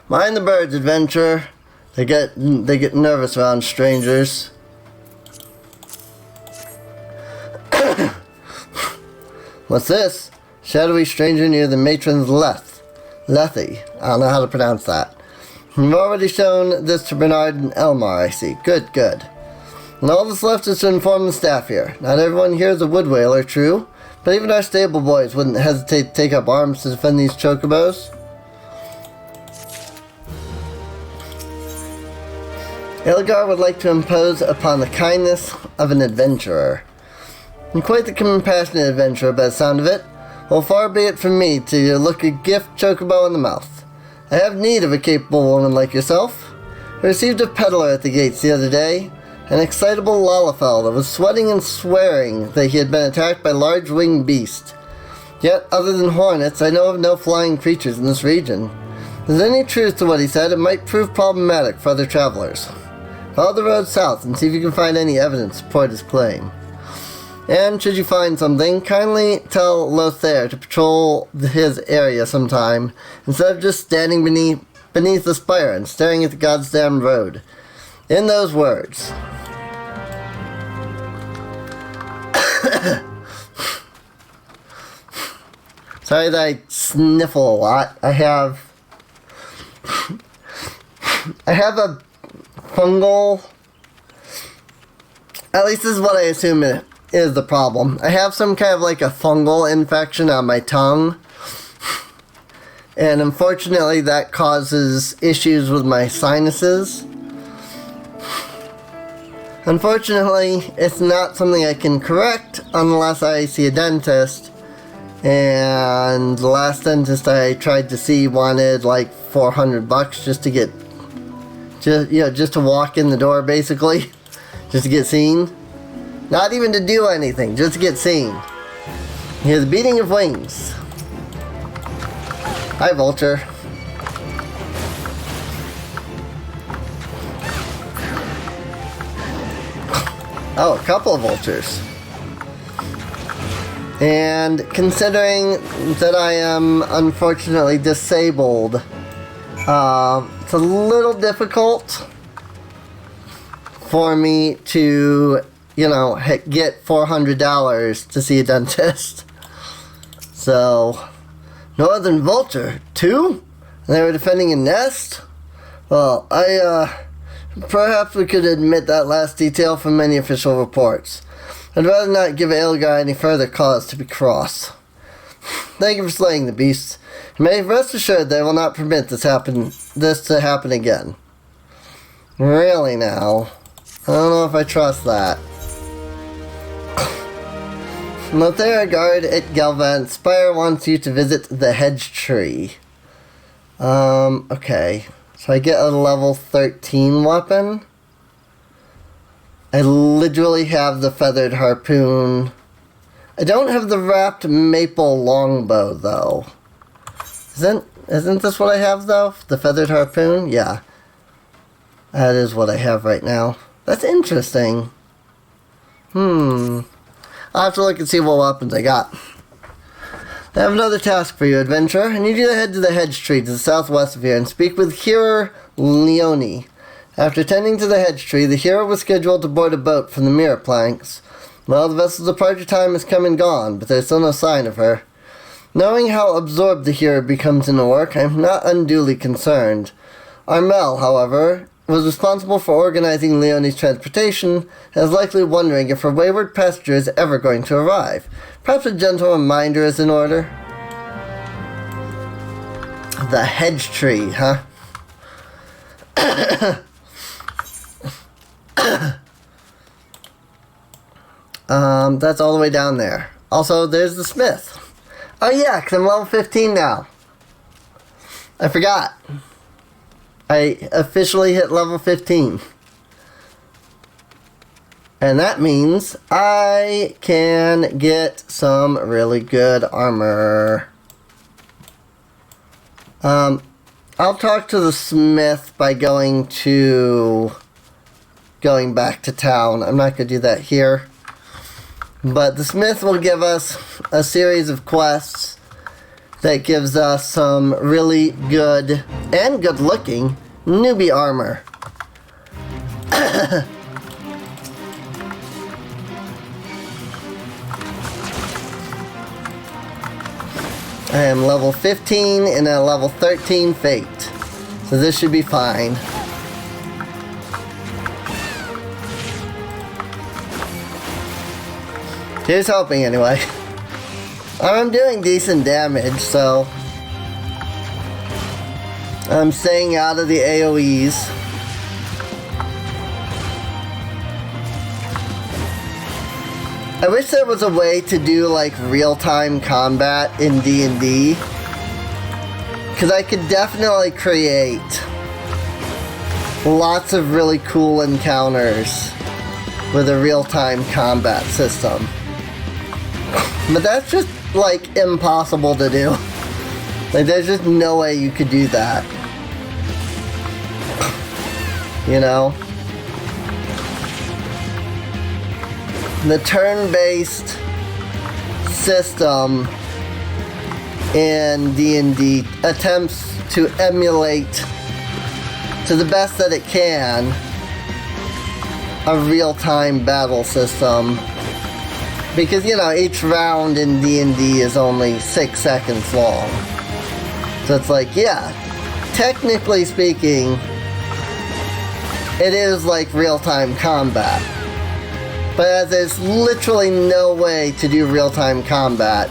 Mind the birds, adventurer. They get nervous around strangers. What's this? Shadowy stranger near the matron's Lethe. I don't know how to pronounce that. You've already shown this to Bernard and Elmar, I see. Good. And all that's left is to inform the staff here. Not everyone here is a wood whaler, true, but even our stable boys wouldn't hesitate to take up arms to defend these chocobos. Eorzea would like to impose upon the kindness of an adventurer. I'm quite the compassionate adventurer by the sound of it. Well, far be it from me to look a gift chocobo in the mouth. I have need of a capable woman like yourself. I received a peddler at the gates the other day, an excitable Lalafell that was sweating and swearing that he had been attacked by a large winged beast. Yet, other than hornets, I know of no flying creatures in this region. If there's any truth to what he said, it might prove problematic for other travelers. Follow the road south and see if you can find any evidence to support his claim. And should you find something, kindly tell Lothair to patrol his area sometime, instead of just standing beneath the spire and staring at the goddamn road. In those words. Sorry that I sniffle a lot. I have a fungal, at least this is what I assume it is the problem. I have some kind of a fungal infection on my tongue, and unfortunately that causes issues with my sinuses. Unfortunately, it's not something I can correct unless I see a dentist, and the last dentist I tried to see wanted $400 just to get, just to walk in the door, basically, just to get seen. Not even to do anything, just to get seen. You hear the beating of wings. Hi, Vulture. Oh, a couple of vultures. And considering that I am unfortunately disabled, it's a little difficult for me to get $400 to see a dentist. So, Northern Vulture, 2? And they were defending a nest? Well, perhaps we could admit that last detail from many official reports. I'd rather not give Eorzea any further cause to be cross. Thank you for slaying the beasts. You may rest assured that I will not permit this to happen again. Really now? I don't know if I trust that. Lothair guard at Galvan Spire wants you to visit the hedge tree. Okay. So I get a level 13 weapon. I literally have the feathered harpoon. I don't have the wrapped maple longbow, though. Isn't this what I have, though? The feathered harpoon? Yeah. That is what I have right now. That's interesting. I'll have to look and see what weapons I got. I have another task for you, adventurer. I need you to head to the hedge tree to the southwest of here and speak with Hero Leone. After tending to the hedge tree, the hero was scheduled to board a boat from the mirror planks. Well, the vessel's departure time has come and gone, but there's still no sign of her. Knowing how absorbed the hero becomes in the work, I am not unduly concerned. Armel, however, was responsible for organizing Leonie's transportation and is likely wondering if her wayward passenger is ever going to arrive. Perhaps a gentle reminder is in order. The hedge tree, huh? That's all the way down there. Also, there's the smith. Oh yeah, because I'm level 15 now. I forgot. I officially hit level 15. And that means I can get some really good armor. I'll talk to the smith by going back to town. I'm not going to do that here. But the smith will give us a series of quests that gives us some really good and good looking newbie armor. I am level 15 and a level 13 fate. So this should be fine. Here's hoping anyway. I'm doing decent damage, so I'm staying out of the AoEs. I wish there was a way to do like real-time combat in D&D, because I could definitely create lots of really cool encounters with a real-time combat system. But that's just like impossible to do. Like there's just no way you could do that. You know? The turn-based system in D&D attempts to emulate to the best that it can a real-time battle system. Because, you know, each round in D&D is only 6 seconds long. So it's like, yeah, technically speaking, it is like real-time combat. But as there's literally no way to do real-time combat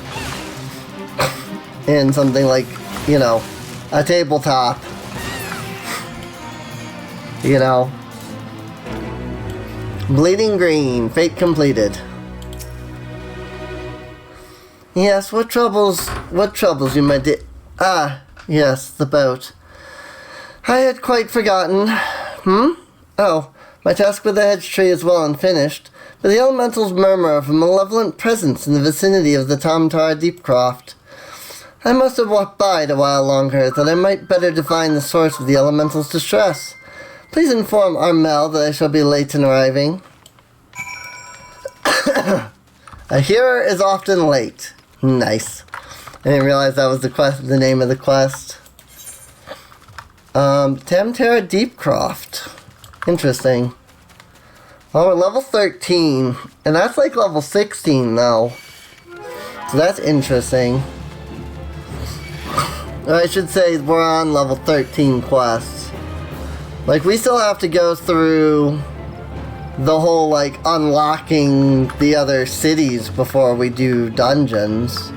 in something like, you know, a tabletop, you know. Bleeding green, fate completed. Yes, what troubles you, my dear? Ah, yes, the boat. I had quite forgotten. Oh, my task with the hedge tree is well unfinished, but the elementals murmur of a malevolent presence in the vicinity of the Tomtar Deepcroft. I must have walked by it a while longer, that I might better divine the source of the elemental's distress. Please inform Armel that I shall be late in arriving. A hearer is often late. Nice. I didn't realize that was the name of the quest. Tamtara Deepcroft. Interesting. Well, we're level 13, and that's like level 16 though. So that's interesting. Or I should say we're on level 13 quests. Like, we still have to go through the whole, like, unlocking the other cities before we do dungeons.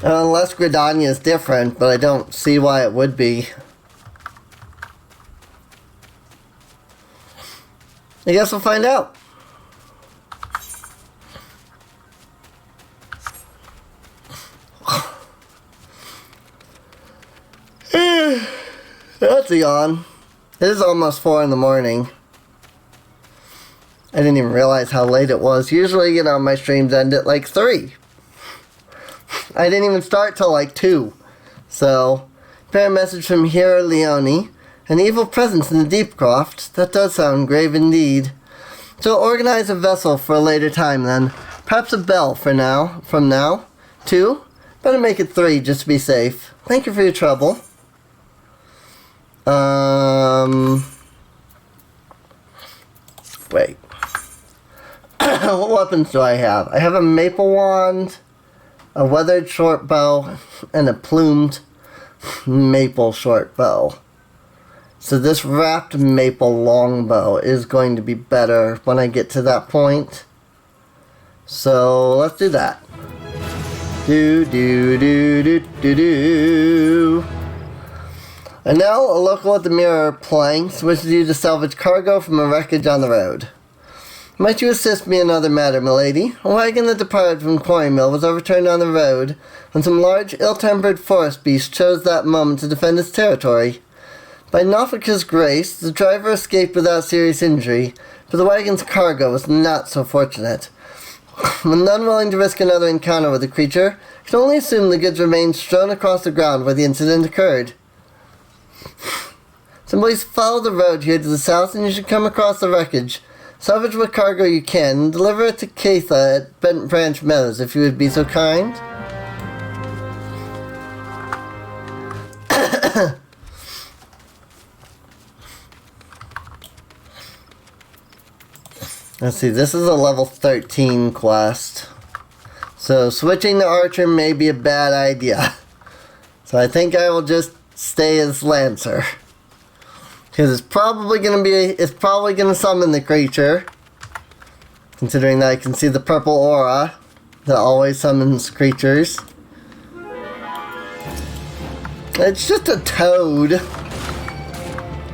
Unless Gridania is different, but I don't see why it would be. I guess we'll find out. That's a yawn. It is almost 4 in the morning. I didn't even realize how late it was. Usually, you know, my streams end at like 3. I didn't even start till like 2. So, prepare a message from Hero Leone. An evil presence in the Deep Croft. That does sound grave indeed. So organize a vessel for a later time then. Perhaps a bell for now. From now. 2? Better make it 3 just to be safe. Thank you for your trouble. Wait. What weapons do I have? I have a maple wand, a weathered short bow, and a plumed maple short bow. So this wrapped maple longbow is going to be better when I get to that point. So let's do that. And now a local at the Mirror Planks wishes you to salvage cargo from a wreckage on the road. Might you assist me in another matter, milady? A wagon that departed from Quarry Mill was overturned on the road when some large, ill-tempered forest beast chose that moment to defend its territory. By Nofika's grace, the driver escaped without serious injury, but the wagon's cargo was not so fortunate. When unwilling to risk another encounter with the creature, I can only assume the goods remained strewn across the ground where the incident occurred. Simply follow the road here to the south and you should come across the wreckage. Salvage what cargo you can and deliver it to Keitha at Bent Branch Meadows if you would be so kind. Let's see, this is a level 13 quest. So switching to Archer may be a bad idea. So I think I will just stay as Lancer. Because it's probably gonna summon the creature. Considering that I can see the purple aura that always summons creatures. It's just a toad.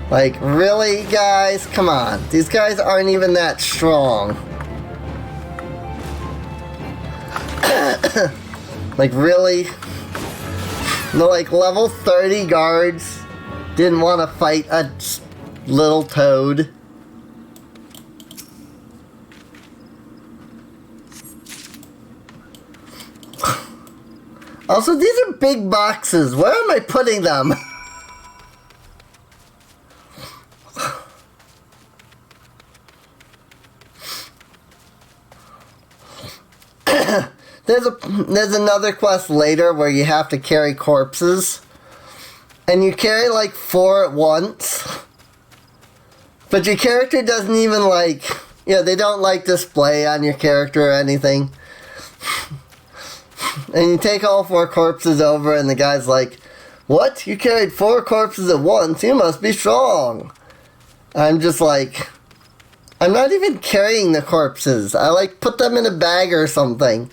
Like, really, guys? Come on. These guys aren't even that strong. Like, really? The, like, level 30 guards didn't want to fight a little toad. Also, these are big boxes. Where am I putting them? There's another quest later where you have to carry corpses. And you carry like 4 at once. But your character doesn't even like... Yeah, they don't like display on your character or anything. And you take all 4 corpses over and the guy's like, "What? You carried 4 corpses at once? You must be strong." I'm just like... I'm not even carrying the corpses. I like put them in a bag or something.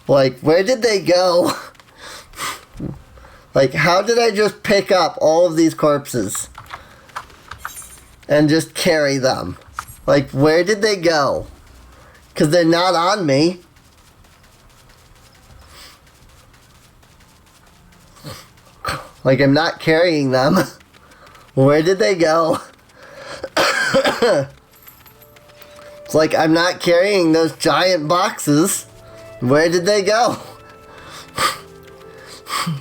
Like, where did they go? Like, how did I just pick up all of these corpses and just carry them? Like, where did they go? Because they're not on me. Like, I'm not carrying them. Where did they go? It's like I'm not carrying those giant boxes. Where did they go?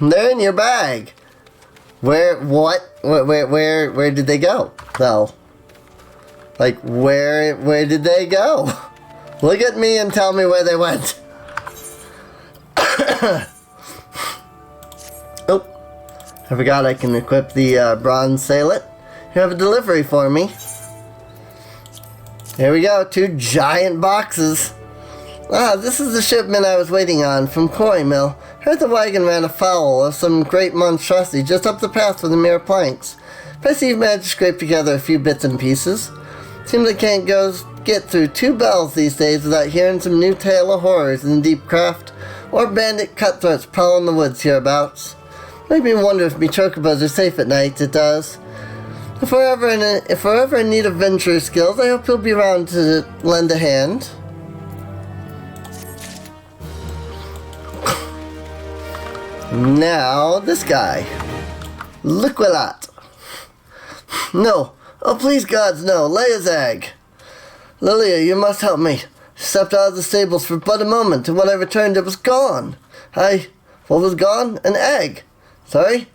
They're in your bag. Where did they go? Though. Like, where did they go? Look at me and tell me where they went. Oh, I forgot I can equip the bronze saillet. You have a delivery for me. Here we go, 2 giant boxes. Ah, this is the shipment I was waiting on from Quarry Mill. Heard the wagon ran afoul of some great monstrosity just up the path from the Mirror Planks. But I see you've managed to scrape together a few bits and pieces. Seems I can't get through 2 bells these days without hearing some new tale of horrors in the deep craft, or bandit cutthroats prowling the woods hereabouts. Made me wonder if me chocobos are safe at night, it does. If we're ever in need of venture skills, I hope you'll be around to lend a hand. Now, this guy. Liquilat. No, Oh, please, gods, no. Leia's egg. Liliya, you must help me. She stepped out of the stables for but a moment, and when I returned, it was gone. What was gone? An egg. Sorry?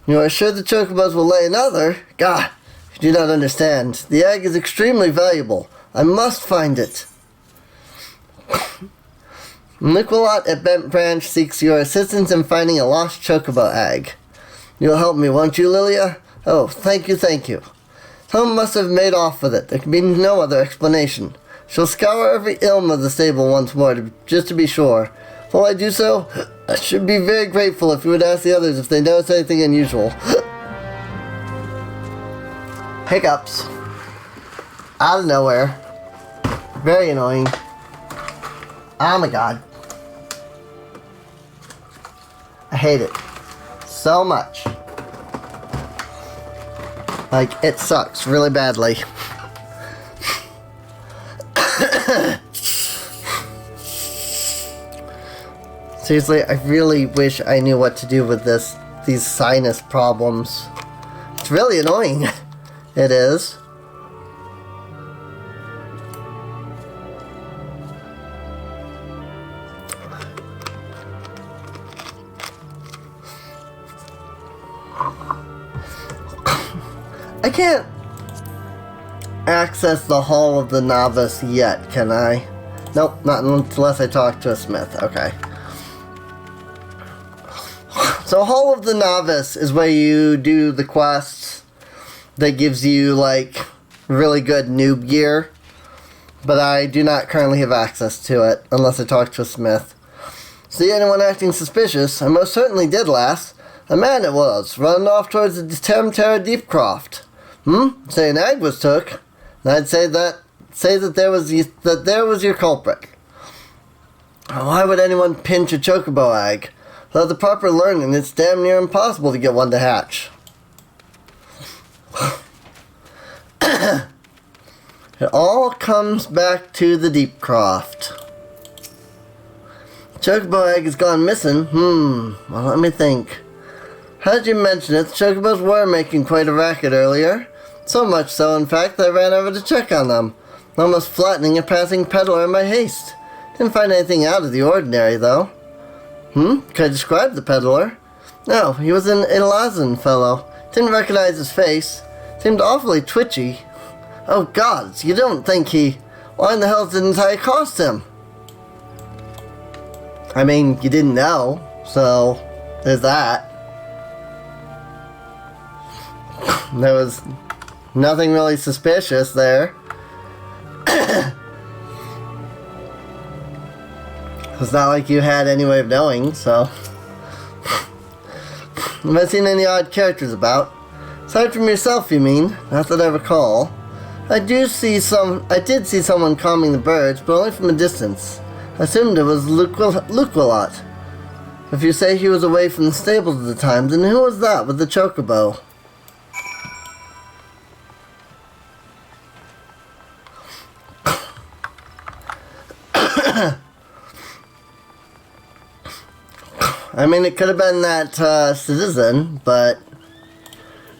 You are sure the chocobos will lay another? God, you do not understand. The egg is extremely valuable. I must find it. Nicolot at Bent Branch seeks your assistance in finding a lost chocobo egg. You'll help me, won't you, Liliya? Oh, thank you, thank you. Someone must have made off with it. There can be no other explanation. She'll scour every ilm of the stable once more, just to be sure. While I do so, I should be very grateful if you would ask the others if they notice anything unusual. Hiccups. Out of nowhere. Very annoying. Oh my god. I hate it so much. Like, it sucks really badly. Seriously, I really wish I knew what to do with these sinus problems. It's really annoying. It is. I can't access the Hall of the Novice yet, can I? Nope, not unless I talk to a smith. Okay. So Hall of the Novice is where you do the quests that gives you, like, really good noob gear. But I do not currently have access to it unless I talk to a smith. See anyone acting suspicious? I most certainly did, lass. A man it was, running off towards the Terra Deepcroft. Say an egg was took. And I'd say that there was your culprit. Why would anyone pinch a chocobo egg? Without the proper learning, it's damn near impossible to get one to hatch. It all comes back to the Deepcroft. Chocobo egg has gone missing. Well, let me think. How did you mention it? The chocobos were making quite a racket earlier. So much so, in fact, that I ran over to check on them, almost flattening a passing peddler in my haste. Didn't find anything out of the ordinary, though. Could I describe the peddler? No, he was an Elazan fellow. Didn't recognize his face. Seemed awfully twitchy. Oh gods, you don't think he... Why in the hell didn't I accost him? I mean, you didn't know, so there's that. There was nothing really suspicious there. It's not like you had any way of knowing, so... Have I seen any odd characters about? Aside from yourself, you mean? Not that I recall. I did see someone calming the birds, but only from a distance. I assumed it was Luquilot. If you say he was away from the stables at the time, then who was that with the chocobo? I mean, it could have been that citizen, but...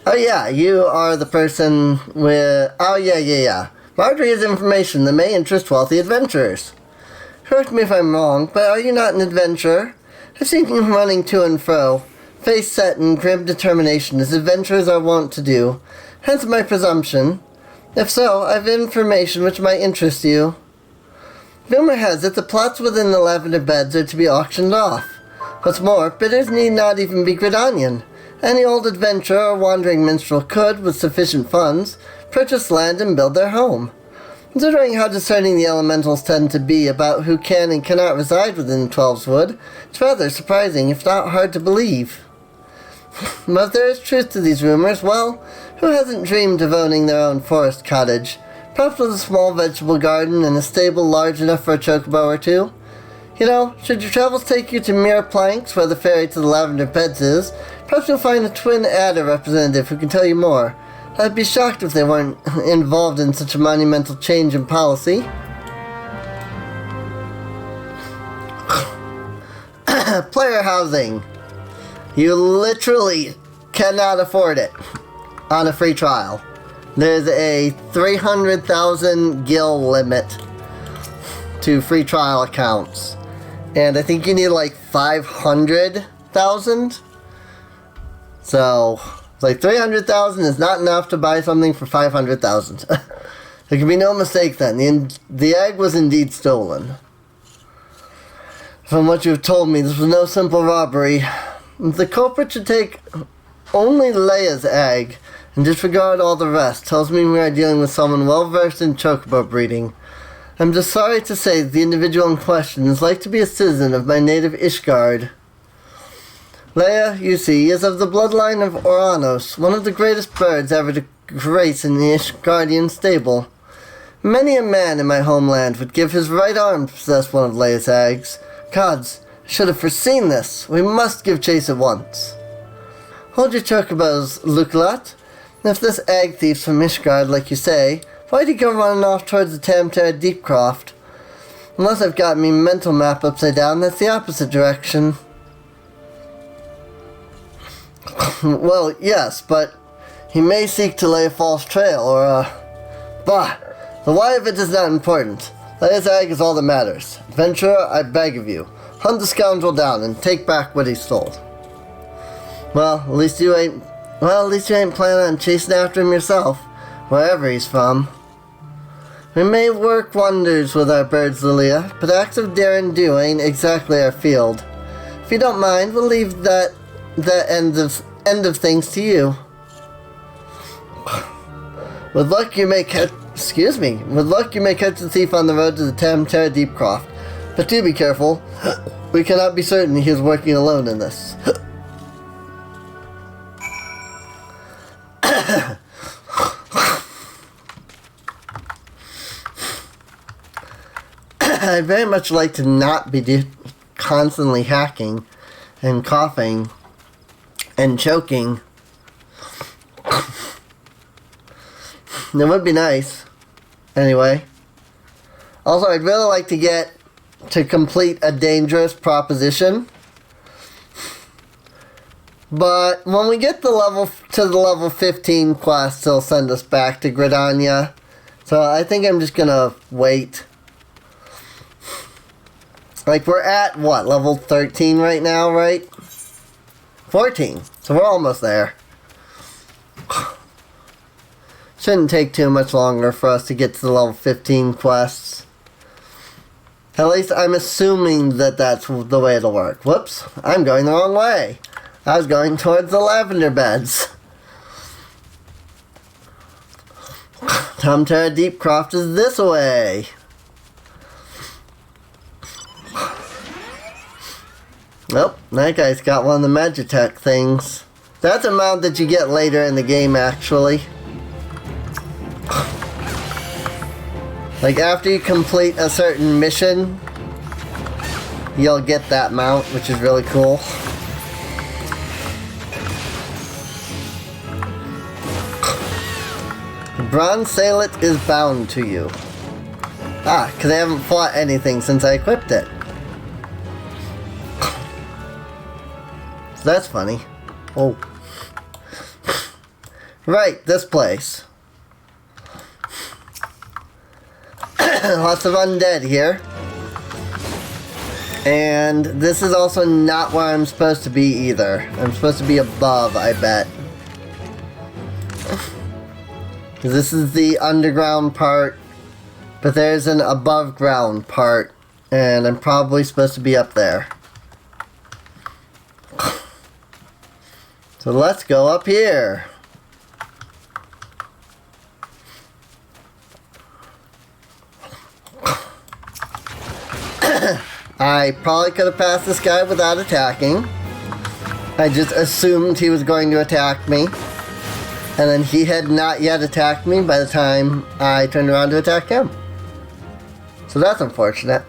Oh yeah, you are the person with... Oh yeah. Marjorie has information that may interest wealthy adventurers. Correct me if I'm wrong, but are you not an adventurer? I've seen you running to and fro, face set in grim determination as adventurers are wont to do. Hence my presumption. If so, I have information which might interest you. Rumor has it the plots within the lavender beds are to be auctioned off. What's more, bidders need not even be Gridanian. Any old adventurer or wandering minstrel could, with sufficient funds, purchase land and build their home. Considering how discerning the elementals tend to be about who can and cannot reside within the Twelves Wood, it's rather surprising, if not hard to believe. But if there is truth to these rumors, well, who hasn't dreamed of owning their own forest cottage, perhaps with a small vegetable garden and a stable large enough for a chocobo or two? You know, should your travels take you to Mere Planks, where the ferry to the Lavender Beds is, perhaps you'll find a Twin Adder representative who can tell you more. I'd be shocked if they weren't involved in such a monumental change in policy. Player housing. You literally cannot afford it on a free trial. there's a 300,000 gil limit to free trial accounts. And I think you need like 500,000. So, like 300,000 is not enough to buy something for 500,000. There can be no mistake then. The egg was indeed stolen. From what you've told me, this was no simple robbery. The culprit should take only Liliya's egg and disregard all the rest. Tells me we are dealing with someone well versed in chocobo breeding. I'm just sorry to say that the individual in question is like to be a citizen of my native Ishgard. Liliya, you see, is of the bloodline of Oranos, one of the greatest birds ever to grace in the Ishgardian stable. Many a man in my homeland would give his right arm to possess one of Liliya's eggs. Gods, I should have foreseen this. We must give chase at once. Hold your chocobos, Lucalat. If this egg thief's from Ishgard, like you say, why'd he go running off towards the Tamtara Deepcroft? Unless I've got me mental map upside down, that's the opposite direction. Well, yes, but he may seek to lay a false trail, or, bah! The why of it is not important. Liliya's egg is all that matters. Adventurer, I beg of you, hunt the scoundrel down and take back what he stole. Well, at least you ain't planning on chasing after him yourself, wherever he's from. We may work wonders with our birds, Liliya, but acts of dare and do ain't exactly our field. If you don't mind, we'll leave that end of things to you. With luck, you may catch the thief on the road to the Tamtara Deepcroft. But do be careful. We cannot be certain he is working alone in this. I'd very much like to not be constantly hacking and coughing and choking. It would be nice. Anyway. Also, I'd really like to complete a dangerous proposition. But when we get to the level 15 quest, it'll send us back to Gridania. So I think I'm just gonna wait. Like, we're at, what, level 13 right now, right? 14. So we're almost there. Shouldn't take too much longer for us to get to the level 15 quests. At least I'm assuming that that's the way it'll work. Whoops, I'm going the wrong way. I was going towards the lavender beds. Tamtara Deepcroft is this way. Nope, that guy's got one of the Magitech things. That's a mount that you get later in the game, actually. Like, after you complete a certain mission, you'll get that mount, which is really cool. The bronze salet is bound to you. Ah, because I haven't fought anything since I equipped it. So that's funny. Oh. Right, this place. Lots of undead here. And this is also not where I'm supposed to be either. I'm supposed to be above, I bet. This is the underground part, but there's an above ground part, and I'm probably supposed to be up there. So let's go up here. I probably could have passed this guy without attacking. I just assumed he was going to attack me. And then he had not yet attacked me by the time I turned around to attack him. So that's unfortunate.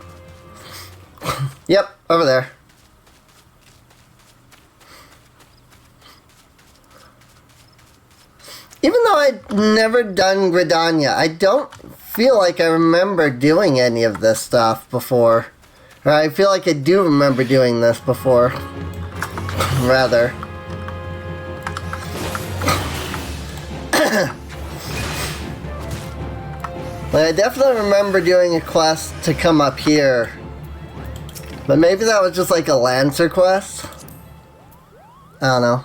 Yep, over there. Even though I'd never done Gridania, I don't feel like I remember doing any of this stuff before. Or I feel like I do remember doing this before. Rather. Like, I definitely remember doing a quest to come up here. But maybe that was just like a Lancer quest? I don't know.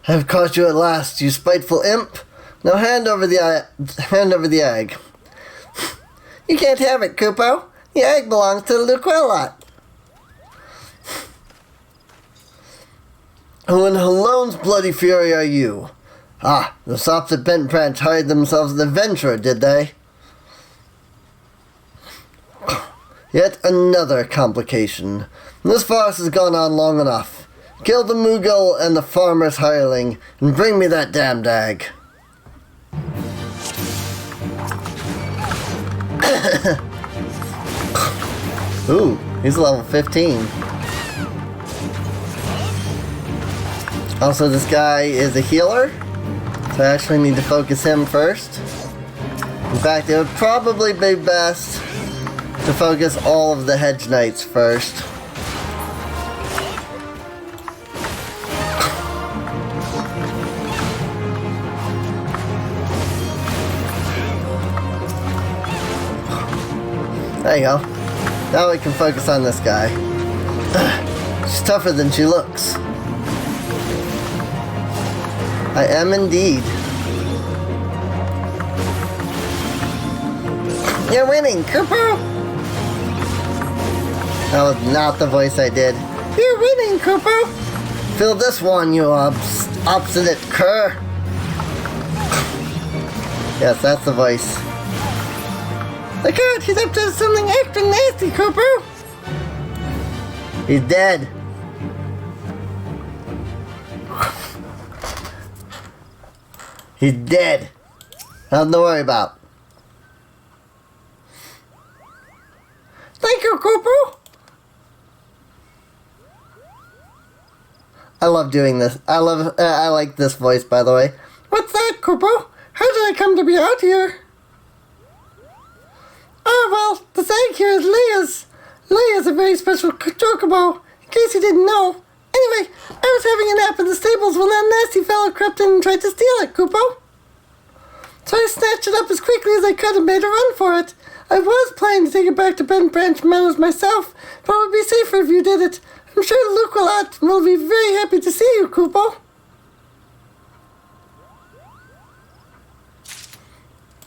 I've caught you at last, you spiteful imp. Now hand over the egg. You can't have it, Kupo. The egg belongs to the Luquellot. Who in Halone's bloody fury are you? Ah, the sops at Bent Branch hired themselves an adventurer, did they? Yet another complication. This farce has gone on long enough. Kill the Moogle and the farmer's hireling, and bring me that damned egg. Ooh, he's level 15. Also, this guy is a healer, so I actually need to focus him first. In fact, it would probably be best to focus all of the Hedge Knights first. There you go. Now we can focus on this guy. She's tougher than she looks. I am indeed. You're winning, Cooper! That was not the voice I did. You're winning, Cooper! Feel this one, you obstinate cur! Yes, that's the voice. Look out, he's up to something extra nasty, Cooper! He's dead. He's dead. Nothing to worry about. Thank you, Cooper! I love doing this. I like this voice, by the way. What's that, Cooper? How did I come to be out here? Oh, well, this egg here is Liliya's. Liliya's a very special chocobo, in case you didn't know. Anyway, I was having a nap in the stables when that nasty fellow crept in and tried to steal it, Kupo. So I snatched it up as quickly as I could and made a run for it. I was planning to take it back to Bent Branch Meadows myself, but it would be safer if you did it. I'm sure Luke will be very happy to see you, Kupo.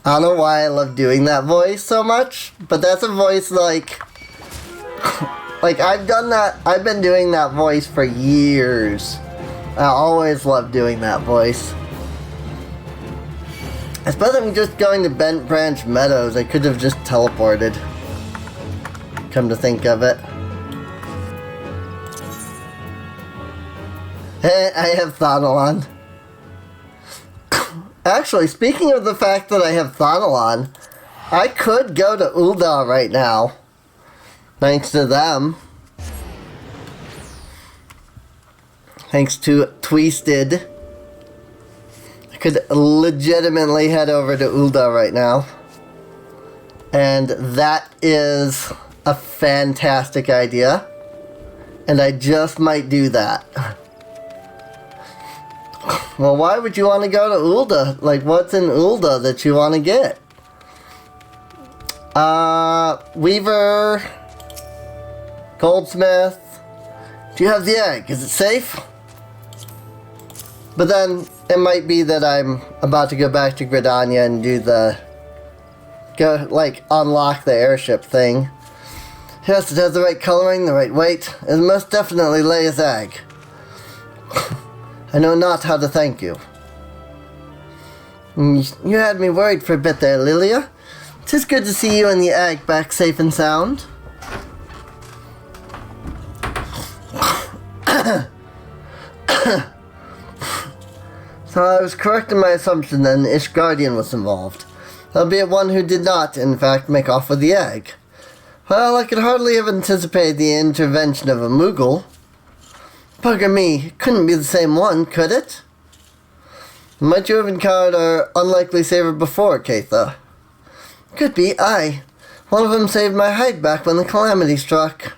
I don't know why I love doing that voice so much, but that's a voice like I've done that, I've been doing that voice for years. I always love doing that voice. I suppose I'm just going to Bent Branch Meadows. I could have just teleported. Come to think of it. Hey, I have Thonalon. Actually, speaking of the fact that I have Thonalon, I could go to Ul'dah right now. Thanks to them. Thanks to Twisted. I could legitimately head over to Ul'dah right now. And that is a fantastic idea. And I just might do that. Well, why would you want to go to Ul'dah? Like, what's in Ul'dah that you want to get? Weaver, Goldsmith. Do you have the egg? Is it safe? But then, it might be that I'm about to go back to Gridania and do unlock the airship thing. Yes, it has the right coloring, the right weight. It most definitely Leia's egg. I know not how to thank you. You had me worried for a bit there, Liliya. 'Tis good to see you and the egg back safe and sound. So I was correct in my assumption that an Ishgardian was involved, albeit one who did not, in fact, make off with the egg. Well, I could hardly have anticipated the intervention of a Moogle. Bugger me, it couldn't be the same one, could it? Might you have encountered our unlikely saver before, Keitha? Could be, aye. One of them saved my hide back when the calamity struck.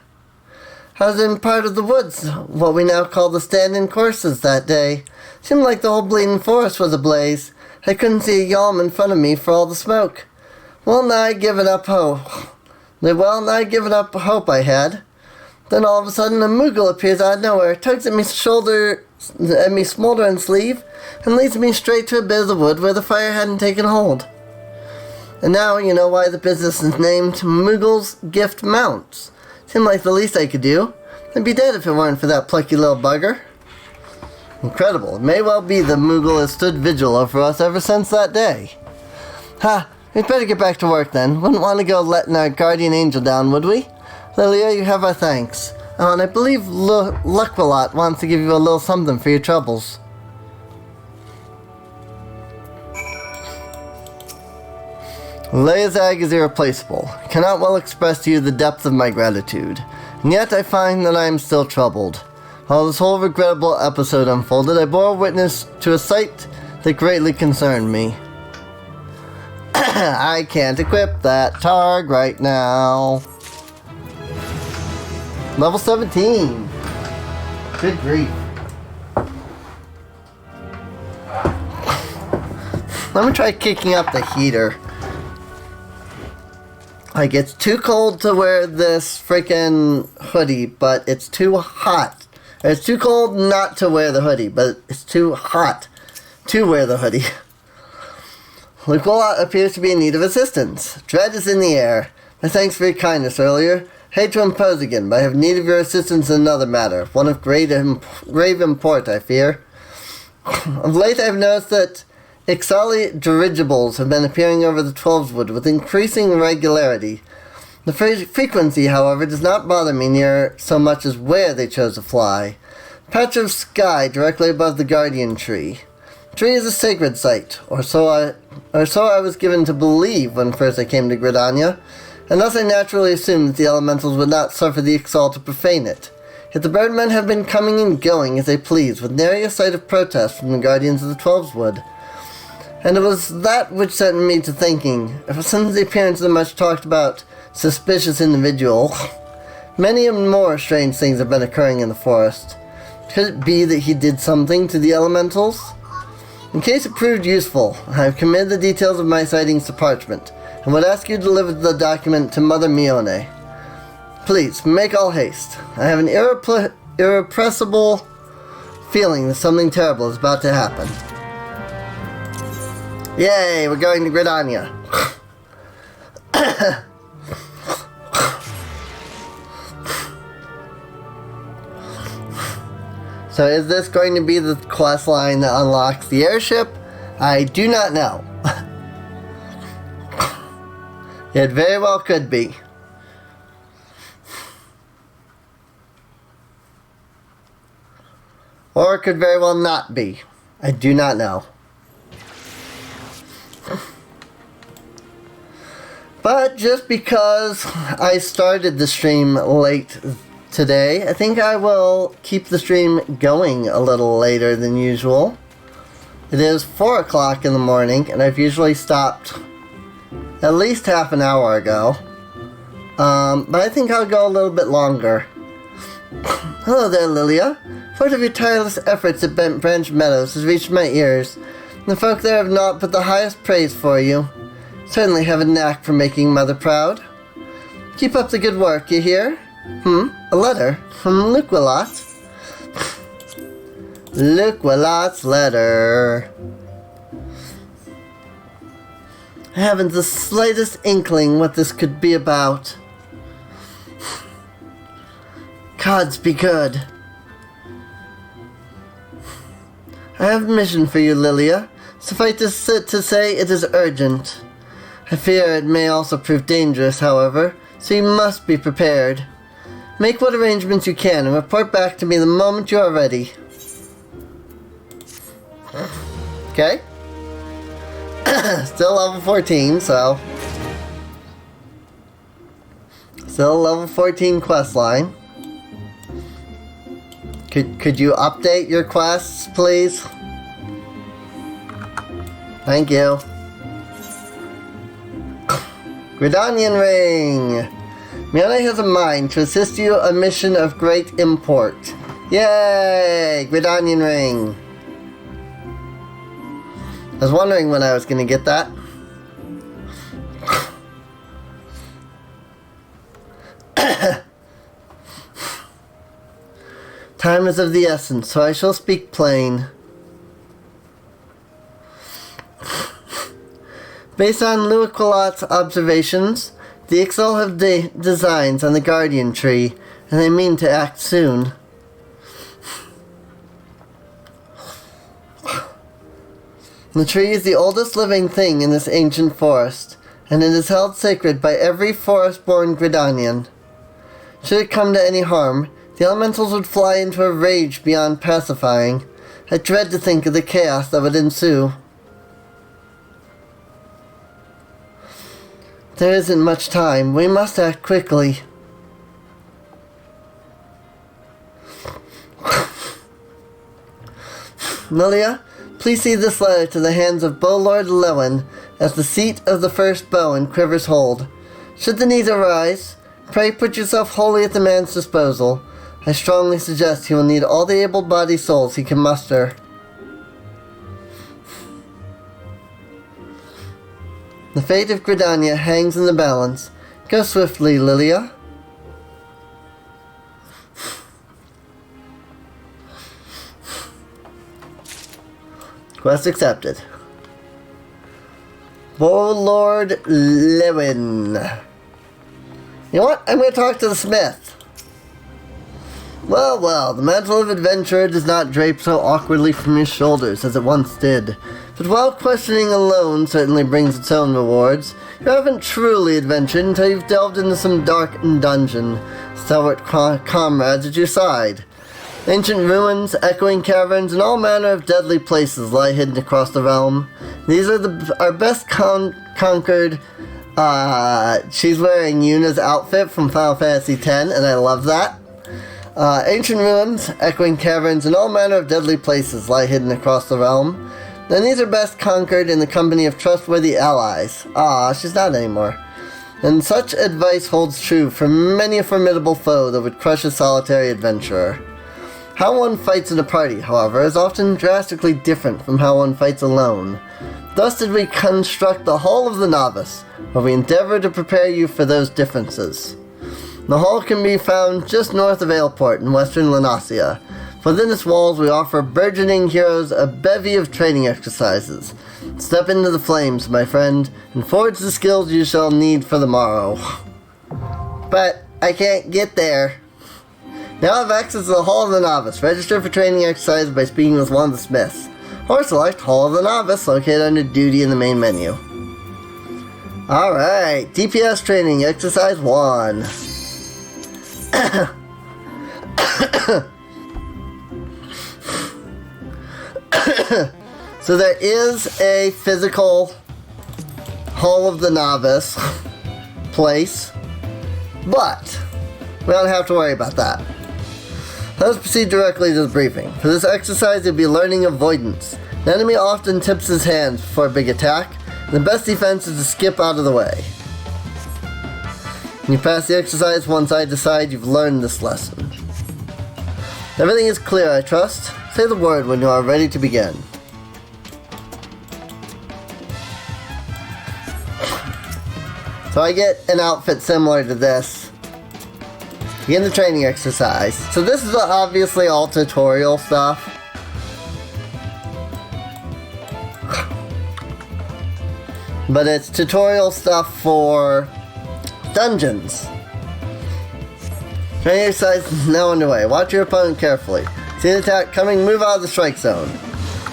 I was in part of the woods, what we now call the stand-in courses that day. Seemed like the whole bleeding forest was ablaze. I couldn't see a yalm in front of me for all the smoke. Well nigh given up hope I had. Then all of a sudden a Moogle appears out of nowhere, tugs at me smolder and sleeve, and leads me straight to a bit of the wood where the fire hadn't taken hold. And now you know why the business is named Moogle's Gift Mounts. Seemed like the least I could do. I'd be dead if it weren't for that plucky little bugger. Incredible. It may well be the Moogle has stood vigil over us ever since that day. Ha! We'd better get back to work then. Wouldn't want to go letting our guardian angel down, would we? Liliya, you have our thanks. Oh, and I believe Lukwalot wants to give you a little something for your troubles. Leazag is irreplaceable. I cannot well express to you the depth of my gratitude. And yet I find that I am still troubled. While this whole regrettable episode unfolded, I bore witness to a sight that greatly concerned me. I can't equip that targ right now. Level 17. Good grief. Let me try kicking up the heater. Like, it's too cold to wear this freaking hoodie, but it's too hot. It's too cold not to wear the hoodie, but it's too hot to wear the hoodie. Lukwalot appears to be in need of assistance. Dread is in the air. My thanks for your kindness earlier. Hate to impose again, but I have need of your assistance in another matter. One of grave import, I fear. Of late I have noticed that Ixali dirigibles have been appearing over the Twelveswood with increasing regularity. The frequency, however, does not bother me near so much as where they chose to fly. A patch of sky directly above the Guardian Tree. The tree is a sacred site, or so I was given to believe when first I came to Gridania, and thus I naturally assumed that the elementals would not suffer the Ixal to profane it. Yet the birdmen have been coming and going as they please, with nary a sight of protest from the guardians of the Twelveswood. And it was that which set me to thinking, ever since the appearance of the much talked about suspicious individual, many and more strange things have been occurring in the forest. Could it be that he did something to the elementals? In case it proved useful, I have committed the details of my sightings to parchment, and would ask you to deliver the document to Mother Mione. Please, make all haste. I have an irrepressible feeling that something terrible is about to happen. Yay, we're going to Gridania. So is this going to be the quest line that unlocks the airship? I do not know. It very well could be. Or it could very well not be. I do not know. But just because I started the stream late today, I think I will keep the stream going a little later than usual. It is 4 o'clock in the morning, and I've usually stopped at least half an hour ago. But I think I'll go a little bit longer. Hello there, Liliya. Part of your tireless efforts at Bent Branch Meadows has reached my ears. The folk there have not but the highest praise for you. Certainly have a knack for making Mother proud. Keep up the good work, you hear? A letter from Lukwalot. Lukwalot's letter. I haven't the slightest inkling what this could be about. Gods be good. I have a mission for you, Liliya. Suffice to say it is urgent. I fear it may also prove dangerous, however, so you must be prepared. Make what arrangements you can and report back to me the moment you are ready. Okay? Still level 14, so... Still level 14 quest line. Could you update your quests, please? Thank you. Gridanian Ring! Mione has a mind to assist you a mission of great import. Yay! Gridanian ring. I was wondering when I was going to get that. Time is of the essence, so I shall speak plain. Based on Louis observations, the Ixal have designs on the Guardian Tree, and they mean to act soon. The tree is the oldest living thing in this ancient forest, and it is held sacred by every forest-born Gridanian. Should it come to any harm, the elementals would fly into a rage beyond pacifying. I dread to think of the chaos that would ensue. There isn't much time. We must act quickly. Liliya, please see this letter to the hands of Bowlord Lewin as the seat of the first bow and quiver's hold. Should the need arise, pray put yourself wholly at the man's disposal. I strongly suggest he will need all the able-bodied souls he can muster. The fate of Gridania hangs in the balance. Go swiftly, Liliya. Quest accepted. Bowlord Lewin. You know what? I'm going to talk to the smith. Well, well, the mantle of adventurer does not drape so awkwardly from his shoulders as it once did. But while questioning alone certainly brings its own rewards, you haven't truly adventured until you've delved into some darkened dungeon, stalwart comrades at your side. Ancient ruins, echoing caverns, and all manner of deadly places lie hidden across the realm. These are our best conquered. She's wearing Yuna's outfit from Final Fantasy X, and I love that. Ancient ruins, echoing caverns, and all manner of deadly places lie hidden across the realm. And these are best conquered in the company of trustworthy allies. She's not anymore. And such advice holds true for many a formidable foe that would crush a solitary adventurer. How one fights in a party, however, is often drastically different from how one fights alone. Thus did we construct the Hall of the Novice, where we endeavor to prepare you for those differences. The hall can be found just north of Aleport in western Lanasia. Within its walls we offer burgeoning heroes a bevy of training exercises. Step into the flames, my friend, and forge the skills you shall need for the morrow. But I can't get there. Now have access to the Hall of the Novice. Register for training exercises by speaking with one of the smiths. Or select Hall of the Novice, located under Duty in the main menu. Alright, DPS training, exercise 1. So there is a physical Hall of the Novice place, but we don't have to worry about that. Let's proceed directly to the briefing. For this exercise, you'll be learning avoidance. The enemy often tips his hands before a big attack, and the best defense is to skip out of the way. When you pass the exercise once I decide you've learned this lesson. Everything is clear, I trust. Say the word when you are ready to begin. So I get an outfit similar to this. Begin the training exercise. So this is obviously all tutorial stuff. But it's tutorial stuff for dungeons. Training exercise is now underway. Watch your opponent carefully. See an attack coming, move out of the strike zone.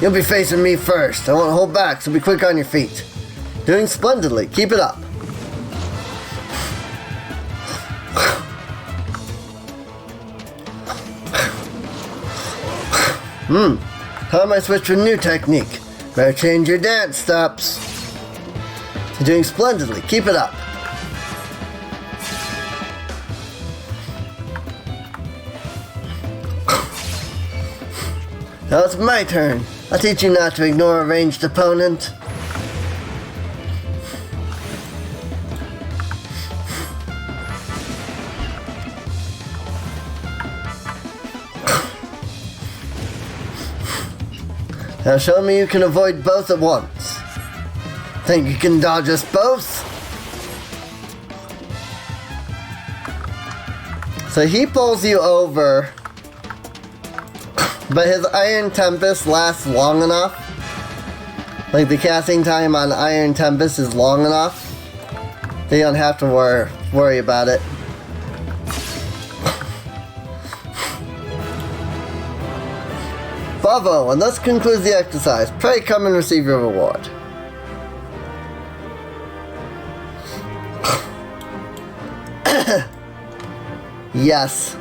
You'll be facing me first. I won't hold back, so be quick on your feet. Doing splendidly. Keep it up. Time I switch to a new technique. Better change your dance steps. You're doing splendidly. Keep it up. Now it's my turn. I'll teach you not to ignore a ranged opponent. Now show me you can avoid both at once. Think you can dodge us both? So he pulls you over, but his Iron Tempest lasts long enough. Like the casting time on Iron Tempest is long enough. They don't have to worry about it. Bravo, and thus concludes the exercise. Pray come and receive your reward. Yes.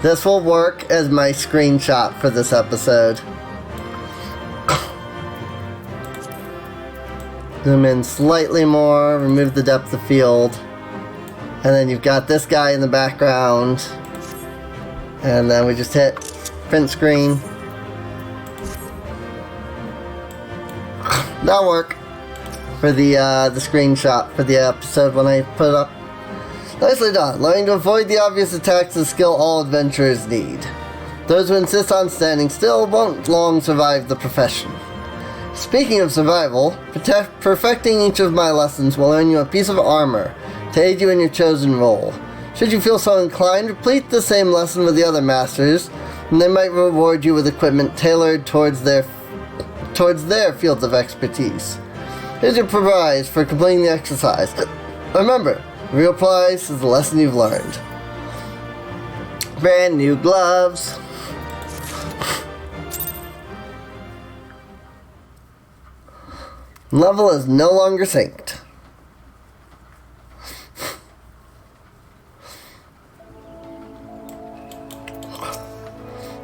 This will work as my screenshot for this episode. Zoom in slightly more, remove the depth of field. And then you've got this guy in the background. And then we just hit print screen. That'll work for the screenshot for the episode when I put it up. Nicely done. Learning to avoid the obvious attacks is a skill all adventurers need. Those who insist on standing still won't long survive the profession. Speaking of survival, perfecting each of my lessons will earn you a piece of armor to aid you in your chosen role. Should you feel so inclined, repeat the same lesson with the other masters, and they might reward you with equipment tailored towards their fields of expertise. Here's your prize for completing the exercise. Remember, the real prize is the lesson you've learned. Brand new gloves. Level is no longer synced.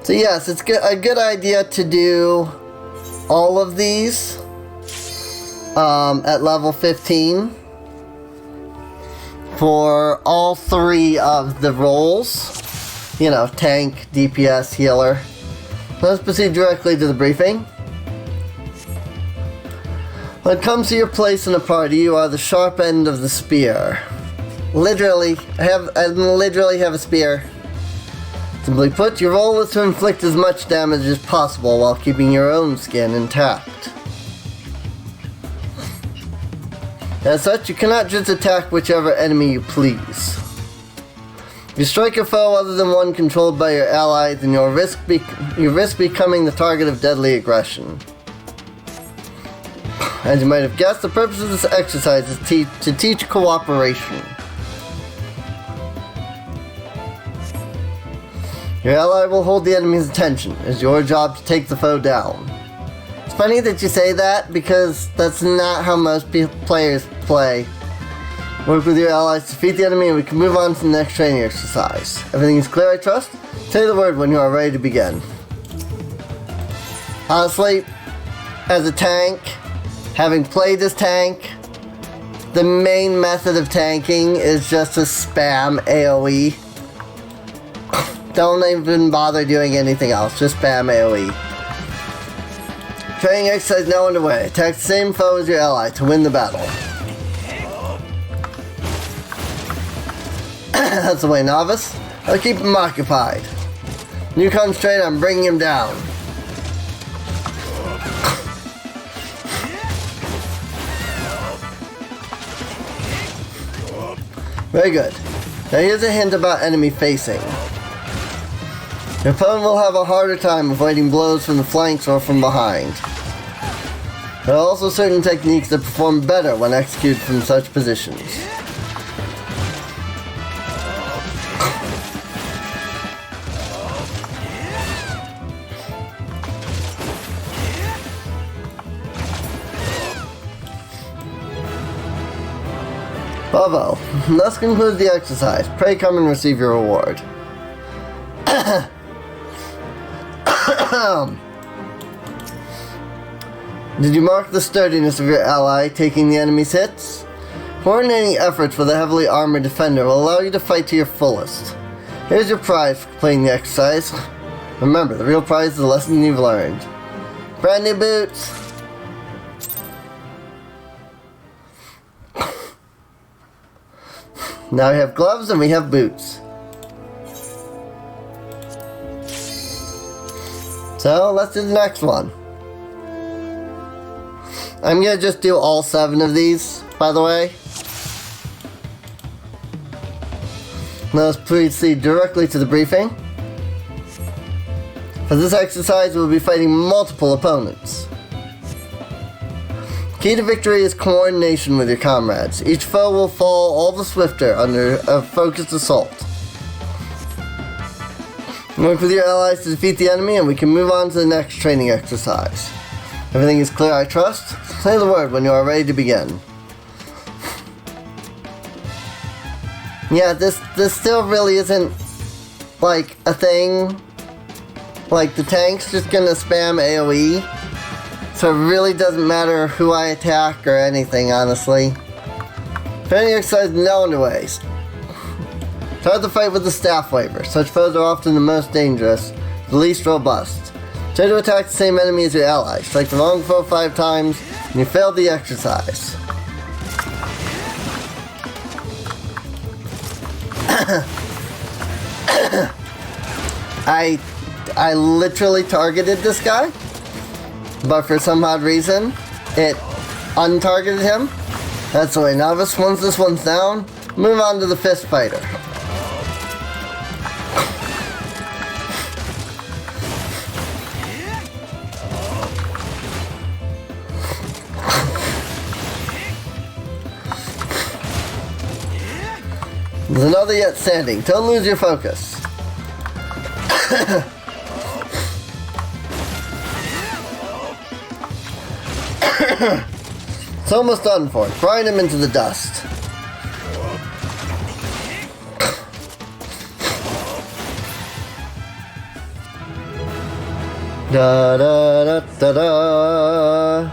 So yes, it's a good idea to do all of these at level 15 for all three of the roles. You know, tank, DPS, healer. Let's proceed directly to the briefing. When it comes to your place in a party, you are the sharp end of the spear. I literally have a spear. Simply put, your role is to inflict as much damage as possible while keeping your own skin intact. As such, you cannot just attack whichever enemy you please. If you strike a foe other than one controlled by your ally, then you risk becoming the target of deadly aggression. As you might have guessed, the purpose of this exercise is to teach cooperation. Your ally will hold the enemy's attention. It's your job to take the foe down. It's funny that you say that, because that's not how most players play. Work with your allies to defeat the enemy, and we can move on to the next training exercise. Everything is clear, I trust? Say the word when you are ready to begin. Honestly, as a tank, having played as tank, the main method of tanking is just to spam AoE. Don't even bother doing anything else, just spam AoE. Training exercise now underway. Attack the same foe as your ally to win the battle. That's the way, novice. I'll keep him occupied. You concentrate on bringing him down. Very good. Now here's a hint about enemy facing. Your opponent will have a harder time avoiding blows from the flanks or from behind. There are also certain techniques that perform better when executed from such positions. Bravo. Thus concludes the exercise. Pray come and receive your reward. Did you mark the sturdiness of your ally taking the enemy's hits? Coordinating efforts with a heavily armored defender will allow you to fight to your fullest. Here's your prize for completing the exercise. Remember, the real prize is the lesson you've learned. Brand new boots. Now we have gloves and we have boots. So let's do the next one. I'm gonna just do all 7 of these, by the way. Let's proceed directly to the briefing. For this exercise, we'll be fighting multiple opponents. Key to victory is coordination with your comrades. Each foe will fall all the swifter under a focused assault. Work with your allies to defeat the enemy, and we can move on to the next training exercise. Everything is clear, I trust? Say the word when you are ready to begin. Yeah, this still really isn't like a thing. Like, the tank's just gonna spam AoE. So it really doesn't matter who I attack or anything, honestly. Training exercise now underway. Start the fight with the staff waver. Such foes are often the most dangerous, the least robust. Try to attack the same enemy as your ally. Strike the wrong foe 5 times, and you failed the exercise. I literally targeted this guy, but for some odd reason, it untargeted him. That's the way. Now once this one's down, move on to the fist fighter. There's another yet standing. Don't lose your focus. It's almost done for. Grind him into the dust. Da da da da da.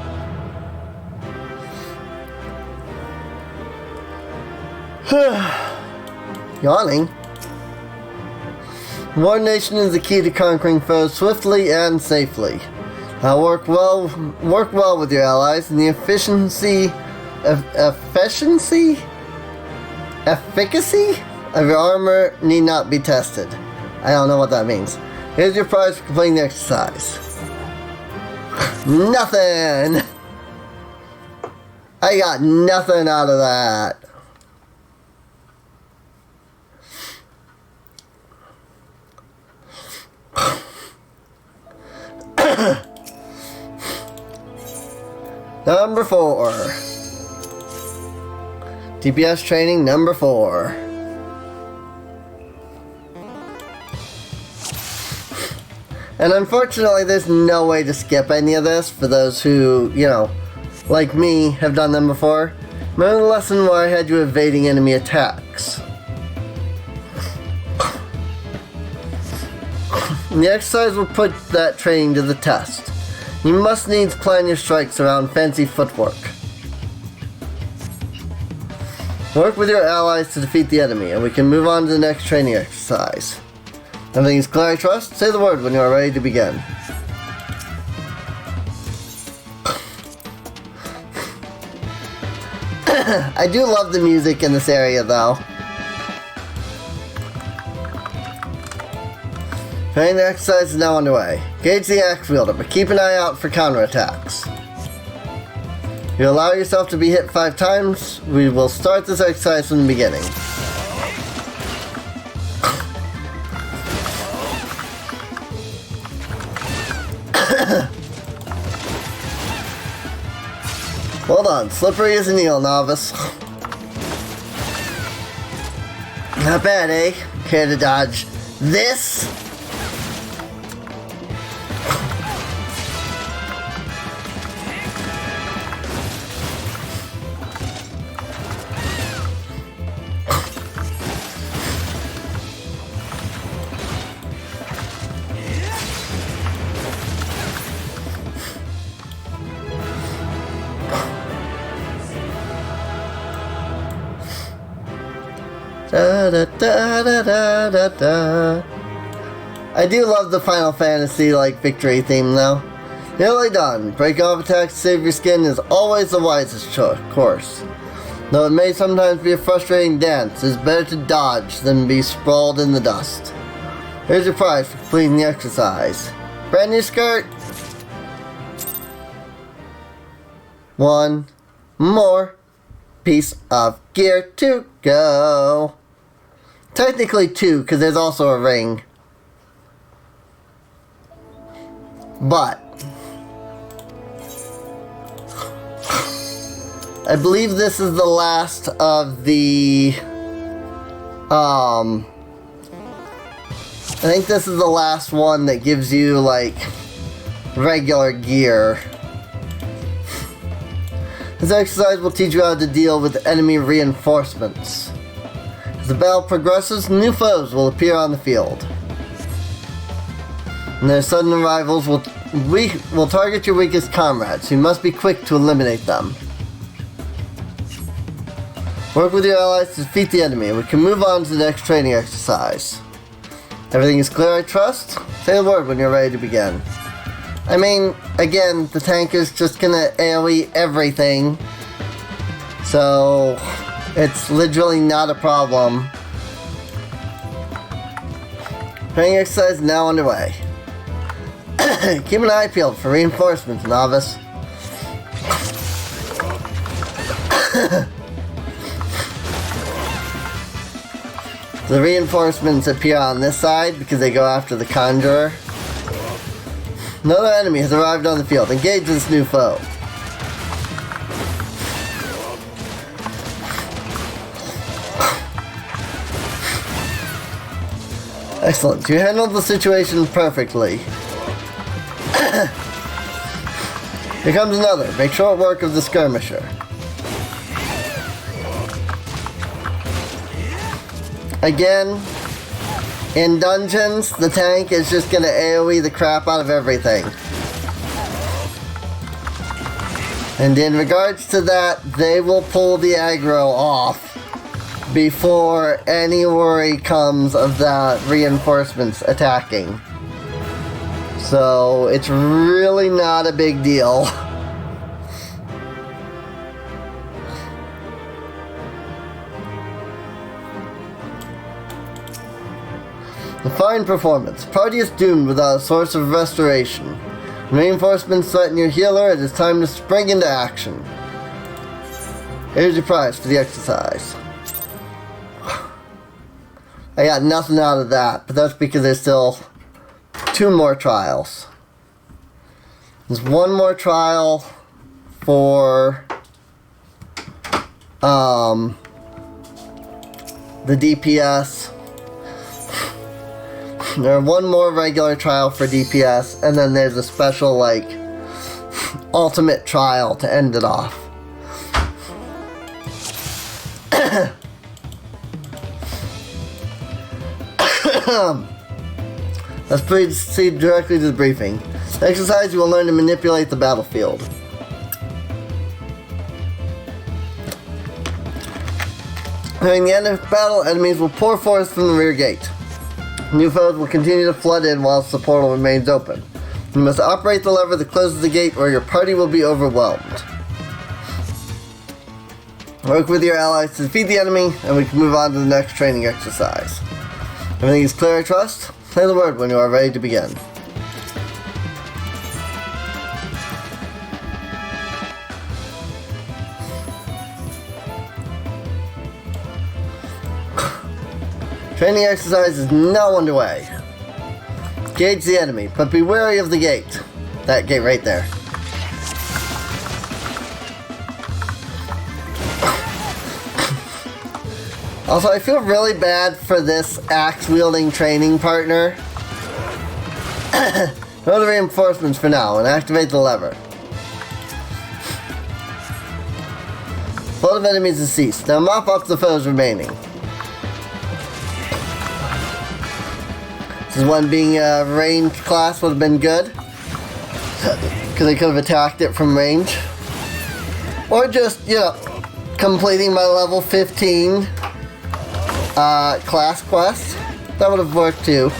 Yawning. Coordination is the key to conquering foes swiftly and safely. Work well with your allies, and the efficacy of your armor need not be tested. I don't know what that means. Here's your prize for completing the exercise. Nothing! I got nothing out of that. Number 4. DPS training number 4. And unfortunately, there's no way to skip any of this for those who, you know, like me, have done them before. Remember the lesson where I had you evading enemy attacks? The exercise will put that training to the test. You must needs plan your strikes around fancy footwork. Work with your allies to defeat the enemy, and we can move on to the next training exercise. Everything is clear, I trust? Say the word when you are ready to begin. I do love the music in this area, though. Training exercise is now underway. Gauge the axe wielder, but keep an eye out for counterattacks. If you allow yourself to be hit 5 times, we will start this exercise from the beginning. Hold on, slippery as an eel, novice. Not bad, eh? Care to dodge this? Da, da, da, da, da, da, da. I do love the Final Fantasy like victory theme though. Nearly done. Break off attacks to save your skin is always the wisest course. Though it may sometimes be a frustrating dance, it's better to dodge than be sprawled in the dust. Here's your prize for completing the exercise. Brand new skirt. One more piece of gear to go. Technically two, because there's also a ring. But I believe this is the last of the I think this is the last one that gives you like regular gear. This exercise will teach you how to deal with enemy reinforcements. As the battle progresses, new foes will appear on the field. And their sudden arrivals will target your weakest comrades, so you must be quick to eliminate them. Work with your allies to defeat the enemy, and we can move on to the next training exercise. Everything is clear, I trust? Say the word when you're ready to begin. I mean, again, the tank is just gonna AoE everything, so it's literally not a problem. Training exercise now underway. Keep an eye peeled for reinforcements, novice. The reinforcements appear on this side because they go after the conjurer. Another enemy has arrived on the field. Engage this new foe. Excellent. You handled the situation perfectly. Here comes another. Make short work of the skirmisher. Again, in dungeons, the tank is just gonna AoE the crap out of everything. And in regards to that, they will pull the aggro off before any worry comes of the reinforcements attacking. So it's really not a big deal. A fine performance. Party is doomed without a source of restoration. When reinforcements threaten your healer, it is time to spring into action. Here's your prize for the exercise. I got nothing out of that, but that's because there's still 2 more trials. There's 1 more trial for the DPS. There's 1 more regular trial for DPS, and then there's a special, like, ultimate trial to end it off. Let's proceed directly to the briefing. The exercise, you will learn to manipulate the battlefield. During the end of battle, enemies will pour forth from the rear gate. New foes will continue to flood in whilst the portal remains open. You must operate the lever that closes the gate or your party will be overwhelmed. Work with your allies to defeat the enemy, and we can move on to the next training exercise. Everything is clear, I trust? Say the word when you are ready to begin. Training exercise is now underway. Gauge the enemy, but be wary of the gate. That gate right there. Also, I feel really bad for this axe-wielding training partner. Go to reinforcements for now and activate the lever. Flood of enemies has ceased. Now mop up the foes remaining. This is one being a ranged class would have been good. Because I could have attacked it from range. Or just, you know, completing my level 15 class quest. That would have worked too.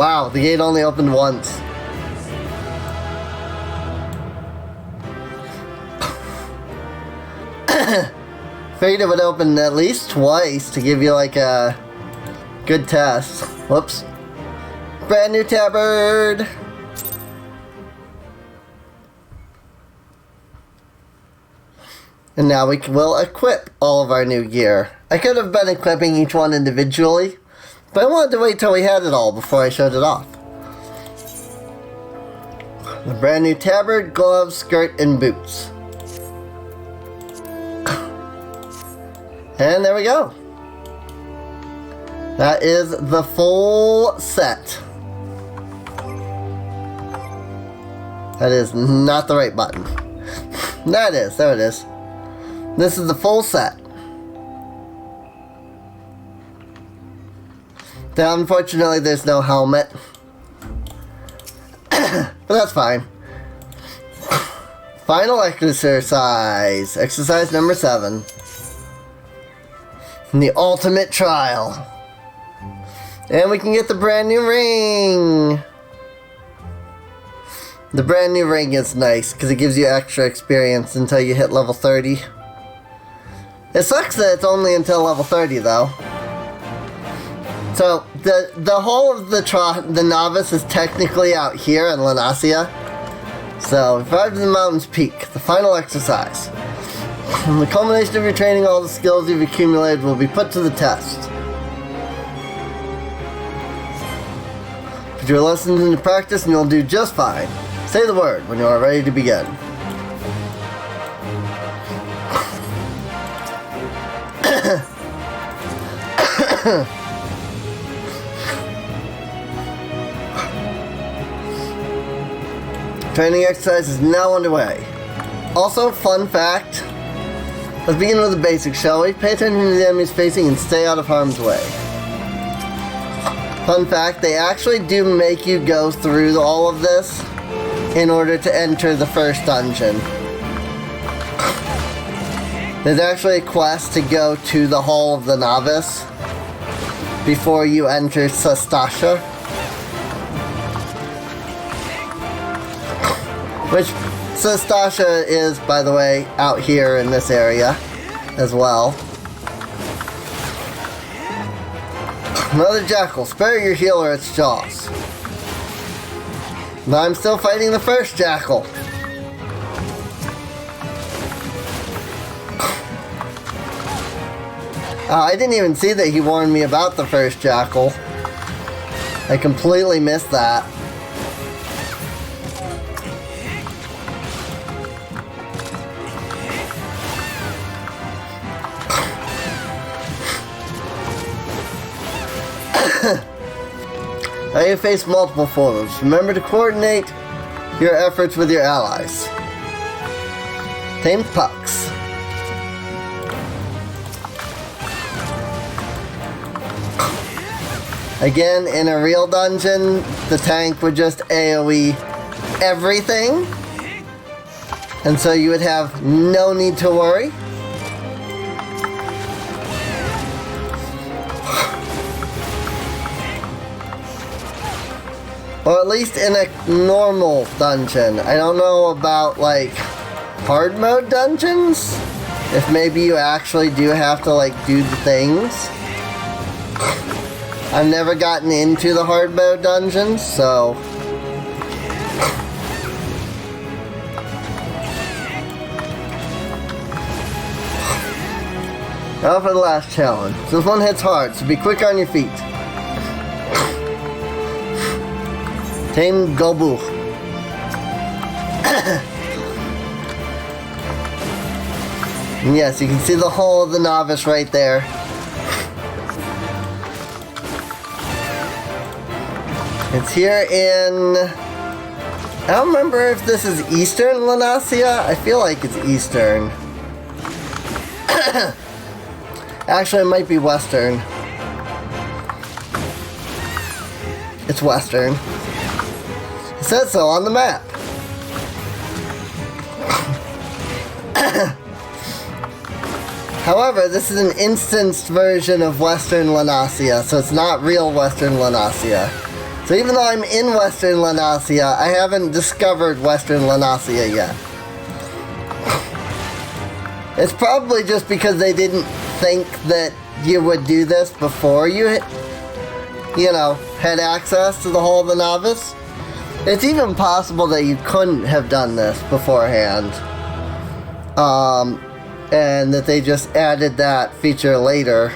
Wow, the gate only opened once. Figured it would open at least twice to give you like a good test. Whoops. Brand new tabard! And now we will equip all of our new gear. I could have been equipping each one individually, but I wanted to wait till we had it all before I showed it off. The brand new tabard, gloves, skirt, and boots. And there we go. That is the full set. That is not the right button. That is, there it is. This is the full set. Now, unfortunately, there's no helmet. But that's fine. Final exercise. Exercise number 7. The ultimate trial. And we can get the brand new ring. The brand new ring is nice because it gives you extra experience until you hit level 30. It sucks that it's only until level 30 though. So the whole of the novice is technically out here in Lalafell. So we've arrived at the mountain's peak, the final exercise. The culmination of your training, all the skills you've accumulated will be put to the test. Put your lessons into practice and you'll do just fine. Say the word when you are ready to begin. Training exercise is now underway. Also, fun fact. Let's begin with the basics, shall we? Pay attention to the enemies facing and stay out of harm's way. Fun fact, they actually do make you go through all of this in order to enter the first dungeon. There's actually a quest to go to the Hall of the Novice before you enter Sastasha. Which Sastasha is, by the way, out here in this area as well. Another jackal. Spare your healer its jaws. But I'm still fighting the first jackal. I didn't even see that he warned me about the first jackal. I completely missed that. Now you face multiple foes. Remember to coordinate your efforts with your allies. Tame Pucks. Again, in a real dungeon, the tank would just AoE everything. And so you would have no need to worry. Or at least in a normal dungeon. I don't know about, like, hard mode dungeons? If maybe you actually do have to, like, do the things. I've never gotten into the hard mode dungeons, so... Now for the last challenge. This one hits hard, so be quick on your feet. Tame Gobu. And yes, you can see the Hall of the Novice right there. It's here in... I don't remember if this is Eastern Lalafell. I feel like it's Eastern. Actually, it might be Western. It's Western. It says so on the map. However, this is an instanced version of Western Lalafell, so it's not real Western Lalafell. So even though I'm in Western Lanassia, I haven't discovered Western Lanassia yet. It's probably just because they didn't think that you would do this before you, had access to the Hall of the Novice. It's even possible that you couldn't have done this beforehand. And that they just added that feature later.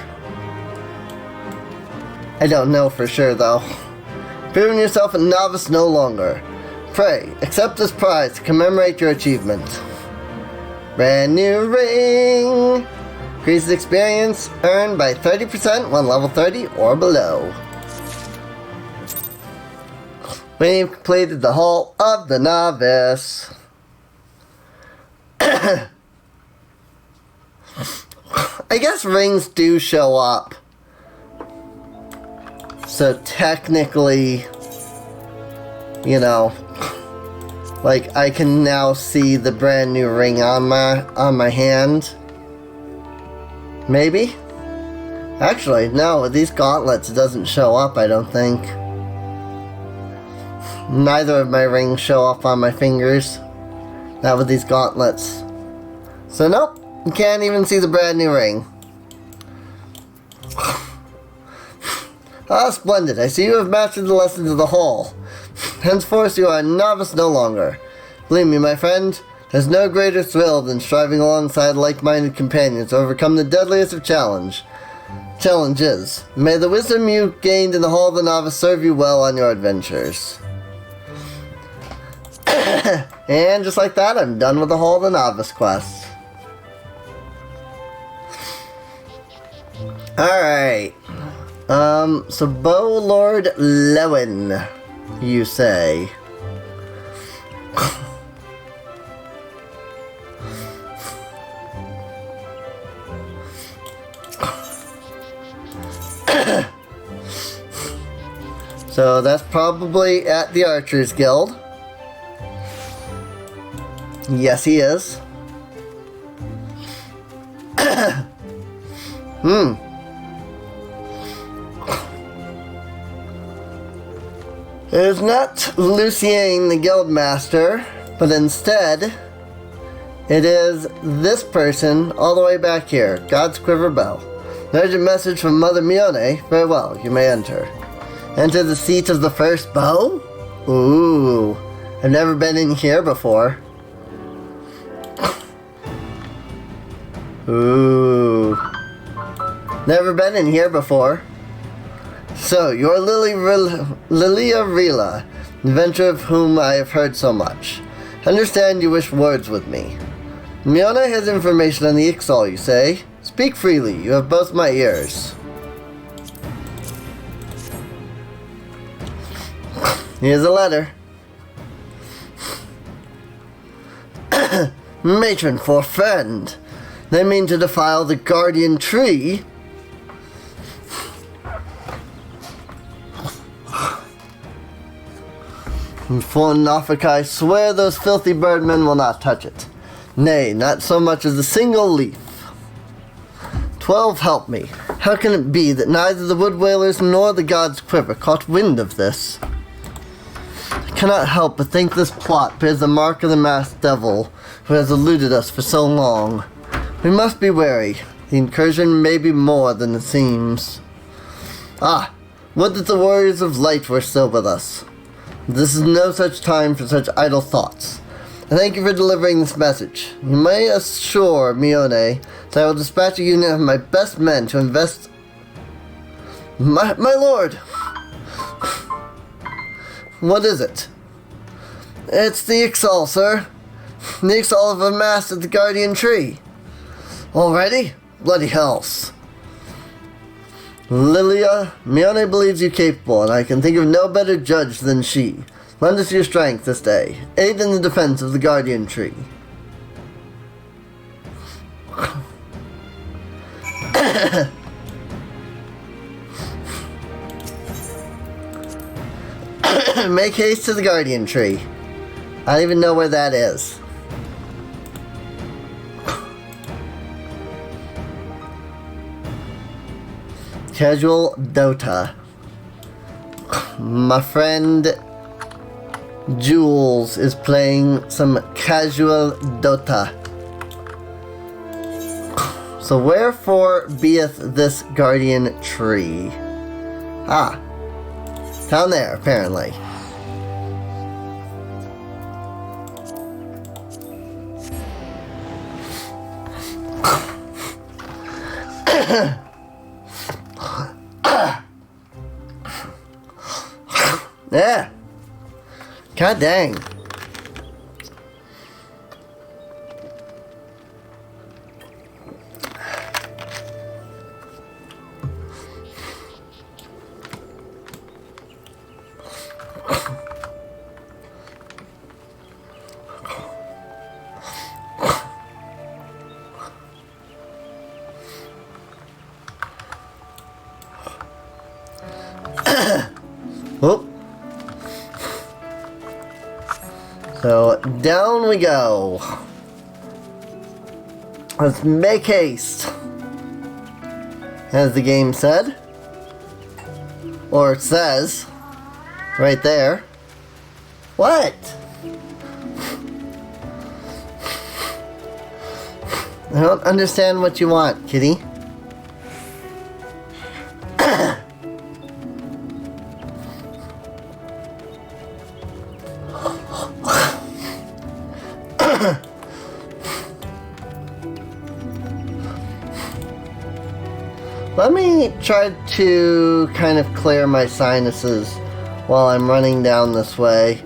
I don't know for sure though. Proving yourself a novice no longer. Pray, accept this prize to commemorate your achievement. Brand new ring! Increases experience earned by 30% when level 30 or below. We've completed the Hall of the Novice. I guess rings do show up. So technically, like I can now see the brand new ring on my hand. Maybe? Actually, no, with these gauntlets it doesn't show up, I don't think. Neither of my rings show up on my fingers. Not with these gauntlets. So nope, you can't even see the brand new ring. Ah, splendid. I see you have mastered the lessons of the Hall. Henceforth you are a novice no longer. Believe me, my friend, there's no greater thrill than striving alongside like-minded companions to overcome the deadliest of challenges. May the wisdom you gained in the Hall of the Novice serve you well on your adventures. And just like that, I'm done with the Hall of the Novice quest. Alright. So Bow Lord Lewin, you say. So that's probably at the Archers Guild. Yes, he is. It is not Lucien the Guildmaster, but instead, it is this person all the way back here, God's Quiver Bow. There's a message from Mother Mione. Very well, you may enter. Enter the seat of the first bow? Ooh, I've never been in here before. Ooh, never been in here before. So, you're Liliya Rila, adventurer of whom I have heard so much. Understand you wish words with me. Mione has information on the Ixal, you say? Speak freely, you have both my ears. Here's a letter. Matron for friend. They mean to defile the guardian tree. For Norfolk, I swear those filthy birdmen will not touch it. Nay, not so much as a single leaf. 12 help me. How can it be that neither the wood whalers nor the God's Quiver caught wind of this? I cannot help but think this plot bears the mark of the masked devil who has eluded us for so long. We must be wary. The incursion may be more than it seems. Ah, would that the warriors of light were still with us. This is no such time for such idle thoughts. I thank you for delivering this message. You may assure Mione that I will dispatch a unit of my best men to invest... My lord! What is it? It's the Ixal, sir. The Ixal have amassed at the Guardian Tree. Already? Bloody hells. Liliya, Mione believes you capable, and I can think of no better judge than she. Lend us your strength this day. Aid in the defense of the Guardian Tree. Make haste to the Guardian Tree. I don't even know where that is. Casual Dota. My friend Jules is playing some casual Dota. So wherefore beeth this guardian tree? Ah, down there apparently. Yeah. God dang. Whoop. So down we go. Let's make haste, as the game said, or it says right there. What? I don't understand what you want, kitty. Let me try to kind of clear my sinuses while I'm running down this way.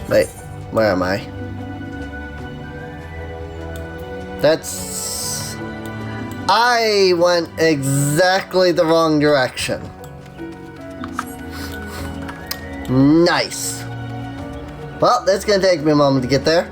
Wait, where am I? I went exactly the wrong direction. Nice. Well, it's gonna take me a moment to get there.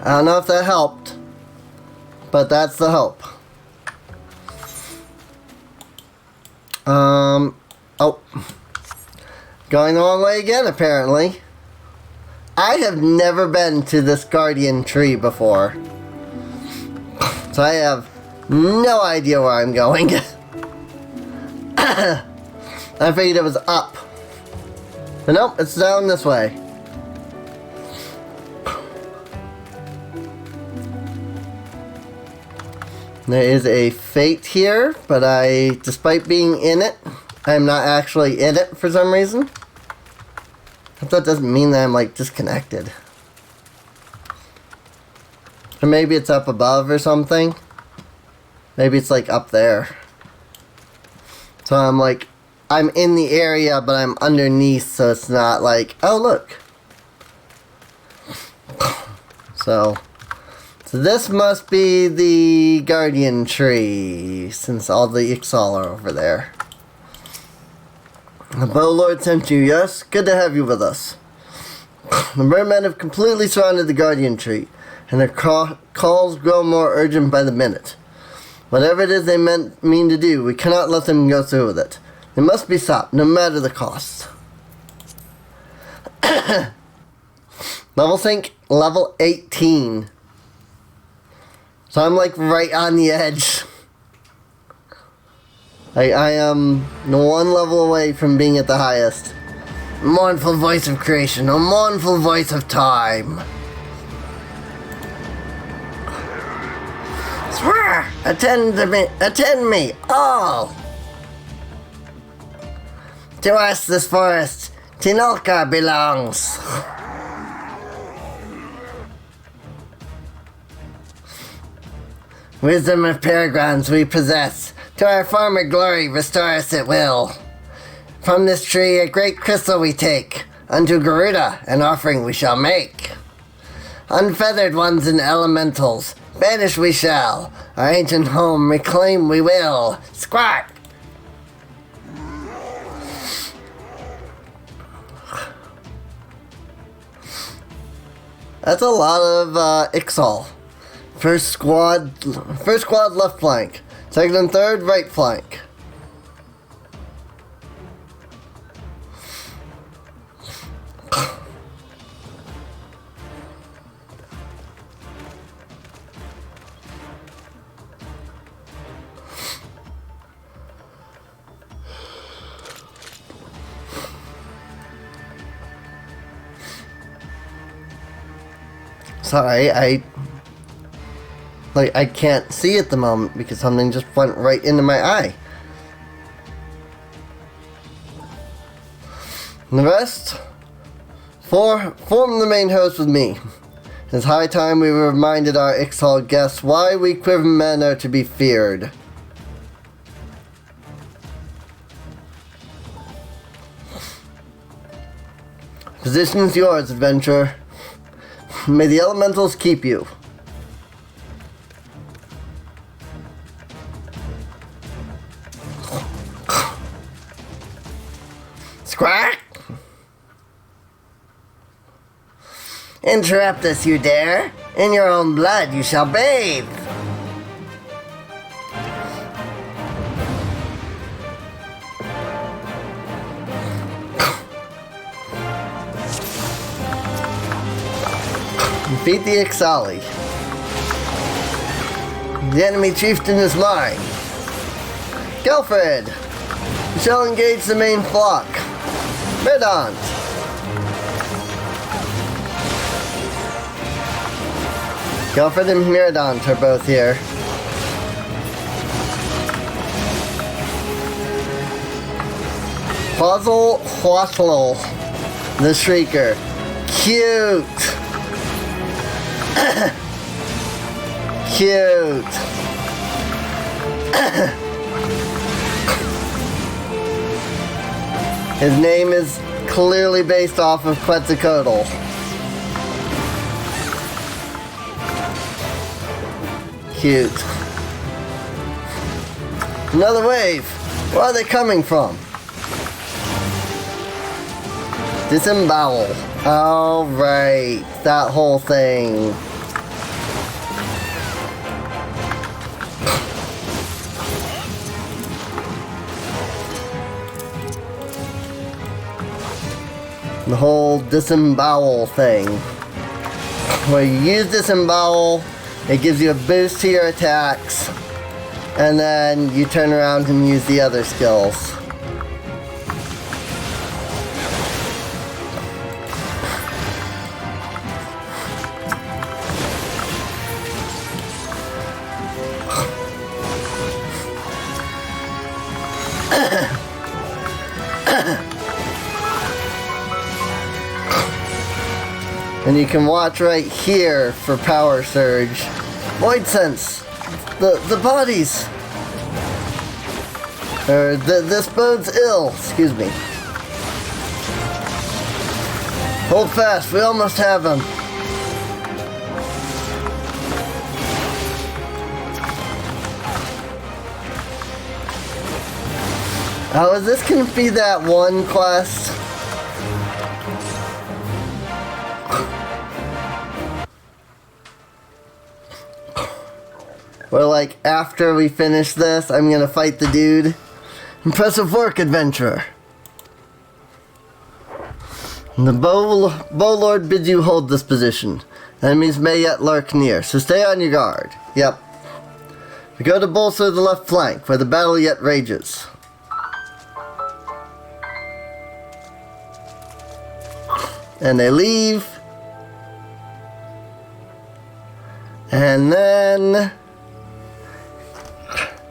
I don't know if that helped, but that's the hope. Oh. Going the wrong way again, apparently. I have never been to this guardian tree before, so I have no idea where I'm going. I figured it was up, but nope, it's down this way. There is a fate here, but despite being in it, I'm not actually in it for some reason. But that doesn't mean that I'm like disconnected. Or maybe it's up above or something. Maybe it's like up there. So I'm in the area, but I'm underneath, so it's not like, oh look. So this must be the guardian tree, since all the Ixal are over there. The Bow Lord sent you, yes? Good to have you with us. The mermen have completely surrounded the Guardian Tree, and their calls grow more urgent by the minute. Whatever it is they mean to do, we cannot let them go through with it. They must be stopped, no matter the cost. Level sync, level 18. So I'm like right on the edge. I am one level away from being at the highest. Mournful voice of creation, a mournful voice of time. Swear, attend me, all. To us this forest, Tinolka belongs. Wisdom of Paragons we possess, to our former glory restore us it will. From this tree a great crystal we take, unto Garuda an offering we shall make. Unfeathered ones and elementals, banish we shall, our ancient home reclaim we will. Squawk! That's a lot of Ixal. First squad left flank. Second and third right flank. Sorry, I can't see at the moment because something just went right into my eye. And the rest, form the main host with me. It's high time we reminded our Ixal guests why we Quiver men are to be feared. Position's yours, adventurer. May the elementals keep you. Squawk! Interrupt us, you dare. In your own blood you shall bathe. Defeat the Ixali. The enemy chieftain is mine. Gelfred, you shall engage the main flock. Medant. Gelfred and Miradont are both here. Puzzle Hwassel, the Shrieker. Cute. Cute. His name is clearly based off of Quetzalcoatl. Cute. Another wave. Where are they coming from? Disembowel. Alright, that whole thing. The whole disembowel thing. Where you use disembowel, it gives you a boost to your attacks, and then you turn around and use the other skills. And you can watch right here for Power Surge. Void Sense! The bodies! This bodes ill, excuse me. Hold fast, we almost have him. Oh, is this gonna be that one quest? Where, like, after we finish this, I'm gonna fight the dude. Impressive work, adventurer. The bow lord bids you hold this position. Enemies may yet lurk near, so stay on your guard. Yep. We go to bolster the left flank, where the battle yet rages. And they leave. And then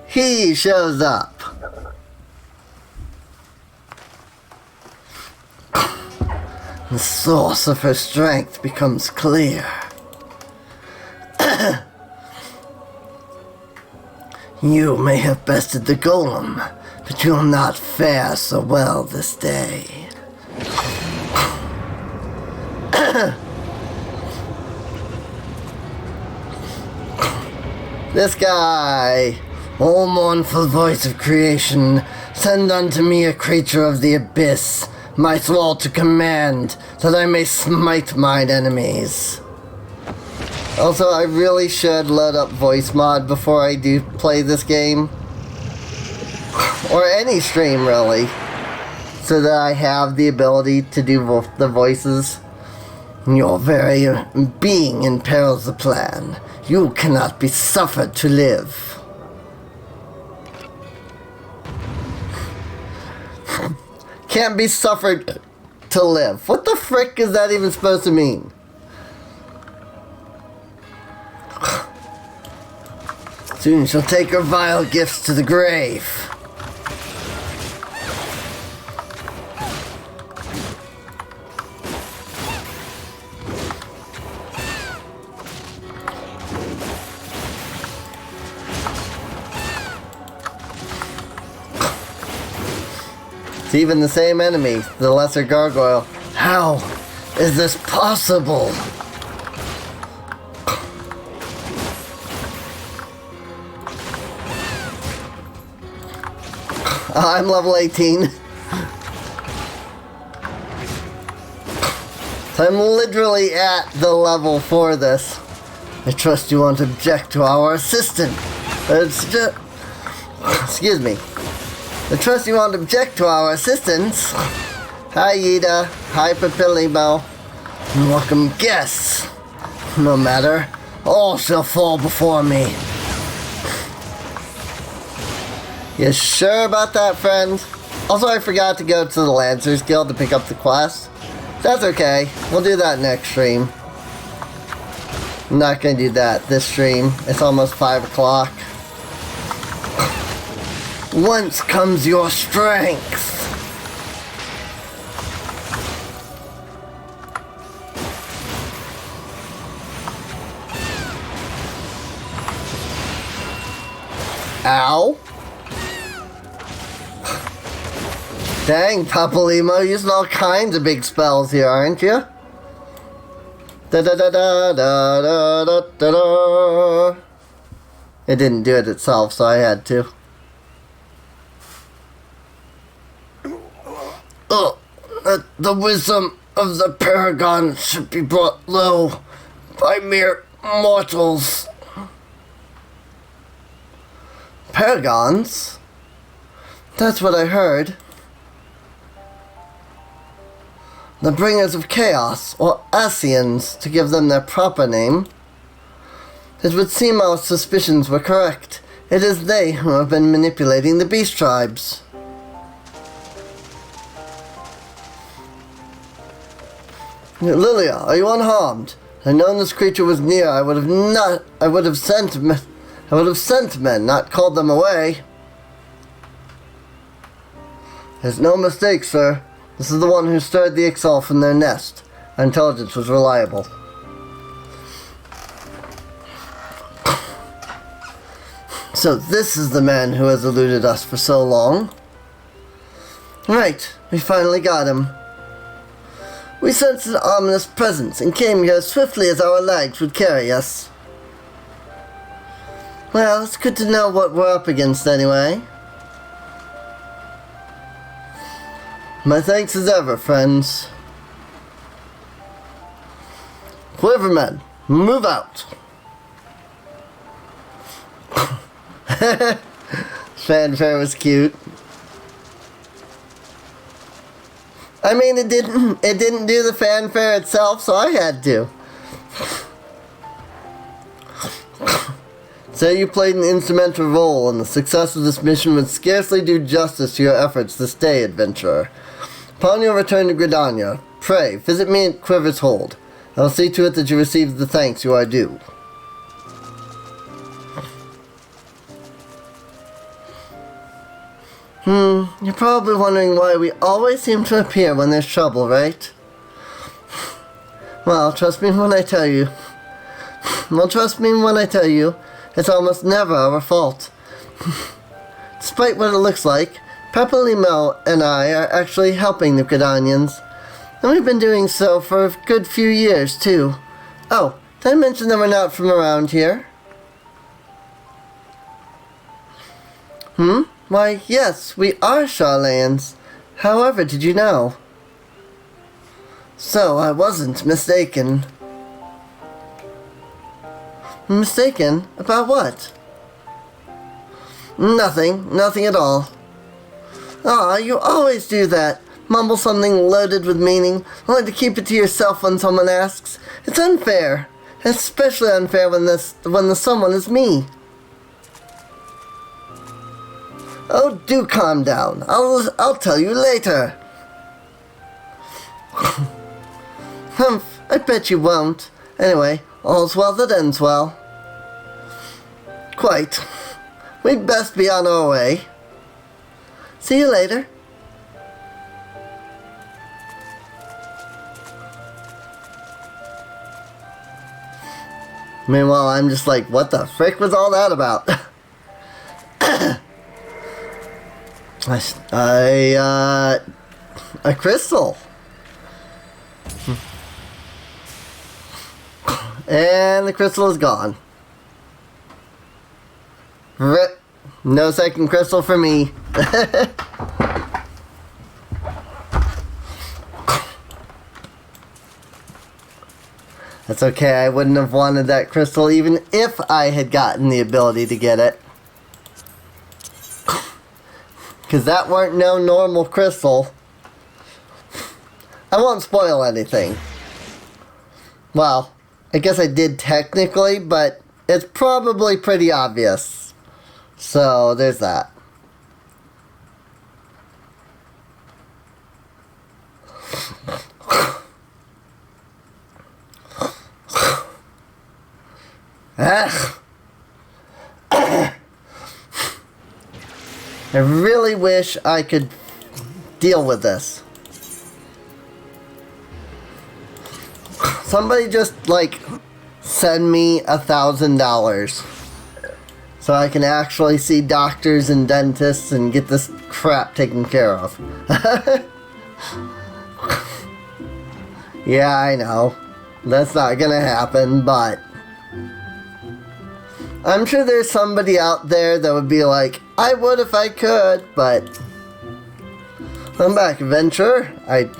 he shows up. The source of her strength becomes clear. You may have bested the golem, but you'll not fare so well this day. This guy. O mournful voice of creation, send unto me a creature of the abyss, my thrall to command, that I may smite mine enemies. Also, I really should load up voice mod before I do play this game. Or any stream, really. So that I have the ability to do the voices. Your very being imperils the plan. You cannot be suffered to live. Can't be suffered to live. What the frick is that even supposed to mean? Soon she'll take her vile gifts to the grave. It's even the same enemy, the lesser gargoyle. How is this possible? I'm level 18. So I'm literally at the level for this. I trust you won't object to our assistant. Excuse me. I trust you won't object to our assistance. Hi, Yida. Hi, Papilimo. Welcome guests. No matter, all shall fall before me. You sure about that, friend? Also, I forgot to go to the Lancers Guild to pick up the quest. That's okay. We'll do that next stream. I'm not gonna do that this stream. It's almost 5 o'clock. Whence comes your strength? Ow. Dang, Papalimo, using all kinds of big spells here, aren't you? Da da da da da da da da da. It didn't do it itself, so I had to. Oh, the wisdom of the Paragon should be brought low by mere mortals. Paragons? That's what I heard. The bringers of chaos, or Asians, to give them their proper name. It would seem our suspicions were correct. It is they who have been manipulating the beast tribes. Liliya, are you unharmed? Had I known this creature was near, I would have sent men, not called them away. There's no mistake, sir. This is the one who stirred the Ixal from their nest. Our intelligence was reliable. So this is the man who has eluded us for so long. Right, we finally got him. We sensed an ominous presence and came here as swiftly as our legs would carry us. Well, it's good to know what we're up against anyway. My thanks as ever, friends. Quivermen, move out. Fanfare was cute. I mean, it didn't do the fanfare itself, so I had to. Say you played an instrumental role, and the success of this mission would scarcely do justice to your efforts this day, adventurer. Upon your return to Gridania, pray, visit me at Quiver's Hold. I will see to it that you receive the thanks you are due. You're probably wondering why we always seem to appear when there's trouble, right? Well, trust me when I tell you. It's almost never our fault. Despite what it looks like, Peppa Limo and I are actually helping the Gridanians. And we've been doing so for a good few years, too. Oh, did I mention that we're not from around here? Why, yes, we are Charlayans. However, did you know? So, I wasn't mistaken. Mistaken? About what? Nothing at all. Aw, you always do that. Mumble something loaded with meaning, only to keep it to yourself when someone asks. It's unfair. Especially unfair when the someone is me. Oh, do calm down. I'll tell you later. Humph, I bet you won't. Anyway, all's well that ends well. Quite. We'd best be on our way. See you later. Meanwhile, I'm just like, what the frick was all that about? A crystal. And the crystal is gone. Rip. No second crystal for me. That's okay, I wouldn't have wanted that crystal even if I had gotten the ability to get it. Because that weren't no normal crystal. I won't spoil anything. Well, I guess I did technically, but it's probably pretty obvious. So, there's that. I really wish I could deal with this. Somebody just, like, send me $1,000 so I can actually see doctors and dentists and get this crap taken care of. Yeah, I know. That's not gonna happen, but I'm sure there's somebody out there that would be like, I would if I could, but I'm back, adventurer. I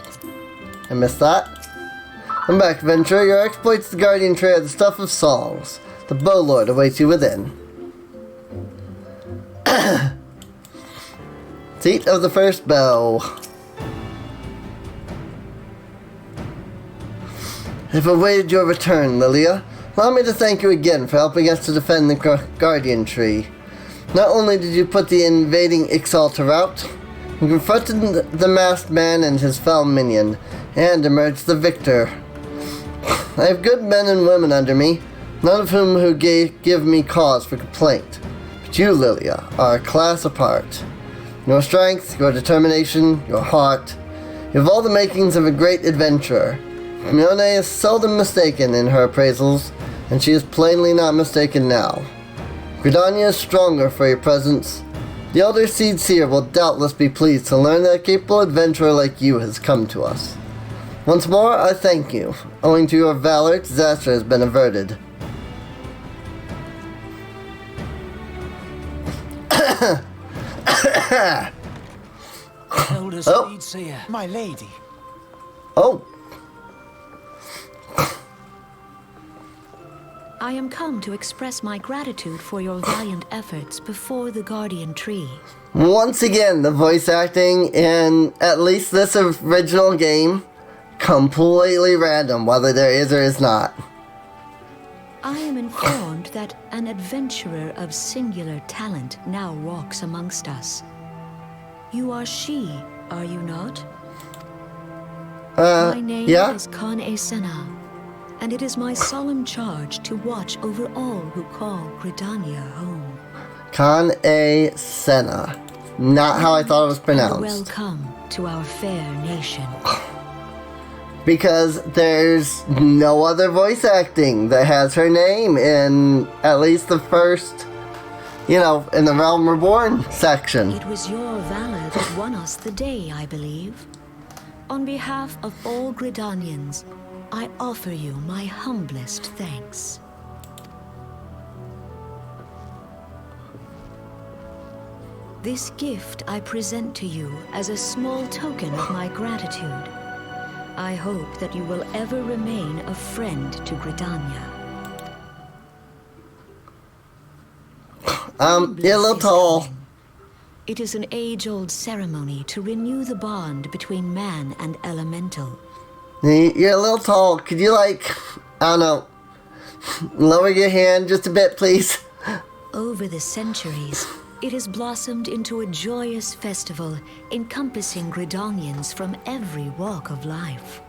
missed that. I'm back, adventurer. Your exploits the guardian tree are the stuff of songs. The Bowlord awaits you within. Seat of the first bow. I've awaited your return, Liliya. Allow me to thank you again for helping us to defend the guardian tree. Not only did you put the invading Ixal to rout, you confronted the masked man and his foul minion, and emerged the victor. I have good men and women under me, none of whom give me cause for complaint. But you, Liliya, are a class apart. Your strength, your determination, your heart, you have all the makings of a great adventurer. Mione is seldom mistaken in her appraisals, and she is plainly not mistaken now. Gridania is stronger for your presence. The Elder Seed Seer will doubtless be pleased to learn that a capable adventurer like you has come to us. Once more, I thank you. Owing to your valor, disaster has been averted. Eldest Oh. Eorzea, my lady. Oh, I am come to express my gratitude for your valiant efforts before the guardian tree. once again, the voice acting in at least this original game, completely random, whether there is or is not. I am informed that an adventurer of singular talent now walks amongst us. You are she, are you not? My name yeah? is Khan Sena, and it is my solemn charge to watch over all who call Gridania home. Khan Sena. Not how I thought it was And pronounced. welcome to our fair nation. Because there's no other voice acting that has her name in at least the first, in the Realm Reborn section. It was your valor that won us the day, I believe. On behalf of all Gridanians, I offer you my humblest thanks. This gift I present to you as a small token of my gratitude. I hope that you will ever remain a friend to Gridania. You're a little tall. It is an age-old ceremony to renew the bond between man and elemental. You're a little tall. Could you, I don't know, lower your hand just a bit, please? Over the centuries, it has blossomed into a joyous festival encompassing Gridanians from every walk of life.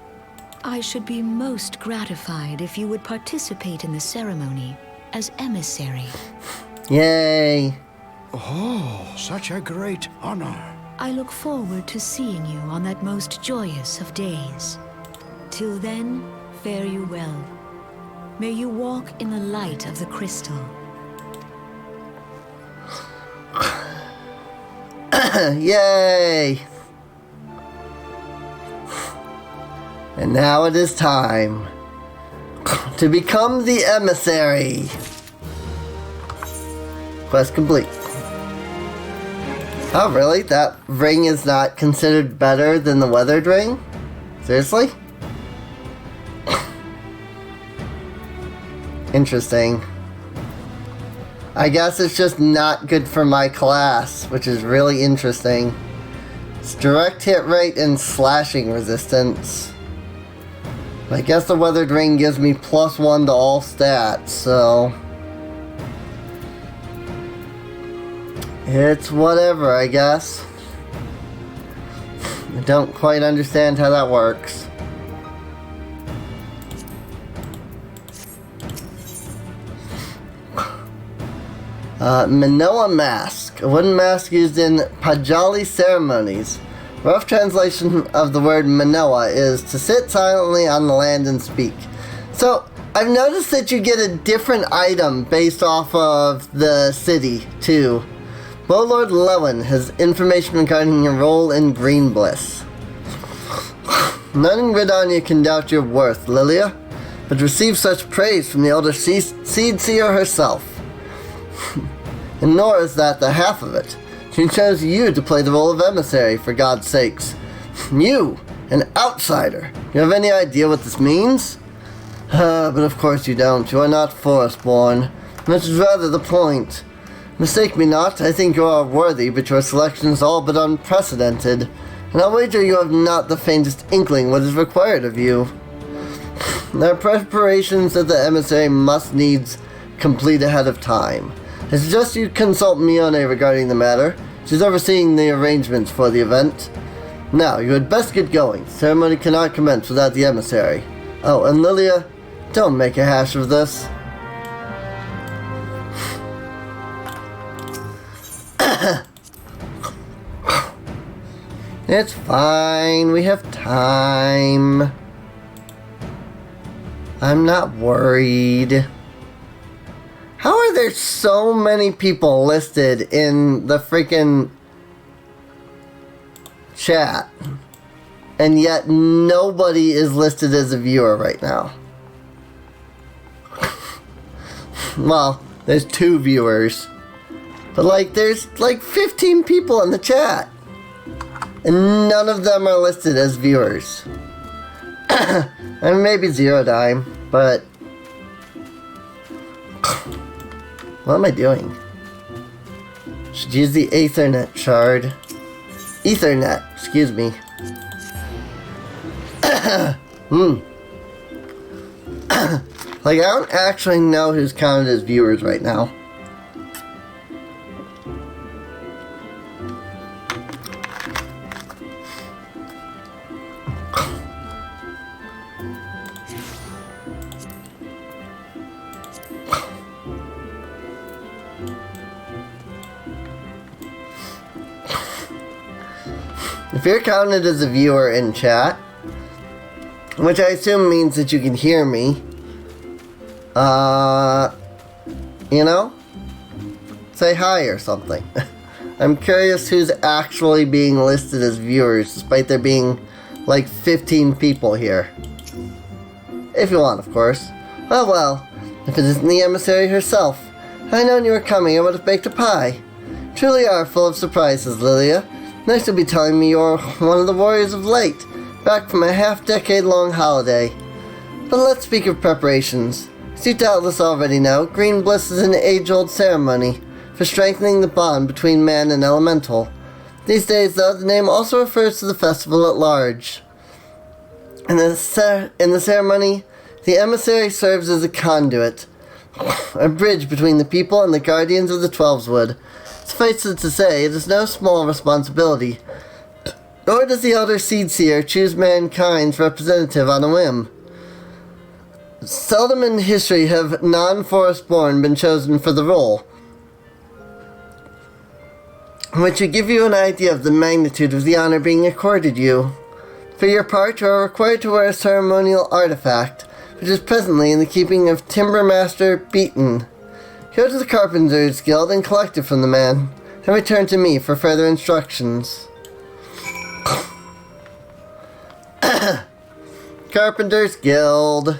I should be most gratified if you would participate in the ceremony as emissary. Yay. Oh, such a great honor. I look forward to seeing you on that most joyous of days. Till then, fare you well. May you walk in the light of the crystal. Yay! And now it is time to become the emissary. Quest complete. Oh, really? That ring is not considered better than the weathered ring? Seriously? Interesting. I guess it's just not good for my class, which is really interesting. It's direct hit rate and slashing resistance. I guess the weathered ring gives me +1 to all stats, so it's whatever, I guess. I don't quite understand how that works. Manoa Mask, a wooden mask used in Pajali ceremonies. Rough translation of the word Manoa is to sit silently on the land and speak. So, I've noticed that you get a different item based off of the city, too. Lord Lewin has information regarding your role in Green Bliss. None in Gridania can doubt your worth, Liliya, but receive such praise from the elder Seed Seer herself. And nor is that the half of it. She chose you to play the role of emissary, for God's sakes. You, an outsider. You have any idea what this means? But of course you don't. You are not forest-born. Which is rather the point. Mistake me not, I think you are worthy, but your selection is all but unprecedented. And I'll wager you have not the faintest inkling what is required of you. There are preparations that the emissary must needs complete ahead of time. I suggest you consult Mione regarding the matter. She's overseeing the arrangements for the event. Now, you had best get going. Ceremony cannot commence without the emissary. Oh, and Liliya, don't make a hash of this. It's fine, we have time. I'm not worried. How are there so many people listed in the freaking chat, and yet nobody is listed as a viewer right now? Well, there's 2 viewers, but there's 15 people in the chat. and none of them are listed as viewers. And maybe Zero Dime, but what am I doing? Should use the Ethernet shard. Ethernet, excuse me. Like, I don't actually know who's counted as viewers right now. If you're counted as a viewer in chat, which I assume means that you can hear me, you know, say hi or something. I'm curious who's actually being listed as viewers, despite there being like 15 people here. If you want, of course. Oh well, if it isn't the emissary herself. Had I known you were coming, I would have baked a pie. Truly are full of surprises, Liliya. Nice to be telling me you're one of the warriors of light, back from a half-decade-long holiday. But let's speak of preparations. As you doubtless already know, Green Bliss is an age-old ceremony for strengthening the bond between man and elemental. These days, though, the name also refers to the festival at large. In the ceremony, the emissary serves as a conduit, a bridge between the people and the guardians of the Twelveswood. Suffice it to say, it is no small responsibility. Nor does the Elder Seedseer choose mankind's representative on a whim. Seldom in history have non-forest-born been chosen for the role, which should give you an idea of the magnitude of the honor being accorded you. For your part, you are required to wear a ceremonial artifact, which is presently in the keeping of Timbermaster Beaton. Go to the Carpenter's Guild and collect it from the man, and return to me for further instructions. Carpenter's Guild.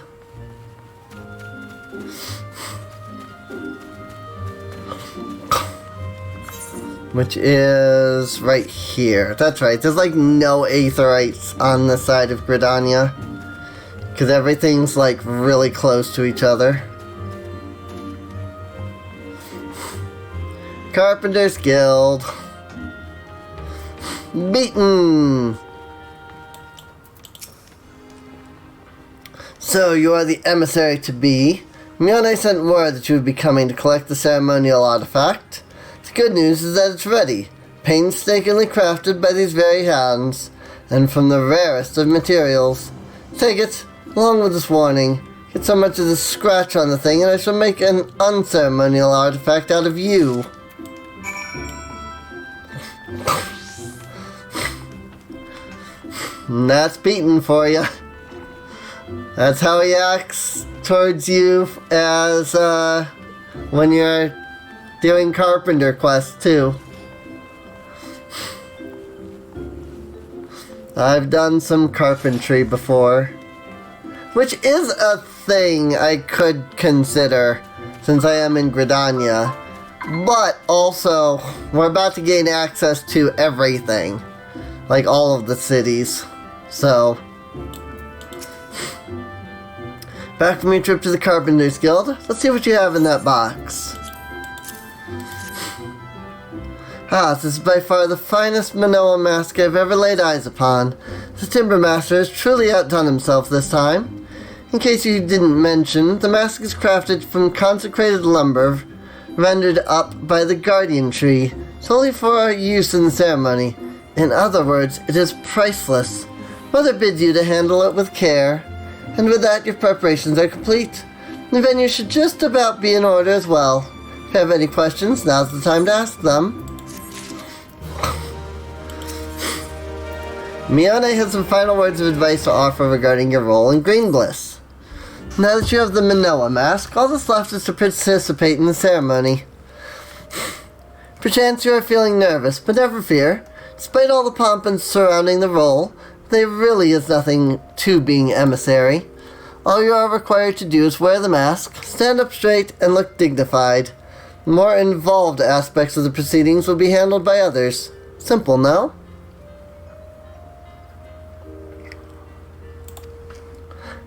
Which is right here. That's right, there's like no aetherites on the side of Gridania, because everything's like really close to each other. Carpenter's Guild. Beaten. So you are the emissary to be. Mione sent word that you would be coming to collect the ceremonial artifact. The good news is that it's ready, painstakingly crafted by these very hands, and from the rarest of materials. Take it, along with this warning. Get so much as a scratch on the thing and I shall make an unceremonial artifact out of you. And that's Beaten for you. That's how he acts towards you as, when you're doing carpenter quests, too. I've done some carpentry before, which is a thing I could consider, since I am in Gridania. But also, we're about to gain access to everything. Like all of the cities. So, back from your trip to the Carpenter's Guild, let's see what you have in that box. This is by far the finest Manoa mask I've ever laid eyes upon. The Timbermaster has truly outdone himself this time. In case you didn't mention, the mask is crafted from consecrated lumber rendered up by the Guardian Tree, solely for use in the ceremony. In other words, it is priceless. Mother bids you to handle it with care. And with that, your preparations are complete. The venue should just about be in order as well. If you have any questions, now's the time to ask them. Mione has some final words of advice to offer regarding your role in Green Bliss. Now that you have the Manoa mask, all that's left is to participate in the ceremony. Perchance you are feeling nervous, but never fear. Despite all the pomp surrounding the role, there really is nothing to being emissary. All you are required to do is wear the mask, stand up straight, and look dignified. The more involved aspects of the proceedings will be handled by others. Simple, no?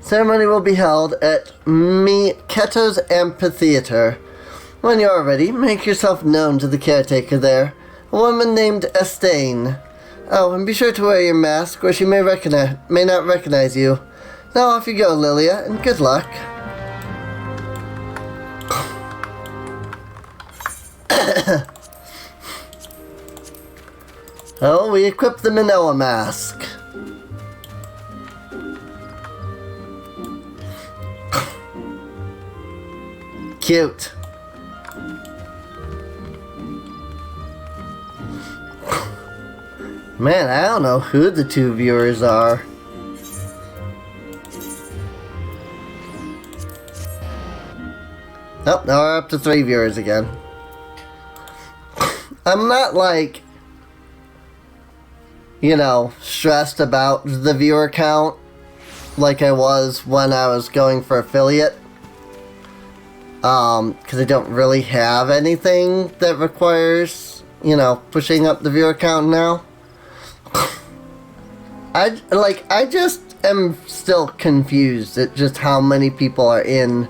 Ceremony will be held at Keto's Amphitheater. When you're ready, make yourself known to the caretaker there, a woman named Estain. Oh, and be sure to wear your mask, or she may not recognize you. Now off you go, Liliya, and good luck. Oh, we equipped the Manoa mask. Cute. Man, I don't know who the two viewers are. Oh, now we're up to 3 viewers again. I'm not like, you know, stressed about the viewer count like I was when I was going for affiliate. Because I don't really have anything that requires, you know, pushing up the viewer count now. I just am still confused at just how many people are in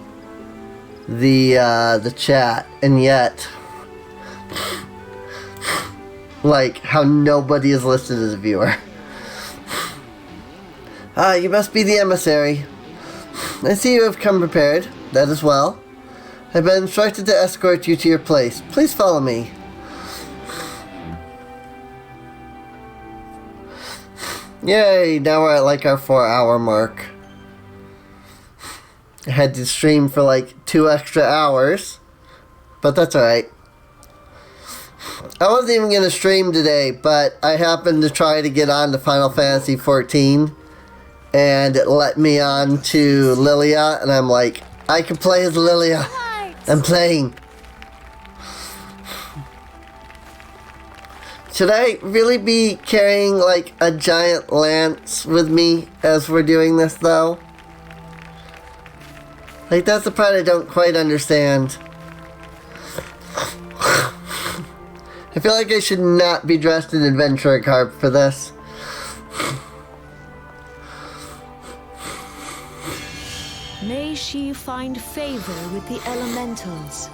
the chat, and yet, like, how nobody is listed as a viewer. You must be the emissary. I see you have come prepared. That is well. I've been instructed to escort you to your place. Please follow me. Yay, now we're at like our 4-hour mark. I had to stream for like 2 extra hours, but that's alright. I wasn't even going to stream today, but I happened to try to get on to Final Fantasy 14, and it let me on to Liliya, and I'm like, I can play as Liliya. I'm playing. Should I really be carrying like a giant lance with me as we're doing this though? Like, that's the part I don't quite understand. I feel like I should not be dressed in adventurer garb for this. May she find favor with the elementals.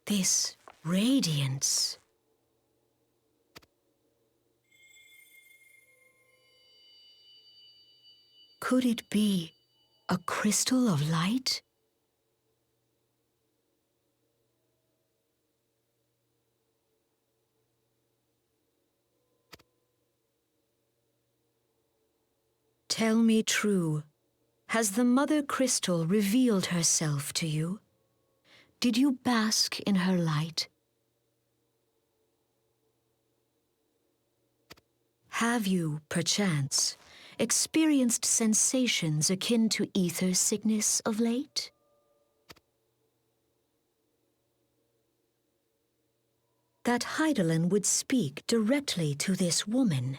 This radiance. Could it be a crystal of light? Tell me true, has the Mother Crystal revealed herself to you? Did you bask in her light? Have you, perchance, experienced sensations akin to ether sickness of late? That Hydaelyn would speak directly to this woman.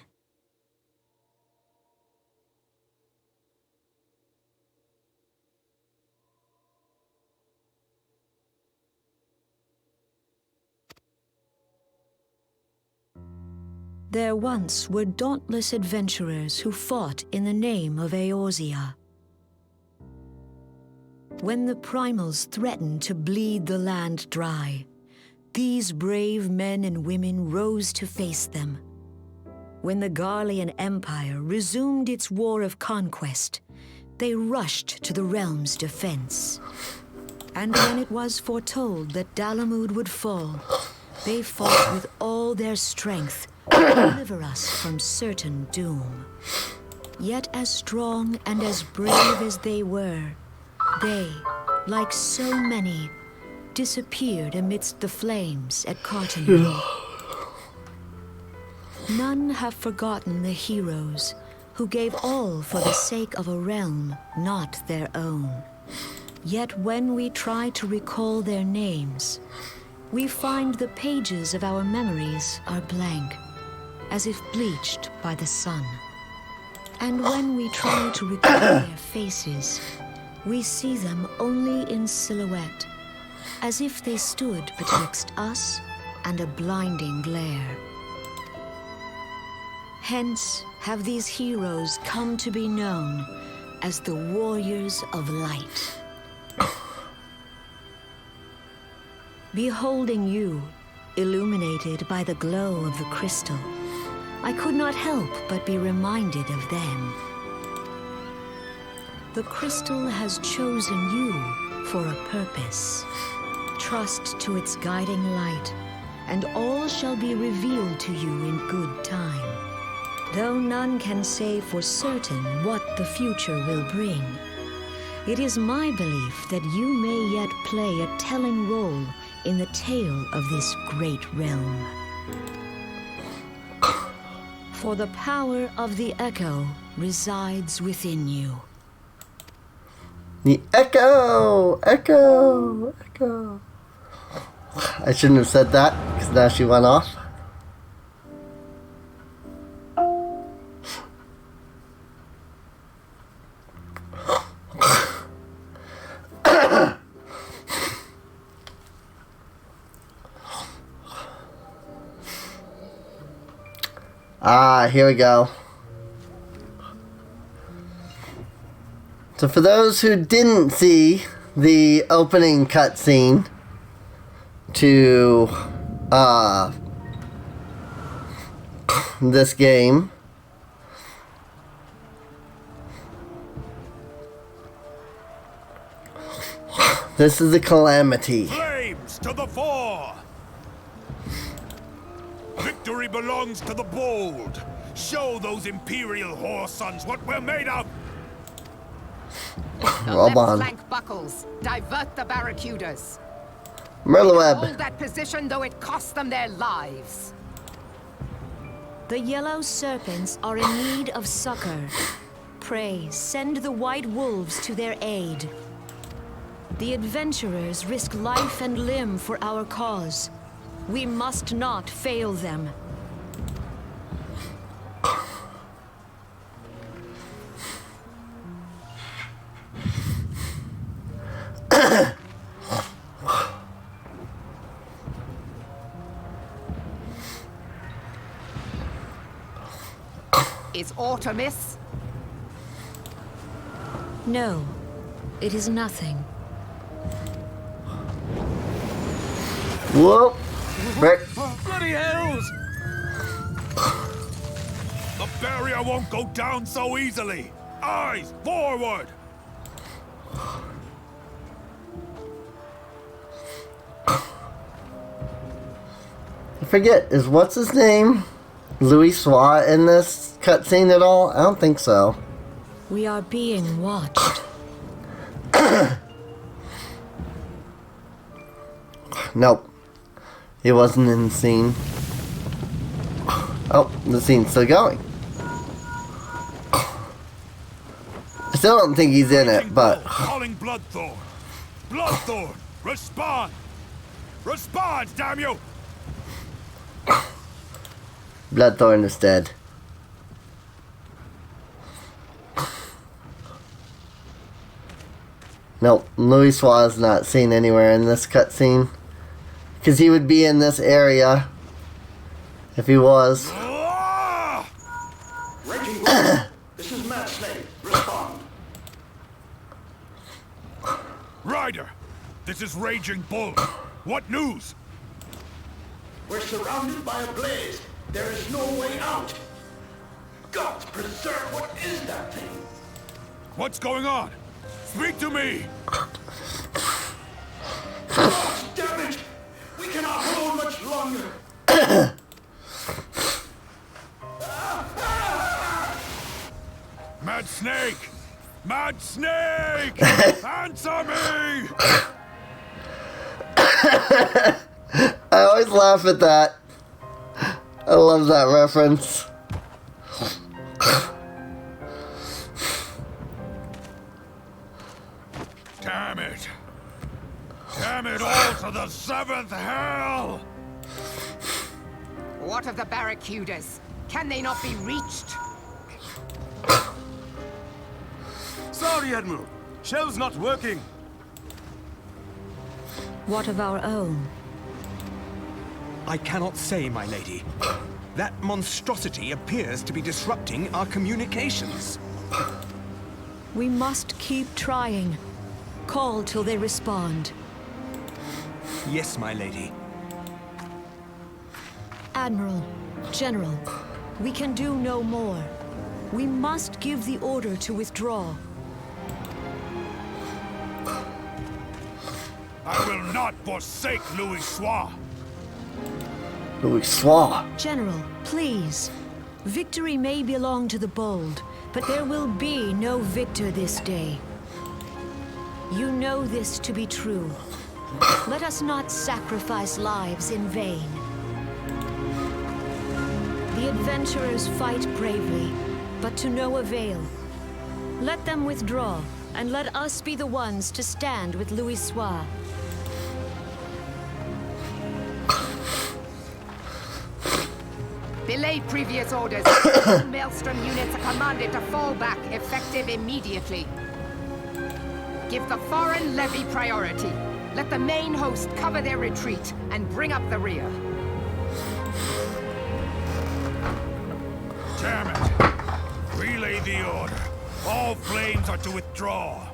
There once were dauntless adventurers who fought in the name of Eorzea. When the primals threatened to bleed the land dry, these brave men and women rose to face them. When the Garlean Empire resumed its war of conquest, they rushed to the realm's defense. And when it was foretold that Dalamud would fall, they fought with all their strength to deliver us from certain doom. Yet as strong and as brave as they were, they, like so many, disappeared amidst the flames at Carton. None have forgotten the heroes who gave all for the sake of a realm not their own. Yet when we try to recall their names, we find the pages of our memories are blank, as if bleached by the sun. And when we try to recall their faces, we see them only in silhouette, as if they stood betwixt us and a blinding glare. Hence have these heroes come to be known as the Warriors of Light. Beholding you, illuminated by the glow of the crystal, I could not help but be reminded of them. The crystal has chosen you for a purpose. Trust to its guiding light, and all shall be revealed to you in good time. Though none can say for certain what the future will bring, it is my belief that you may yet play a telling role in the tale of this great realm. For the power of the echo resides within you. The echo! Echo! Echo! I shouldn't have said that, because now she went off. Here we go. So for those who didn't see the opening cutscene to this game, this is the calamity. Flames to the fore! Victory belongs to the bold. Show those Imperial whore sons what we're made of! The left flank buckles. Divert the barracudas. Merleweb. Hold that position, though it costs them their lives. The yellow serpents are in need of succor. Pray, send the white wolves to their aid. The adventurers risk life and limb for our cause. We must not fail them. Is aught amiss? No, it is nothing. Whoa! Rick. Bloody hells! The barrier won't go down so easily! Eyes forward! I forget, is what's his name? Louis Swat in this cutscene at all? I don't think so. We are being watched. Nope. He wasn't in the scene. Oh, the scene's still going. I still don't think he's in it, but... Calling Bloodthorn! Bloodthorn! Respond! Respond, damn you! Bloodthorn is dead. Nope, Louis Swat's not seen anywhere in this cutscene. Because he would be in this area if he was. Raging Bull, this is Mad Snake. Respond. Ryder, this is Raging Bull. What news? We're surrounded by a blaze. There is no way out. God preserve, what is that thing? What's going on? Speak to me! God damn it! We cannot hold much longer. Mad Snake! Mad Snake! Answer me! I always laugh at that. I love that reference. Damn it! Damn it all to the seventh hell! What of the barracudas? Can they not be reached? Sorry, Admiral. Shell's not working. What of our own? I cannot say, my lady. That monstrosity appears to be disrupting our communications. We must keep trying. Call till they respond. Yes, my lady. Admiral, General, we can do no more. We must give the order to withdraw. I will not forsake Louis. Louis. General, please. Victory may belong to the bold, but there will be no victor this day. You know this to be true. Let us not sacrifice lives in vain. The adventurers fight bravely, but to no avail. Let them withdraw, and let us be the ones to stand with Louis. Belay previous orders. Maelstrom units are commanded to fall back, effective immediately. Give the foreign levy priority. Let the main host cover their retreat and bring up the rear. Damn it! Relay the order. All flames are to withdraw.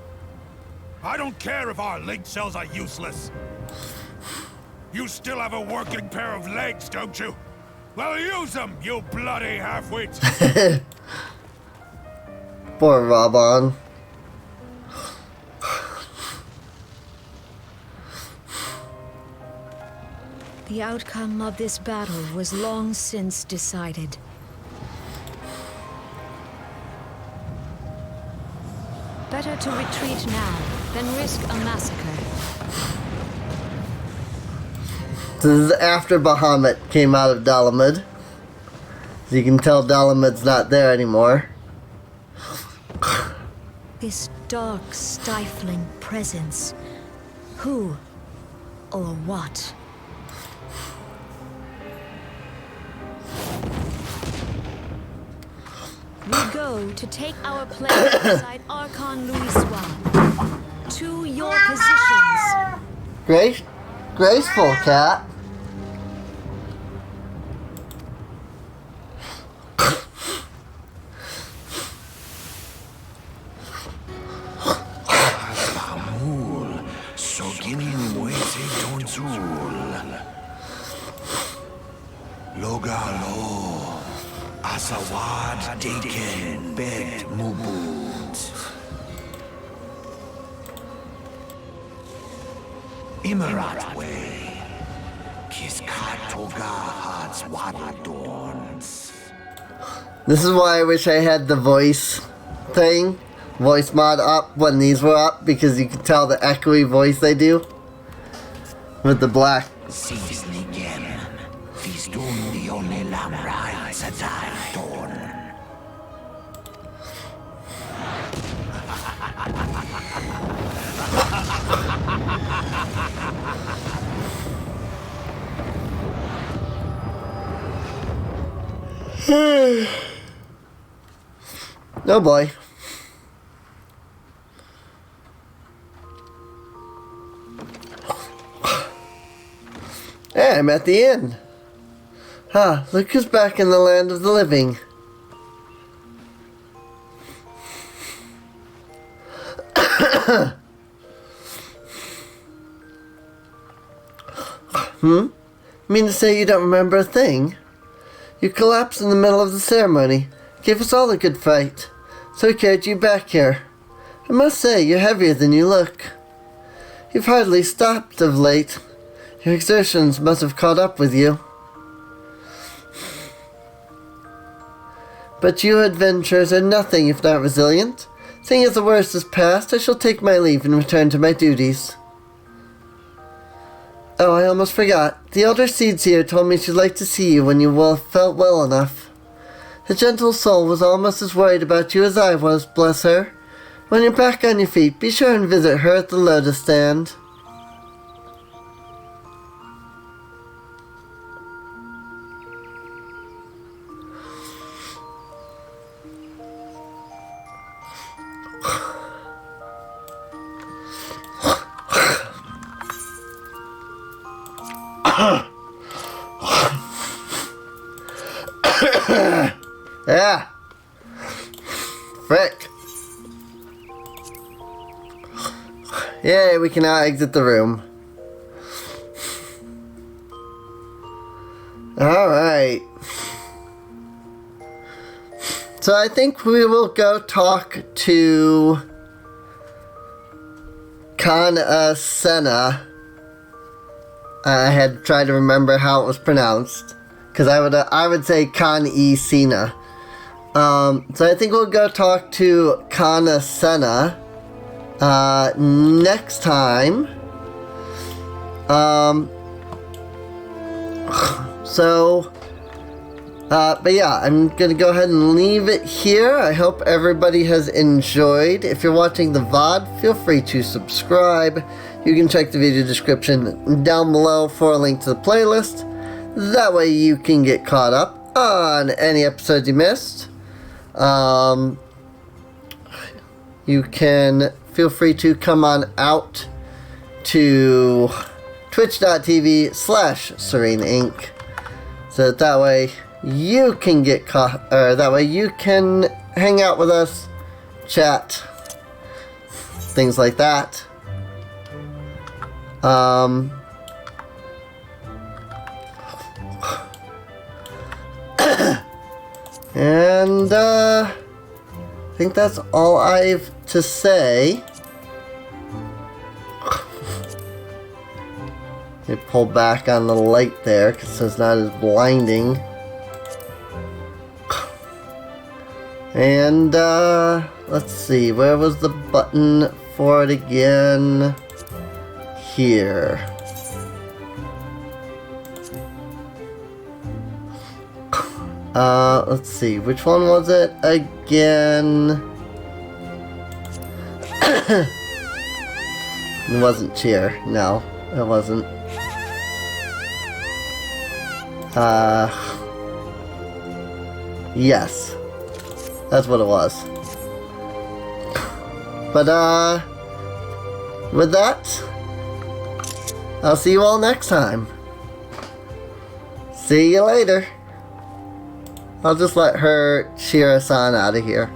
I don't care if our link cells are useless. You still have a working pair of legs, don't you? Well, use them, you bloody half-wits! Poor Robon. The outcome of this battle was long since decided. Better to retreat now than risk a massacre. This is after Bahamut came out of Dalamud. As you can tell, Dalamud's not there anymore. This dark, stifling presence. Who or what? We go to take our place beside Archon Louis. To your positions. Graceful, cat. Logalo, Asawad Daken, Bet Mubut. Imarat Way, Kiskatoga Hats Wadadorns. This is why I wish I had the voice mod up when these were up, because you could tell the echoey voice they do with the black. Oh boy. Hey, I'm at the inn. Ah, look who's back in the land of the living. Mean to say you don't remember a thing? You collapsed in the middle of the ceremony. Gave us all a good fight. So we carried you back here. I must say, you're heavier than you look. You've hardly stopped of late. Your exertions must have caught up with you. But you adventurers are nothing if not resilient. Seeing as the worst is past, I shall take my leave and return to my duties. Oh, I almost forgot. The elder Seeds here told me she'd like to see you when you felt well enough. The gentle soul was almost as worried about you as I was, bless her. When you're back on your feet, be sure and visit her at the Lotus Stand. Yeah. Frick. Yay, we can now exit the room. Alright. So I think we will go talk to Senna. I had tried to remember how it was pronounced, because I would say Sena. So I think we'll go talk to Senna next time. But yeah, I'm gonna go ahead and leave it here. I hope everybody has enjoyed. If you're watching the VOD, feel free to subscribe. You can check the video description down below for a link to the playlist. That way you can get caught up on any episodes you missed. You can feel free to come on out to twitch.tv/SereneInc. So that way you can get caught, or that way you can hang out with us, chat, things like that. And I think that's all I've to say. Let me pull back on the light there because it's not as blinding. And let's see, where was the button for it again? Here. Let's see, which one was it again? It wasn't cheer, no, it wasn't. Yes. That's what it was. But, with that, I'll see you all next time. See you later. I'll just let her cheer us on out of here.